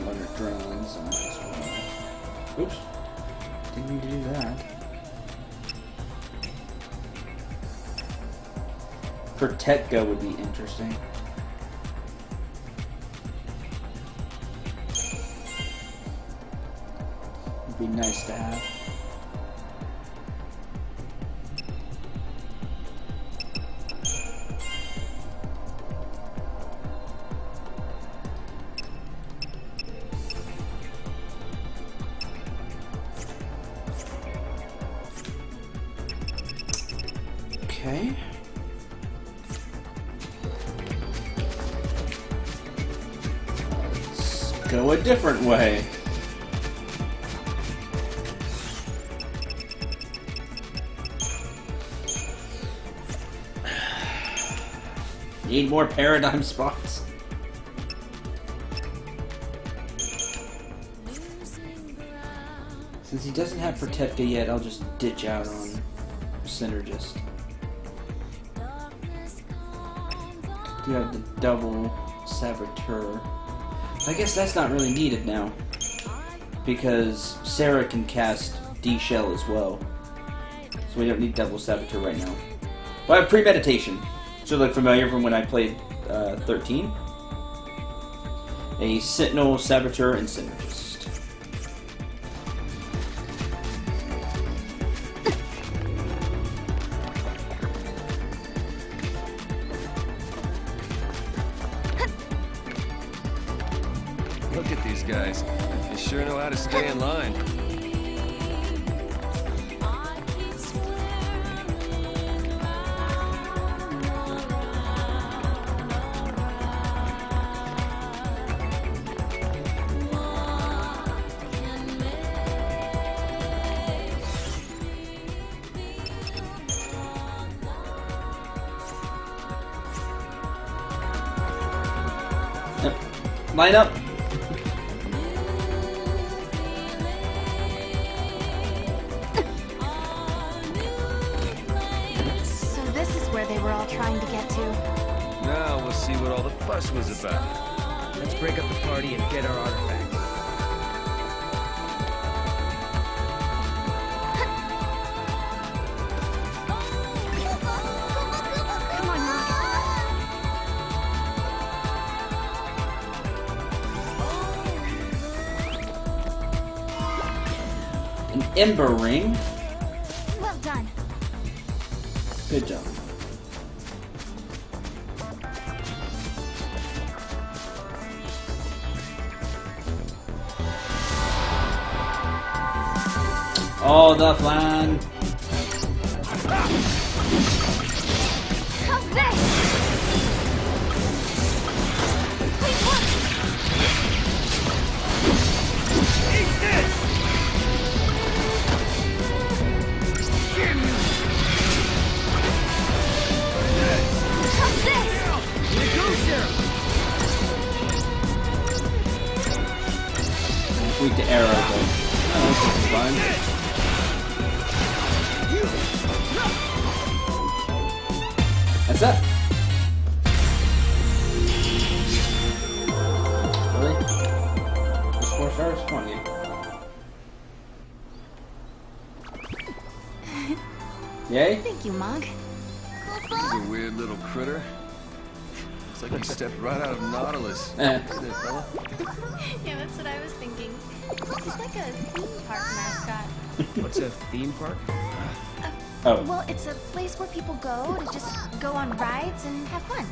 Letter drones as well. Oops. Didn't mean to do that. Protecga would be interesting. Would be nice to have. Okay. Let's go a different way. Need more paradigm spots. Since he doesn't have Protecta yet, I'll just ditch out on Synergist. Do have the double Saboteur. I guess that's not really needed now, because Sarah can cast D-Shell as well. So we don't need double Saboteur right now. But I have Premeditation. Should look familiar from when I played 13. A Sentinel, Saboteur, and Synergist. Look at these guys. They sure know how to stay in line. Line up. So this is where see what all the fuss was about. Let's break up the party and get our artifact. Come on, Mog. An ember ring. Well done. Good job. Oh, the flan. How's this? Wait, what? Eat this! How's this? Here goes there! Weak to arrow, but this is fun. That's it. Really? Just 4 stars? Come on, game. Yay? Thank you, Mog. He's a weird little critter. Looks like he stepped right out of Nautilus. Eh. Isn't it, fella? Yeah, that's what I was thinking. It's like a theme park mascot. What's a theme park? Oh. Well, it's a place where people go to just go on rides and have fun.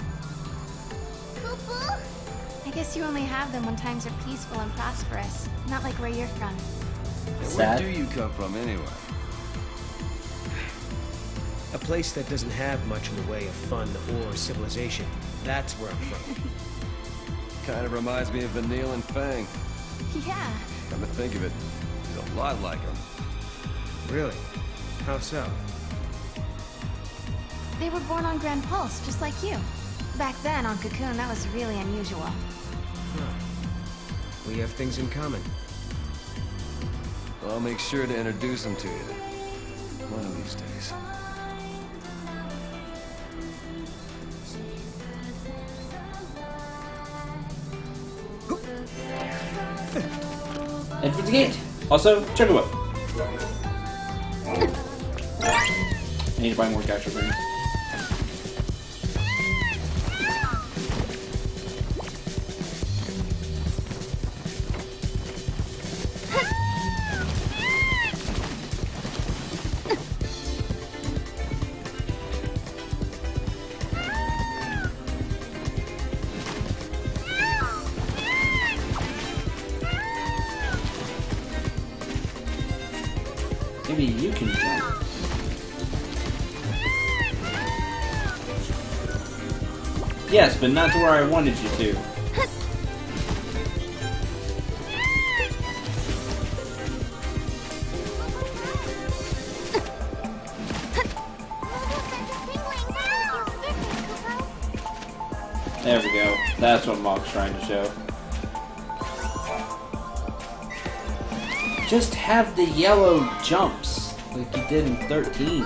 I guess you only have them when times are peaceful and prosperous, not like where you're from. Where do you come from, anyway? A place that doesn't have much in the way of fun or civilization. That's where I'm from. Kind of reminds me of Vanille and Fang. Yeah. Come to think of it, he's a lot like him. Really? How so? They were born on Grand Pulse, just like you. Back then, on Cocoon, that was really unusual. Huh. We have things in common. I'll make sure to introduce him to you. One of these days. And for the gate. Also, check it out. I need to buy more capture rings. Maybe you can jump. Yes, but not to where I wanted you to. There we go. That's what Mog's trying to show. Just have the yellow jumps like you did in 13.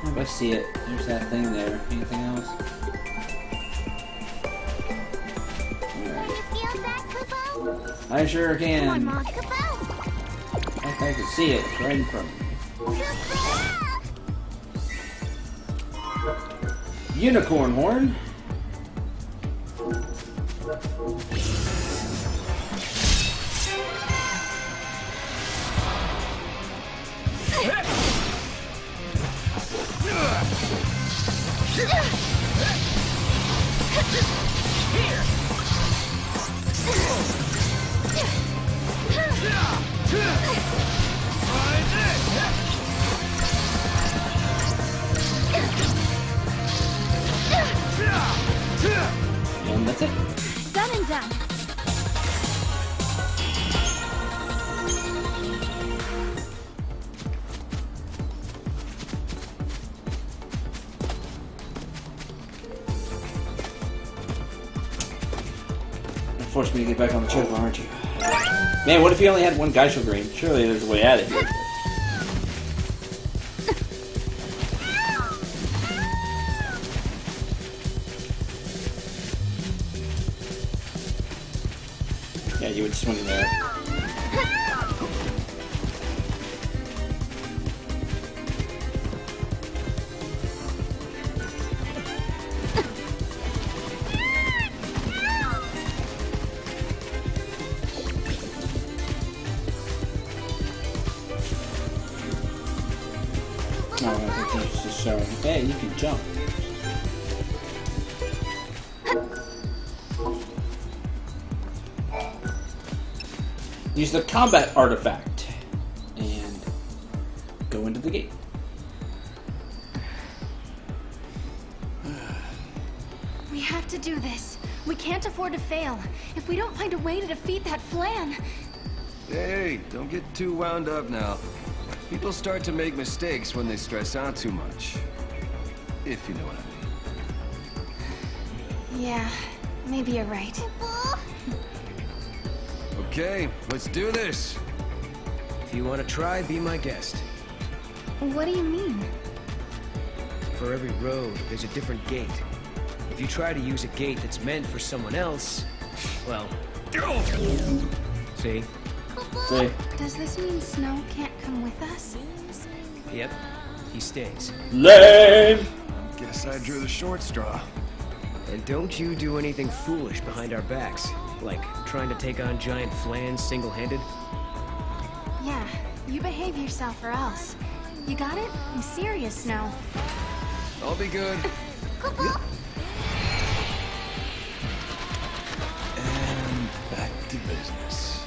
If I see it, there's that thing there. Anything else? Alright. I sure can. I can see it. It's right in front of me. Unicorn horn. And that's it. Done and done. Force me to get back on the choker, aren't you? Man, what if you only had one Geisha Green? Surely there's a way out of here. Yeah, you would swing there. Oh, I think he's just showing. Hey, you can jump. Use the combat artifact and go into the gate. We have to do this. We can't afford to fail. If we don't find a way to defeat that Flan... Hey, don't get too wound up now. People start to make mistakes when they stress out too much. If you know what I mean. Yeah, maybe you're right. Okay, let's do this. If you want to try, be my guest. What do you mean? For every road, there's a different gate. If you try to use a gate that's meant for someone else, well... See? See? Does this mean Snow can't come with us? Yep, he stays. Lame! Guess I drew the short straw. And don't you do anything foolish behind our backs, like trying to take on giant Flans single-handed. Yeah, you behave yourself or else. You got it? I'm serious, Snow. I'll be good. And back to business.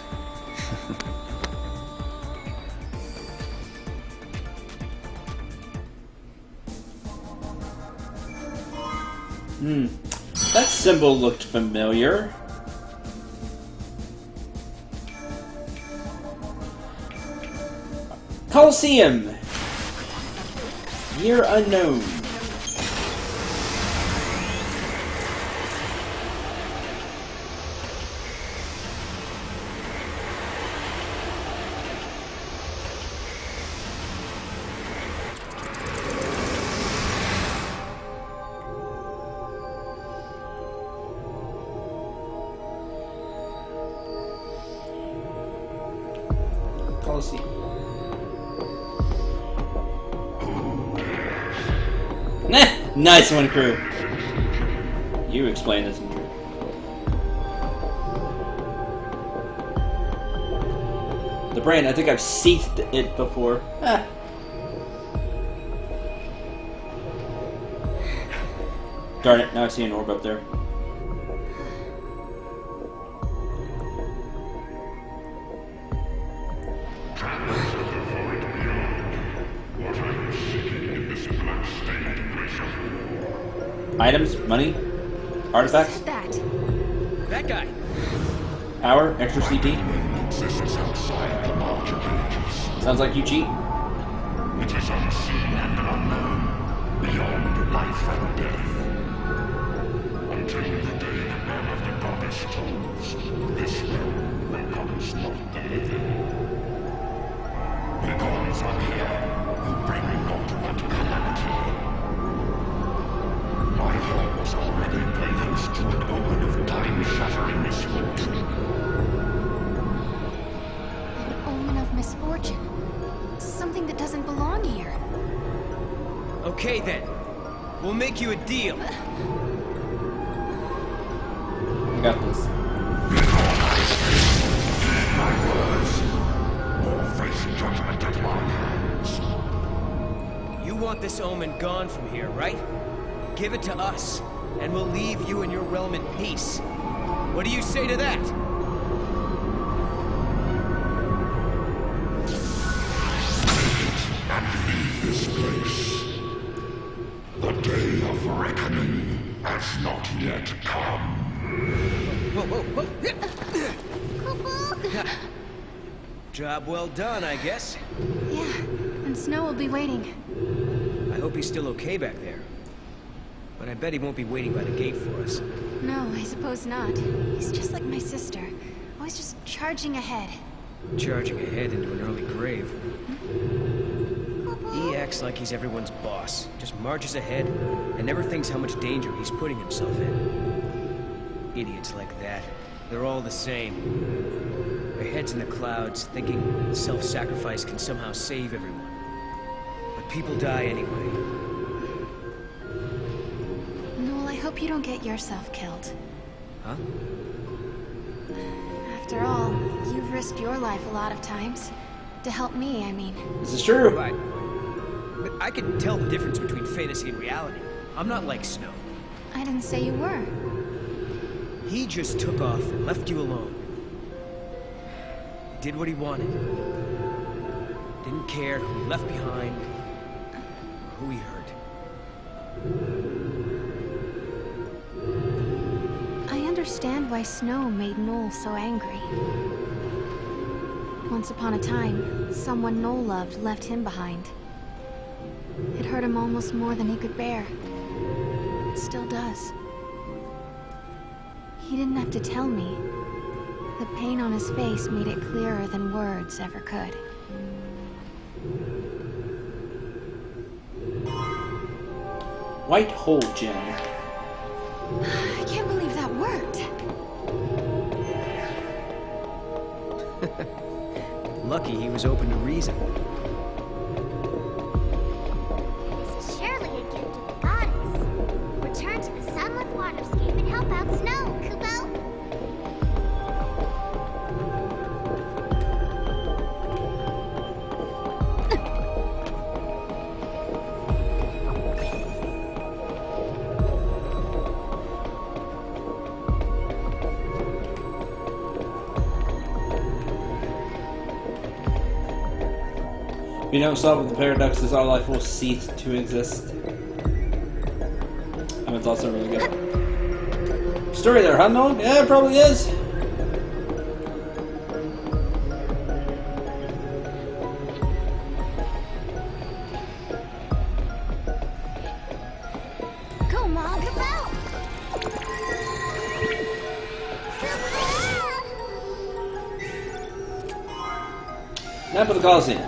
That symbol looked familiar. Colosseum. Year unknown. Colosseum. Nice one, crew. You explain this, Cendril. The brain, I think I've seethed it before. Ah. Darn it, now I see an orb up there. Items, money, artifacts. That guy. Power, extra CP. Sounds like you cheat. It is unseen and unknown, beyond life and death. Until the day none of the goddess tolls, this realm welcomes not the living. Begone from here, who bring not but calamity. My home was already previous to an omen of time-shattering misfortune. An omen of misfortune? Something that doesn't belong here. Okay then. We'll make you a deal. I got this. My words, or face judgment at my hands. You want this omen gone from here, right? Give it to us, and we'll leave you and your realm in peace. What do you say to that? And leave this place. The day of reckoning has not yet come. Whoa, whoa, whoa! Job well done, I guess. Yeah, and Snow will be waiting. I hope he's still okay back there. But I bet he won't be waiting by the gate for us. No, I suppose not. He's just like my sister. Always just charging ahead. Charging ahead into an early grave. He acts like he's everyone's boss. Just marches ahead and never thinks how much danger he's putting himself in. Idiots like that. They're all the same. Their heads in the clouds, thinking self-sacrifice can somehow save everyone. But people die anyway. Noel, I hope you don't get yourself killed. Huh? After all, you've risked your life a lot of times. To help me, I mean. This is true. Right. But I can tell the difference between fantasy and reality. I'm not like Snow. I didn't say you were. He just took off and left you alone. He did what he wanted. Didn't care who he left behind, or who he hurt. I understand why Snow made Noel so angry. Once upon a time, someone Noel loved left him behind. It hurt him almost more than he could bear. It still does. He didn't have to tell me. The pain on his face made it clearer than words ever could. White hole gem. I can't believe that worked. Lucky he was open to reason. This is surely a gift of the goddess. Return to the sunlit waterscape and help out Snow, Kupo. If you don't solve the paradoxes, all life will cease to exist. And it's also really good. Story there, huh, Nolan? Yeah, it probably is. Come on, Kupo. Map of the Coliseum.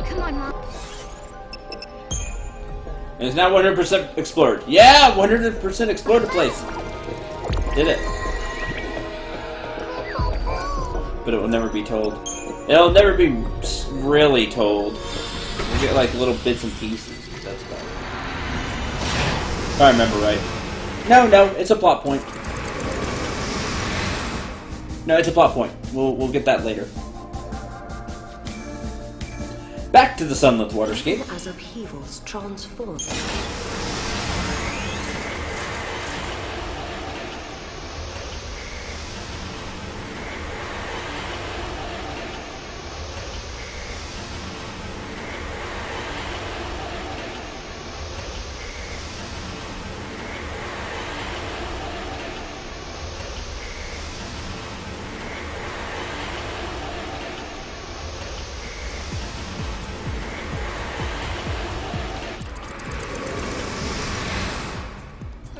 Come on, Mom. It's now 100% explored. Yeah, 100% explored the place. Did it. But it will never be told. It'll never be really told. We'll get like little bits and pieces. But that's about it. If I remember right. No, it's a plot point. No, it's a plot point. We'll get that later. Back to the sunlit waterscape. As upheavals transform.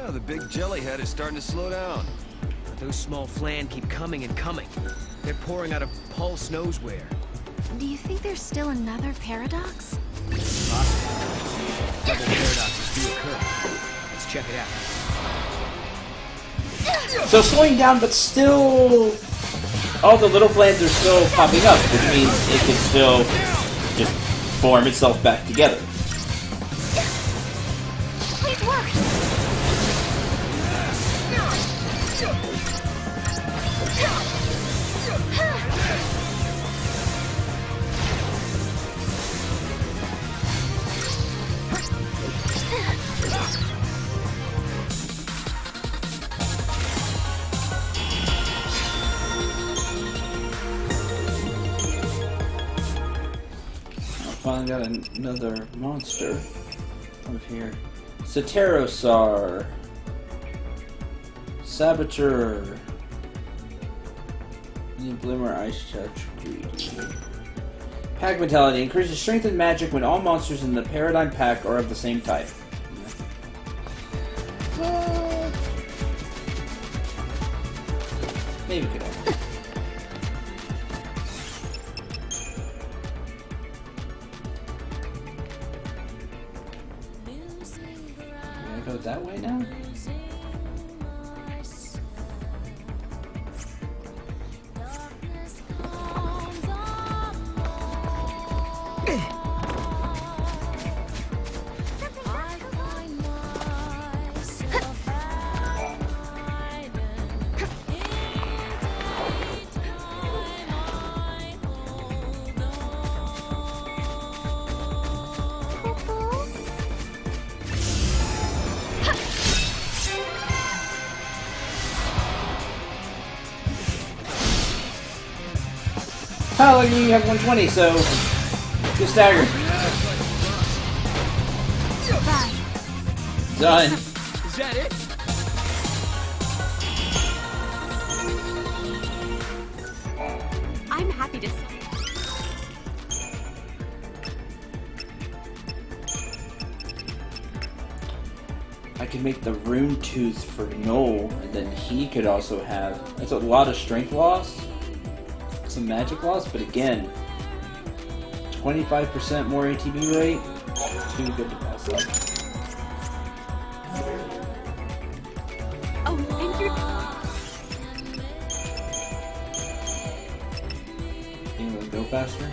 Oh, the big jellyhead is starting to slow down. But those small flan keep coming and coming. They're pouring out of Pulse knows where. Do you think there's still another paradox? Possible. Double paradoxes do occur. Let's check it out. So slowing down, but still, all the little flans are still popping up, which means it can still just form itself back together. Please work. Finally got another monster over here. Pterosaur. Saboteur. New Bloomer Ice Touch. Pack Mentality. Increases strength and magic when all monsters in the Paradigm Pack are of the same type. Maybe we could have. Go that way now? Oh, look, you have 120, so just stagger. Done. Is that it? I'm happy to. I can make the rune tooth for Noel, and then he could also have. That's a lot of strength loss, some magic loss, but again, 25% more ATB rate. Too good to pass up. Oh, and you're. Can you go faster?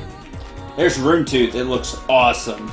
There's rune tooth. It looks awesome.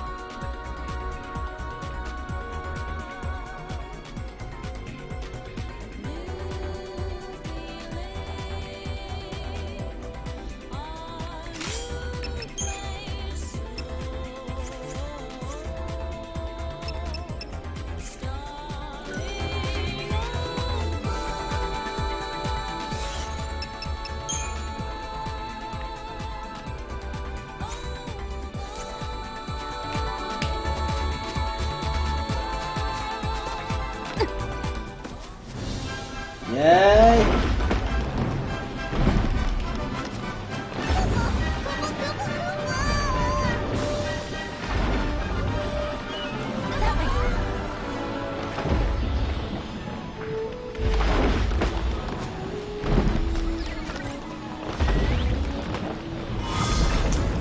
Yay!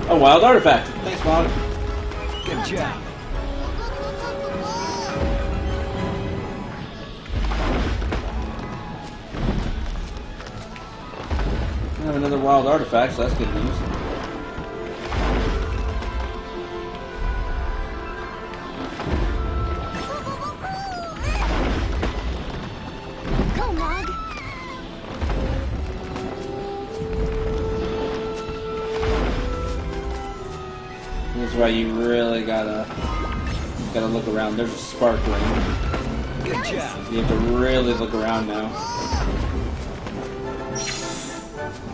A wild artifact. Thanks, Mom. Good job. I have another wild artifact, so that's good news. Go, Mog. This is why you really gotta look around. There's a sparkling. Good job. You have to really look around now.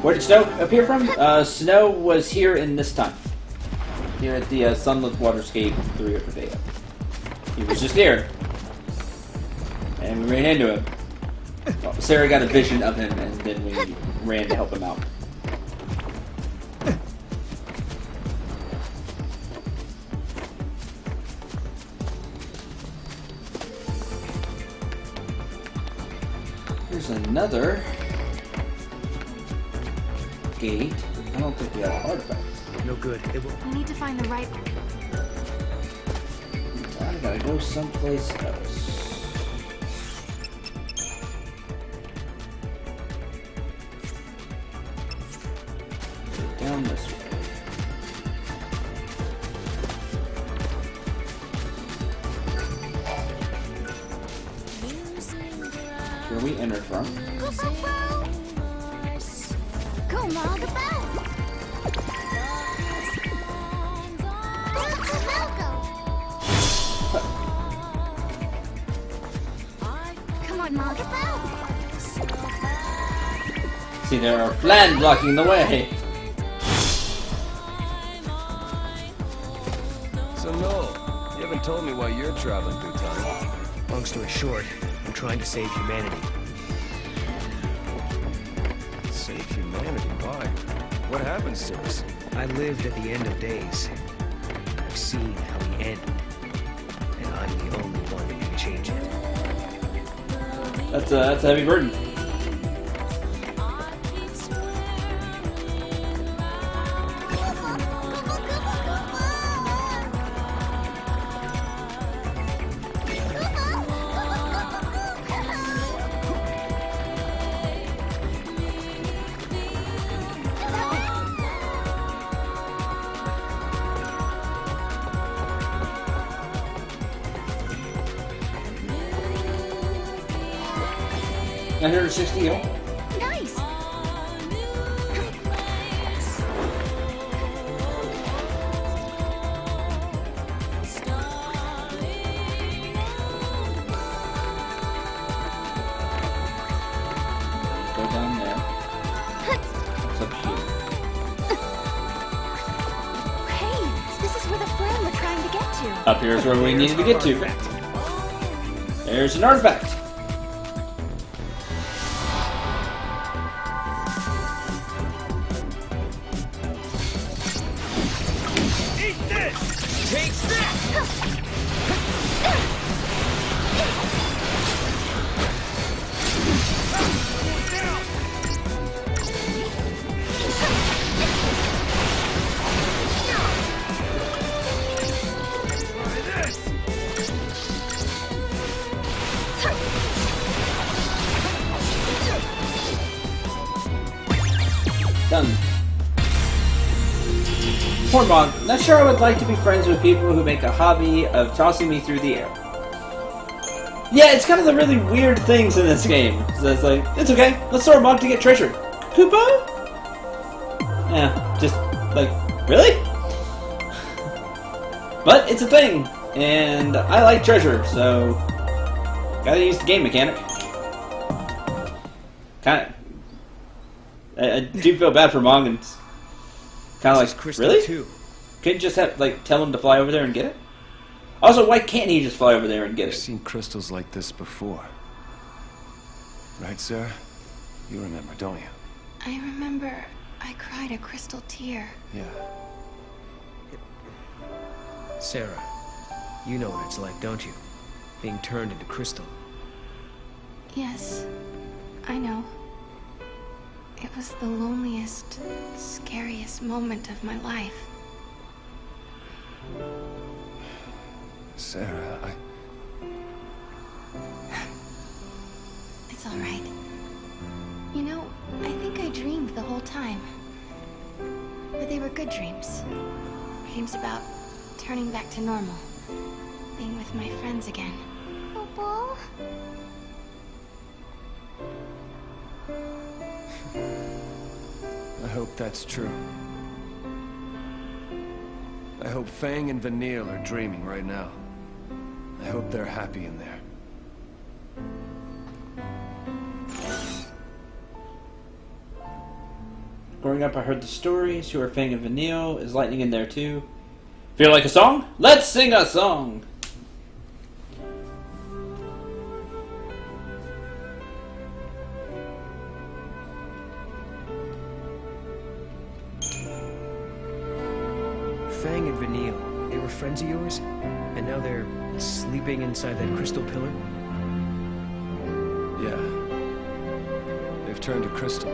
Where did Snow appear from? Snow was here in this time. Here at the Sunlit Waterscape 3 of Perdea. He was just here. And we ran into him. Well, Sarah got a vision of him, and then we ran to help him out. Here's another gate. I don't think we have an artifact. No good. It will. We need to find the right. I gotta go someplace else. Down this way. Where we entered from. Go, Mog. Come on, Mog. See, there are Flan blocking the way. So, Noel, you haven't told me why you're traveling through time. Long story short, I'm trying to save humanity. Save humanity? Why? What happened to us? I lived at the end of days. I've seen how we end. And I'm the only one who can change it. That's a heavy burden. $960. Nice. Go down there. What's up here? Up here is where we needed to get to. There's an artifact. Eat this! Take this! Done. Hornbog, not sure I would like to be friends with people who make a hobby of tossing me through the air. Yeah, it's kind of the really weird things in this game. So it's like, it's okay, let's throw a mug to get treasure. Koopa? Yeah, just, like, really? But it's a thing, and I like treasure, so gotta use the game mechanic. Kinda. I do feel bad for Mong, and kind of like, really? Couldn't you just have, like, tell him to fly over there and get it? Also, why can't he just fly over there and get it? I've seen crystals like this before. Right, Sarah? You remember, don't you? I remember I cried a crystal tear. Yeah. Sarah, you know what it's like, don't you? Being turned into crystal. Yes, I know. It was the loneliest, scariest moment of my life. Sarah, It's all right. You know, I think I dreamed the whole time. But they were good dreams. Dreams about turning back to normal. Being with my friends again. Popo? I hope that's true. I hope Fang and Vanille are dreaming right now. I hope they're happy in there. Growing up, I heard the stories. You are Fang and Vanille. Is lightning in there too? Feel like a song? Let's sing a song! Fang and Vanille, they were friends of yours? And now they're sleeping inside that crystal pillar? Yeah. They've turned to crystal.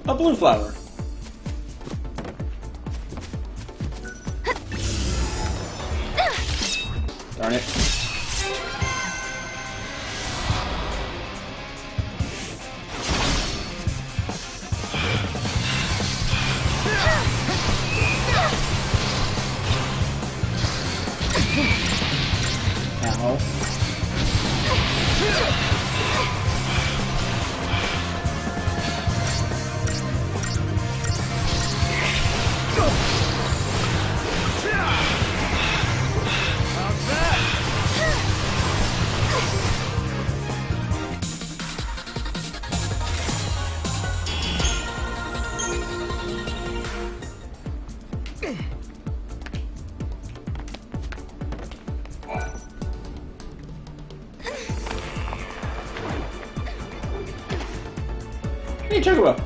A blue flower. Darn it. Hey, Chocobo.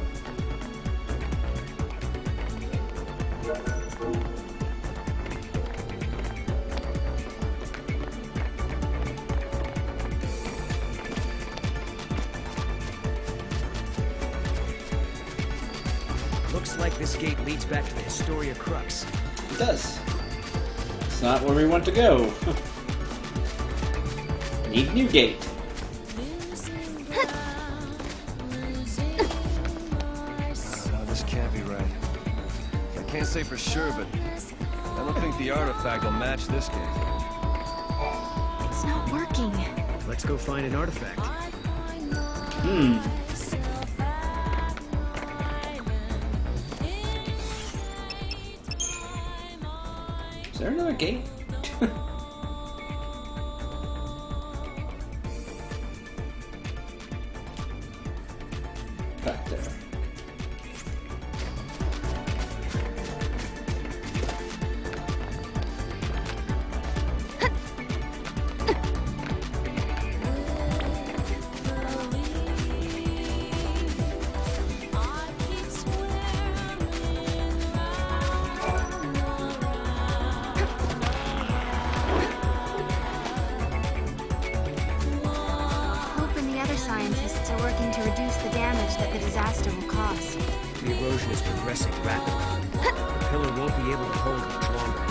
Looks like this gate leads back to the Historia Crux. It does. It's not where we want to go. Need new gate. This can't be right. I can't say for sure, but I don't think the artifact will match this gate. It's not working. Let's go find an artifact. Is there another gate? back there. Hope and the other scientists are working to reduce the damage that the disaster will cause. The erosion is progressing rapidly. The pillar won't be able to hold much longer.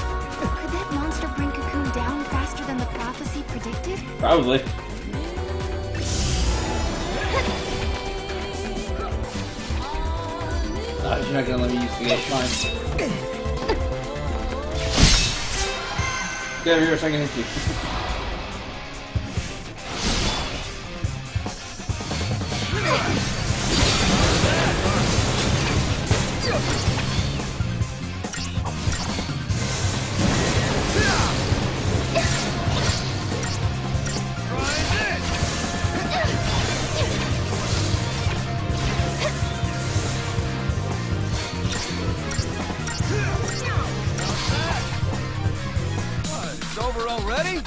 Could that monster bring Cocoon down faster than the prophecy predicted? Probably. You're not gonna let me use the gate, fine. Get over here so I can hit you. It's over already?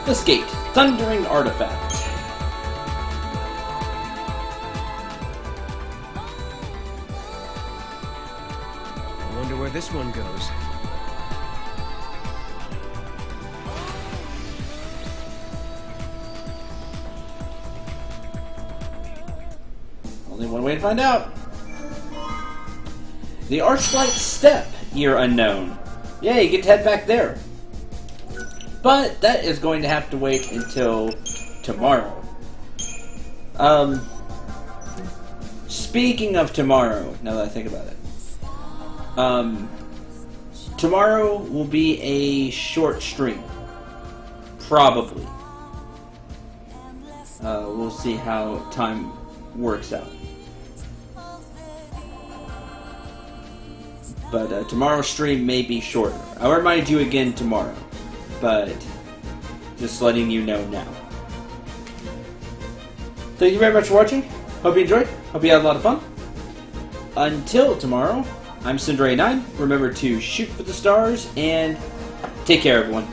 This gate, thundering artifact. I wonder where this one goes. Only one way to find out. The Archlight Step, Year Unknown. Yay, you get to head back there. But that is going to have to wait until tomorrow. Speaking of tomorrow, now that I think about it. Tomorrow will be a short stream. Probably. We'll see how time works out. But tomorrow's stream may be shorter. I'll remind you again tomorrow. But just letting you know now. Thank you very much for watching. Hope you enjoyed. Hope you had a lot of fun. Until tomorrow, I'm Cendril 9. Remember to shoot for the stars and take care, everyone.